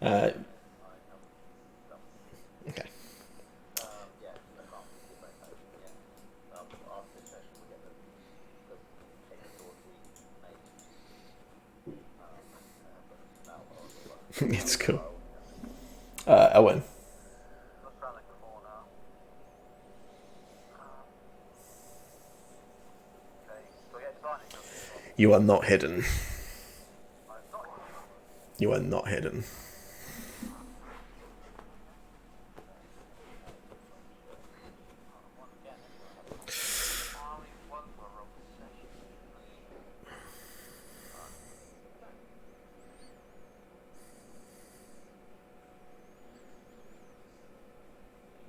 Okay. It's cool. Owen. You are not hidden. You are not hidden.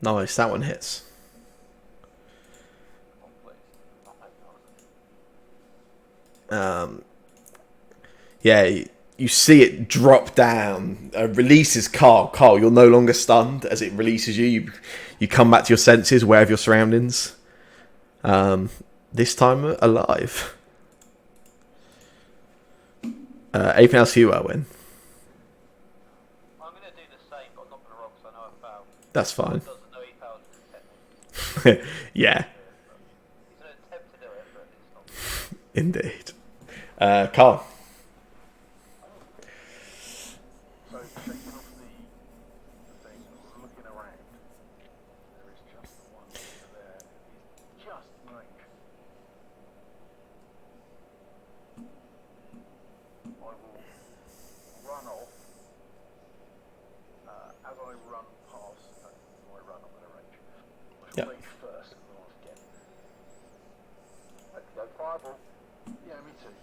Nice, that one hits. Yeah, you see it drop down, releases Carl. Carl, you're no longer stunned as it releases you. You come back to your senses, aware of your surroundings. This time alive. Anything else for you, Owen? I'm going to do the same, but I'm not going to roll because I know I failed. That's fine. He doesn't know he failed technically. Yeah. He's going to attempt to do it, but it's not. Indeed. Carl. So checking off the thing, looking around, there is just the one there. It's just range. I will run off. As I run past, I run up at a range. I Yep. rage first, and then I'll forget. Go fireball. Yeah, me too.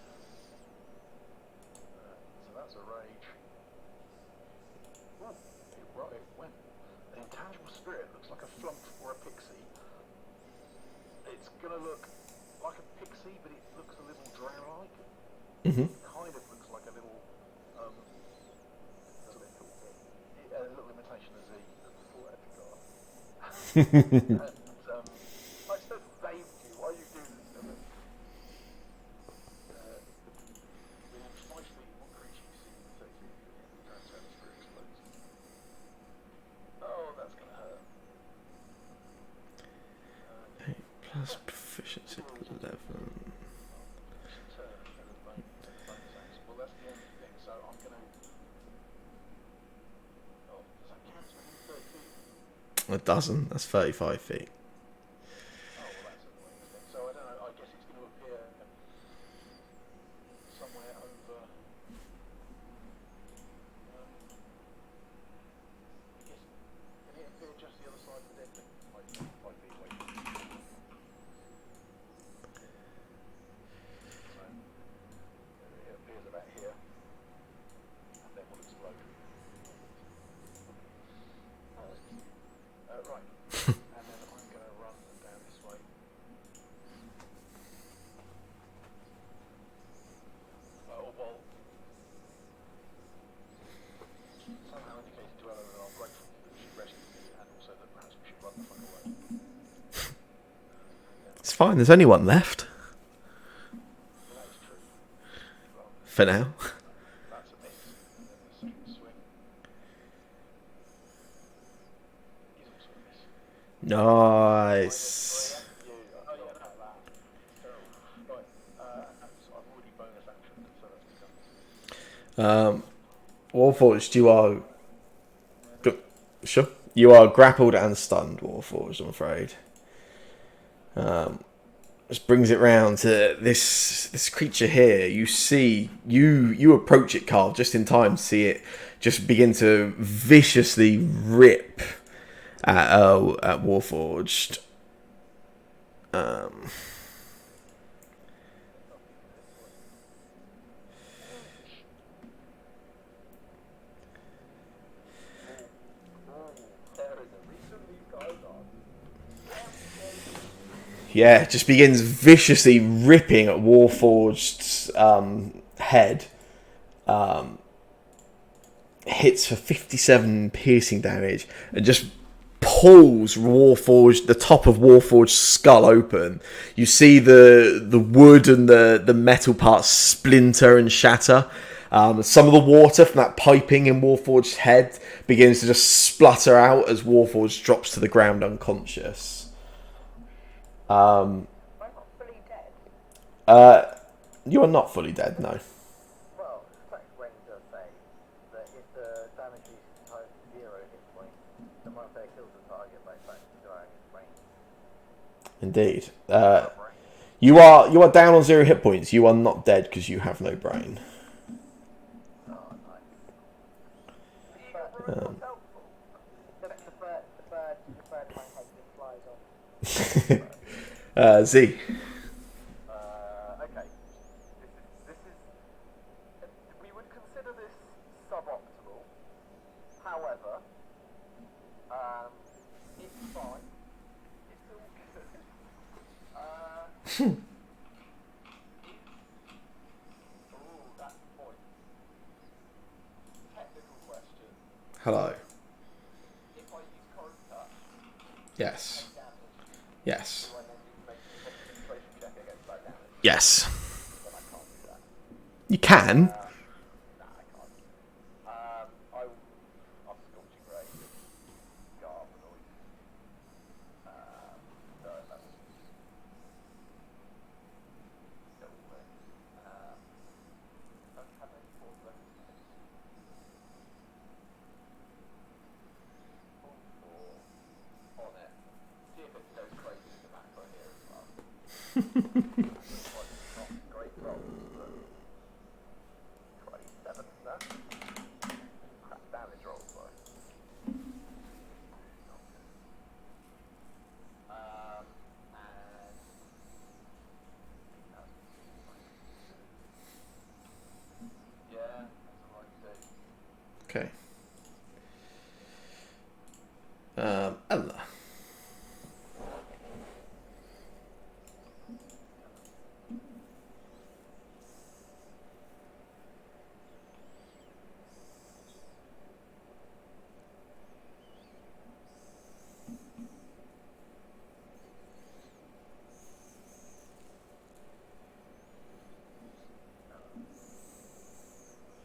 So that's a rage. Ooh, it went. An intangible spirit looks like a flump or a pixie. It's gonna look like a pixie, but it looks a little drow-like. Mm-hmm. Kind of looks like a little, a little imitation of Z that the full edge got. And I said save you. Why you do this to me? Within 5 feet, one creature you see in 30 feet of you, turns out the spirit explodes. Oh, that's gonna hurt. Plus proficiency 11. Turn and the bonus action. Well, that's the only thing. So I'm gonna. Oh, does that count as within 30 feet? It doesn't. That's 35 feet. Oh, well, that's annoying. Thing. So I don't know. I guess it's going to appear somewhere over. I guess can it appear just the other side of the dead thing? 5 feet away. So it appears about here, and then will explode. Right. And then I'm going to fine. There's only one left. For now. That's a miss. And then the second swing is also a miss. Nice. Oh yeah, no, that. Terrible. Right, so I've already bonus action, so that's me done. Warforged, you are... Sure. You are grappled and stunned, Warforged, I'm afraid. This brings it round to this creature here. You see, you approach it, Carl, just in time to see it just begin to viciously rip at Warforged. Yeah, just begins viciously ripping at Warforged's head. Hits for 57 piercing damage and just pulls Warforged, the top of Warforged's skull open. You see the wood and the metal parts splinter and shatter. Some of the water from that piping in Warforged's head begins to just splutter out as Warforged drops to the ground unconscious. I'm not fully dead. You are not fully dead, no. Well, Stack Brain does say that if the damage reaches times 0 hit points, the modifier kills the target by fracturing his brain. Indeed. You are down on 0 hit points. You are not dead because you have no brain. Oh, nice. The bird in my head just flies off. Z. Okay. This is. We would consider this suboptimal. However, it's fine. It's all good. That's the point. Technical question. Hello. If I use current touch, Yes. take damage, Yes. do I then need to make a concentration check against that damage? Yes. Then I can't do that. You can. Nah, I can't. I'm Scorching Ray. Garbanoid. So that's still with. Don't have any thoughts left. Full four on it. See if it goes crazy with the macro here as well. Not great rolls, but 27 there. Crap damage rolls though. And yeah, that's all I can do. Okay. Ella.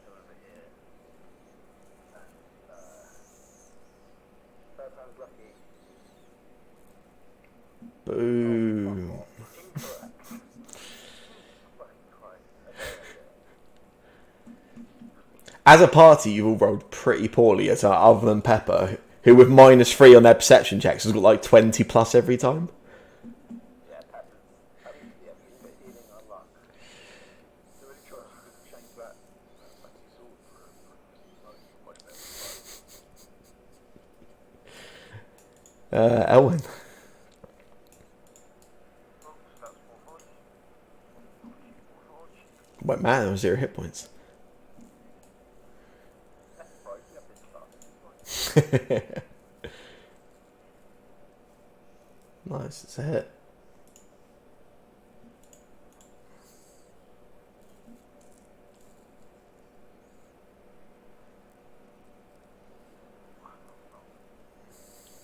Go over here. And third time's lucky. Boom. Incorrect. Fucking Christ. As a party, you've all rolled pretty poorly, other than Pepper, who with -3 on their perception checks has got like 20 plus every time. Yeah, Pepper's. Yeah, he's a bit healing on luck. So any chance you could change that fancy sword for much better? Elwyn. That's Warforged. Went mad on 0 hit points. That's broken up this stuff. Nice, it's a hit.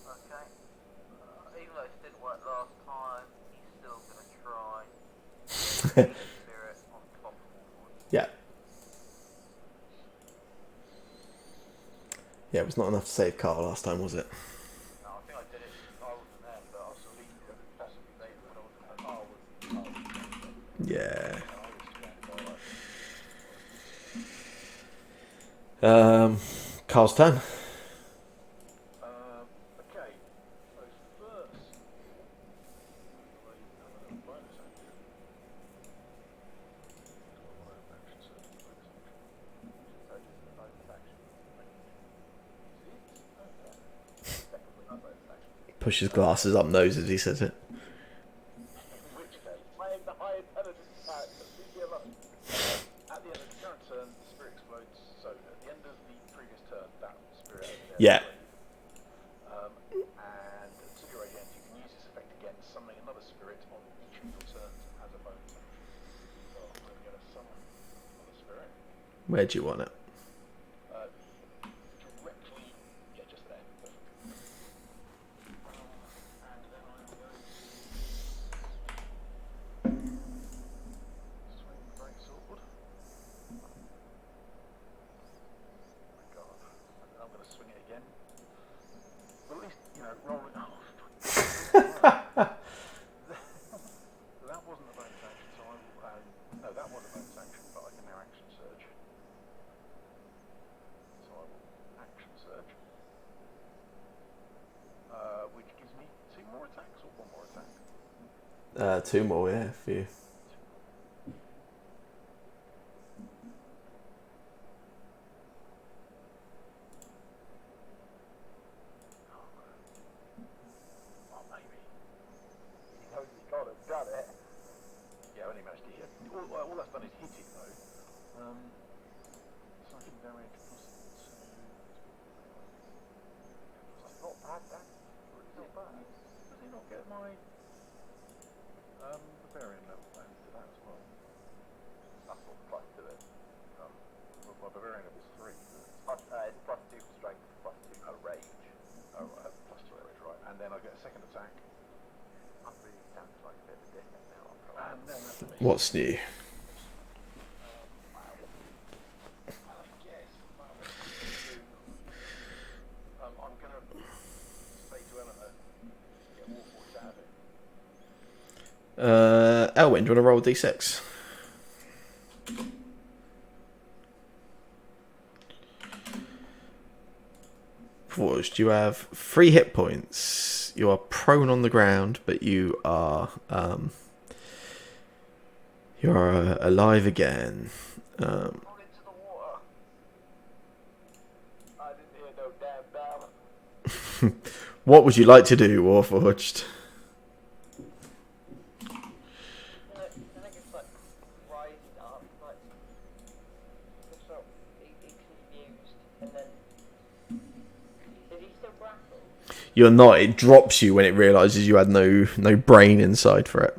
Okay. Even though it didn't work last time, he's still going to spirit on top of Warforged. Yeah. Yeah, it was not enough to save Carl last time, was it? No, I think I did it. I wasn't there, but I was leading to possibly later when I wasn't there. Yeah. I was scared Carl's turn. okay, so first, another bonus action. Action search, bonus action. So just the bonus action. Is it? Okay. Secondly, the bonus action. Pushes glasses up nose as he says it. In which case, I am the high intelligence character. Leave me alone. At the end of the current turn, the spirit explodes. So at the end of the previous turn, that spirit over there Yeah. exploded. And until you're again, you can use this effect again, summoning another spirit on each of your turns as a bonus action. So I'm going to summon another spirit. Where do you want it? Directly, yeah, just there. Perfect. And then I'm going to swing the great sword. Oh my god. And then I'm going to swing it again. Well, at least, roll it off. That wasn't a bonus action, so I will. No, that was a bonus action, but I can now action surge. So I will action surge. Which gives me 2 more attacks or 1 more attack? 2 more, yeah, for you. Oh, maybe. He knows he's got it. Got it. Yeah, I only managed to hit. All that's done is hit it, though. Something damage plus 2. That's not bad, that. It's not bad. Does he not get my Bavarian level added to that as well? That's not plus to it. Well, my Bavarian level's 3. It's plus 2 for strength, plus 2 for rage. Oh, right, plus 2 rage, right. And then I get a second attack. I'm really sounds like a bit of a dickhead now. And then that's me. What's new? I'm going to say to Eleanor, get Warforged out of it. Elwyn, do you want to roll d6? Forged, you have 3 hit points. You are prone on the ground, but you are alive again. Fall into the water. I didn't hear no damn bell. What would you like to do, Warforged? Can I just like rise up, like just sort of be confused, and then is he still grappled? You're not. It drops you when it realizes you had no brain inside for it.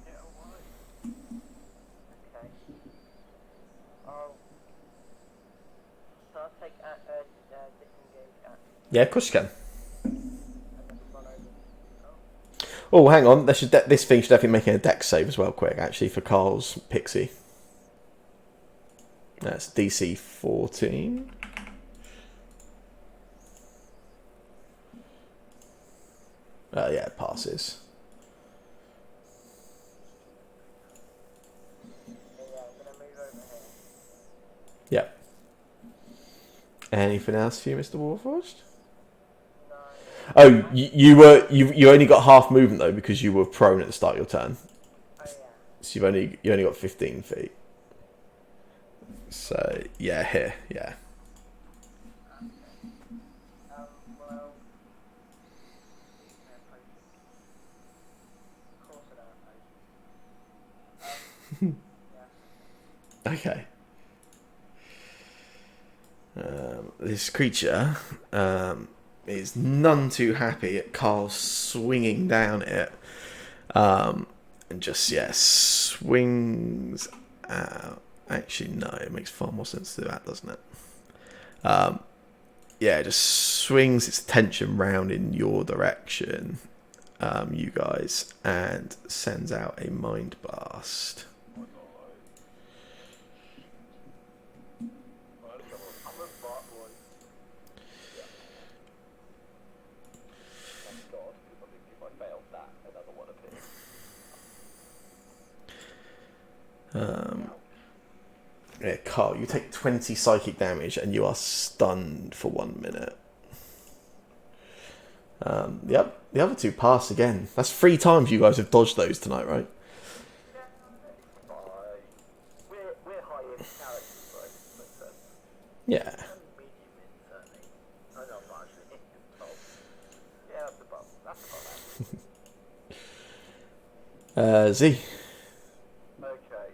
Yeah, alright. Okay. So I'll take disengage action Yeah, of course you can. and then run over. Oh, hang on. This thing should definitely make a dex save as well, quick, actually, for Carl's Pixie. That's DC 14. Yeah, it passes. Yeah, I'm gonna move over here. Yep. Anything else for you, Mr. Warforged? No. Oh, you only got half movement though because you were prone at the start of your turn. Oh yeah. So you only got 15 feet. So yeah, here, yeah. Well. Of course I don't know. Okay. This creature is none too happy at Carl swinging down it. And just, yeah, swings out. Actually, no, it makes far more sense to do that, doesn't it? Yeah, it just swings its attention round in your direction, you guys, and sends out a mind blast. Yeah, Carl, you take 20 psychic damage and you are stunned for 1 minute. Yep, the other two pass again. That's 3 times you guys have dodged those tonight, right? We're high in characters, right? Makes sense. Yeah. Medium in, certainly. I know, largely. 12. Yeah, that's above. That's above average. Z. Okay,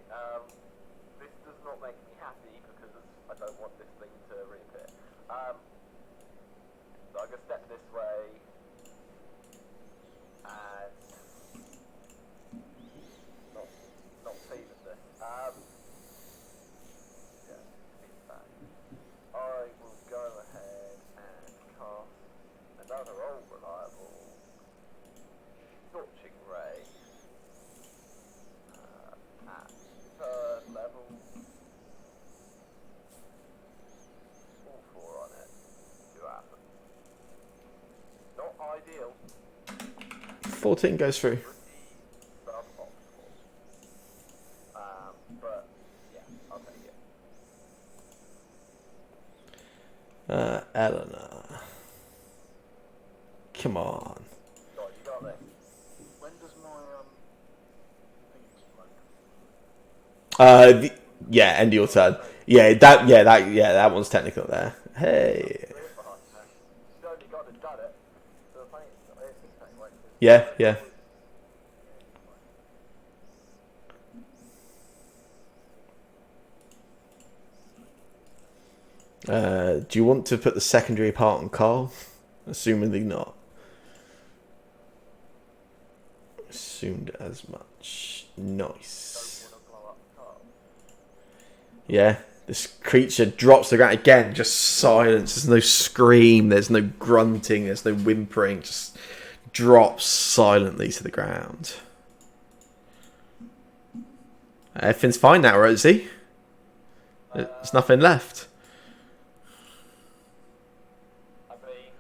this does not make me happy because I don't want this thing to reappear. So I'm gonna step this way and not feeling this. Yeah, it's bad. I will go ahead and cast another old reliable scorching ray. At third level, all 4 on it. See what happens. Not ideal. 14 goes through. Pretty suboptimal. But yeah, I'll take it. Eleanor. Come on. God, you got this. When does my thing explode? Yeah, end of your turn. That one's technical there. Hey. You only got to done it. So the thing is, Yeah. Do you want to put the secondary part on Carl? Assumedly not. Assumed as much. Nice. Yeah, this creature drops to the ground again, just silence. There's no scream, there's no grunting, there's no whimpering, just drops silently to the ground. Everything's fine now, Rosie. There's nothing left. I mean,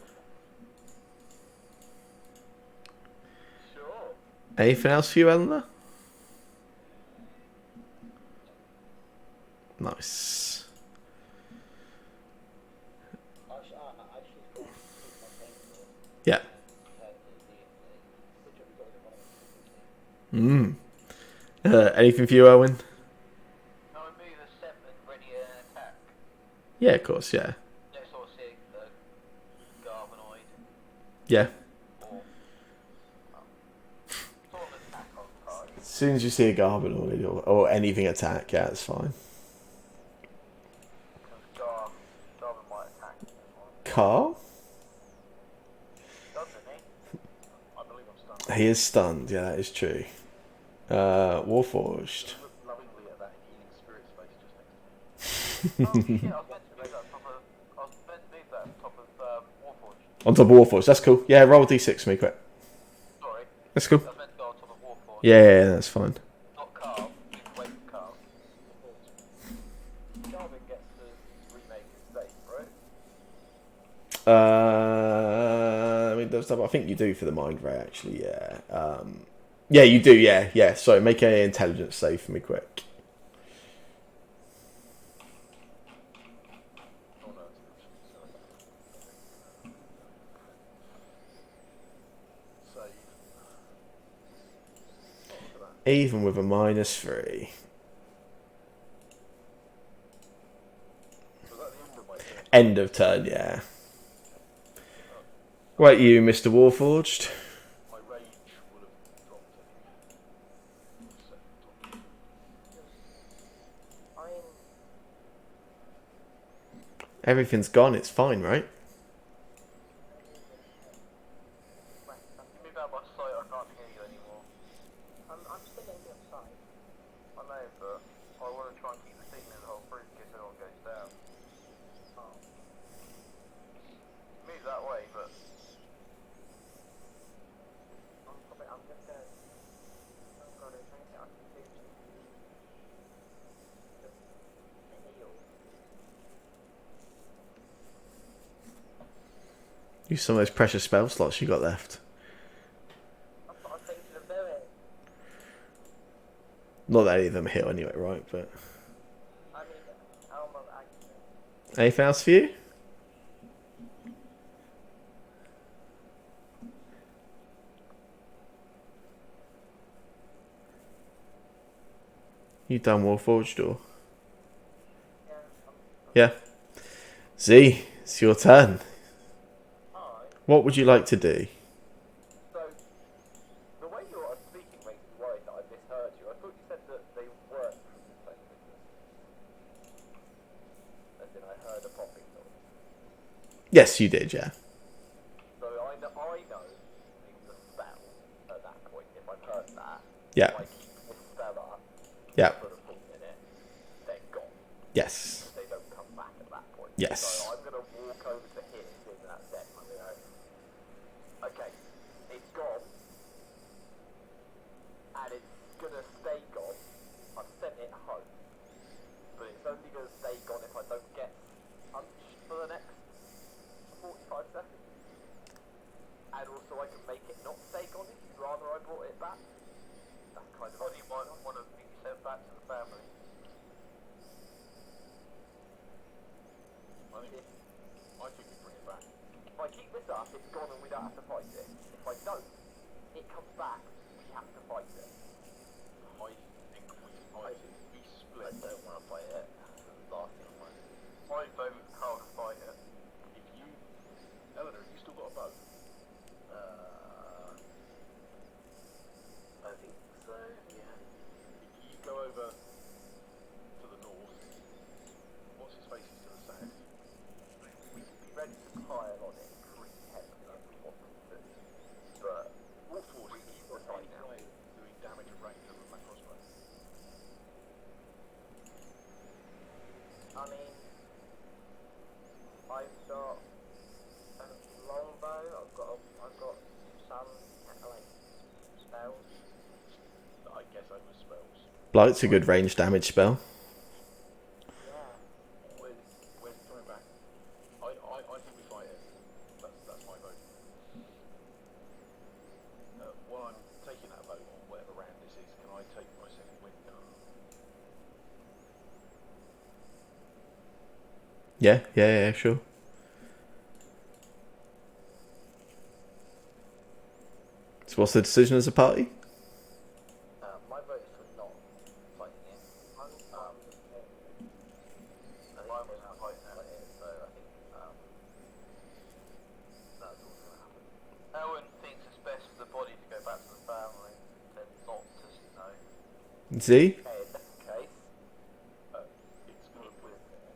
sure. Anything else for you, Eleanor? Nice. Yeah. Anything for you, Owen? No, I move a step and ready an attack. Yeah, of course, yeah. Next sort of seeing the Garvanoid Yeah. or sort of attack on target. As soon as you see a Garbanoid or anything attack, yeah, it's fine. Because Garvin might attack me as well. Carl? Doesn't he? I believe I'm stunned. He is stunned, yeah, that is true. Warforged. Look lovingly at that healing spirit space just next to me. Oh shit, I was meant to move that top of Warforged. On top of Warforged, that's cool. Yeah, roll d6 for me quick. Sorry, That's cool. I was meant to go on top of Warforged. Yeah, that's fine. Not Carl. You can wait for Carl. Garvin gets to remake his state, right? I mean, I think you do for the mind ray, actually, yeah. Yeah, you do, yeah. So make an intelligence save for me quick. Oh no, it's save. Even with a -3. Was that the end of my turn? End of turn, yeah. Right, you, Mr. Warforged. My rage would have dropped anyway. Everything's gone, it's fine, right? Move out my sight, I can't hear you anymore. I'm still in the outside. I know, but I want to try and keep the signal in the whole through in case anyone goes down. Oh. Move that way, but I'm just gonna. Oh god, is there anything I can do to heal? Use some of those precious spell slots you got left. That's what I'm thinking of doing. Not that any of them heal anyway, right? But I mean, Elm of Action. anything else for you? You done Warforged or? Yeah. Yeah. Z, it's your turn. Alright. What would you like to do? So, the way you are speaking makes me worried that I misheard you. I thought you said that they weren't from the same business. As in, I heard a popping noise. Yes, you did, yeah. So I know it's a spell at that point, if I've heard that. Yeah. If I keep this spell up, Yeah. put a full minute, they're gone. Yes. They don't come back at that point. Yes. So I'm going to walk over to him in that set. I'm going to go, okay, it's gone. And it's going to stay gone. I've sent it home. But it's only going to stay gone if I don't get punched for the next 45 seconds. And also I can make it not stay gone if you'd rather I brought it back. That's kind of... or you might want to be sent back to the family. I think we bring it back. If I keep this up, it's gone and we don't have to fight it. If I don't, it comes back, we have to fight it. I think we fight it. We split. I don't want to fight it. Last thing I want. I vote how to fight it. If you... Eleanor, have you still got a bow? I think so, yeah. If you go over to the north, what's his face is to the south? We could be ready to pile on it pretty heavily if we wanted to. But Wolfforge is the right now doing damage at range of that crossbow. I mean, I've got a longbow. I've got some like spells. I guess over spells. Blight's a good range damage spell. Yeah. Where's it coming back? I think we fight it. That's my vote. While I'm taking that vote on whatever round this is, can I take my second wind gun? Yeah, sure. So what's the decision as a party? My vote is for not fighting it. I think mine was to fight it, so I think that's what's going to happen. Owen thinks it's best for the body to go back to the family than not to, you know. Z? Okay, in that case,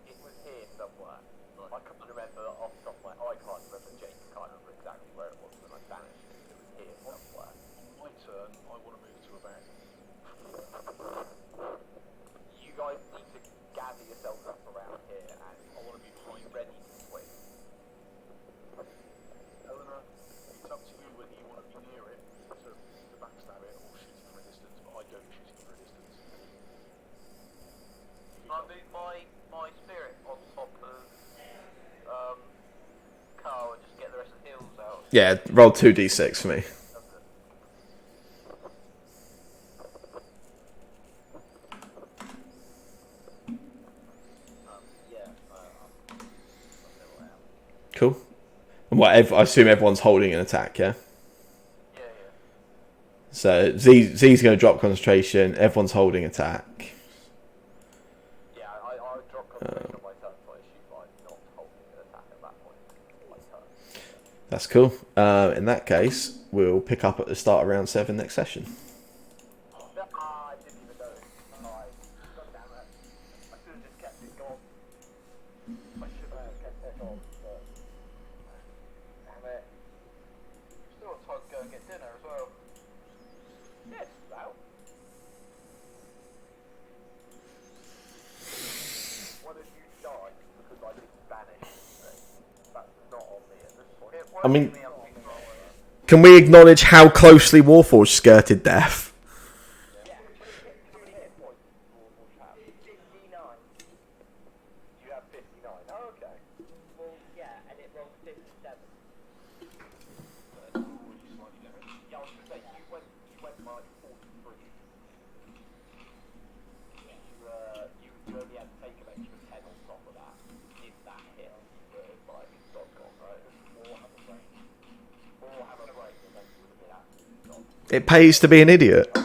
it was here somewhere. I can't remember off the top of my I can't remember, Jake can't remember exactly where it was when I banished it. It was here somewhere. On my turn, I want to move to about... You guys need to gather yourselves up around here, and I want to be ready to swing. Eleanor, it's up to you whether you want to be near it to backstab it or shoot it from a distance, but I go shooting from a distance. I move my spirit on top of Carl and just get the rest of the heals out. Yeah, roll 2d6 for me. Cool. And what? I assume everyone's holding an attack, yeah. Yeah. So Z's going to drop concentration. Everyone's holding attack. Yeah, I would drop concentration on my turn, so I shoot by not holding an attack at that point. My turn. That's cool. In that case, we'll pick up at the start of round 7 next session. I didn't even know. God damn it. I should have just kept it gone. I should have kept it gone, but... Damn it. Still have time to go and get dinner as well. Yeah, just about. I mean, can we acknowledge how closely Warforged skirted death? You have 59. Oh, okay. Well, yeah, and it rolled 57. Yeah, I was gonna say you went like 43. You only had to take an extra 10 on top of that. In that hit, you were like dog gone, right? Or have a brain. Or have a brain, and then you would have been absolutely gone. It pays to be an idiot.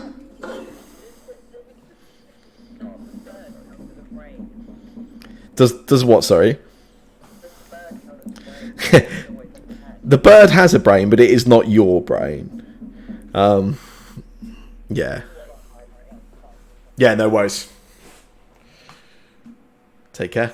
Does what? Sorry. The bird has a brain, but it is not your brain. Yeah. Yeah. No worries. Take care.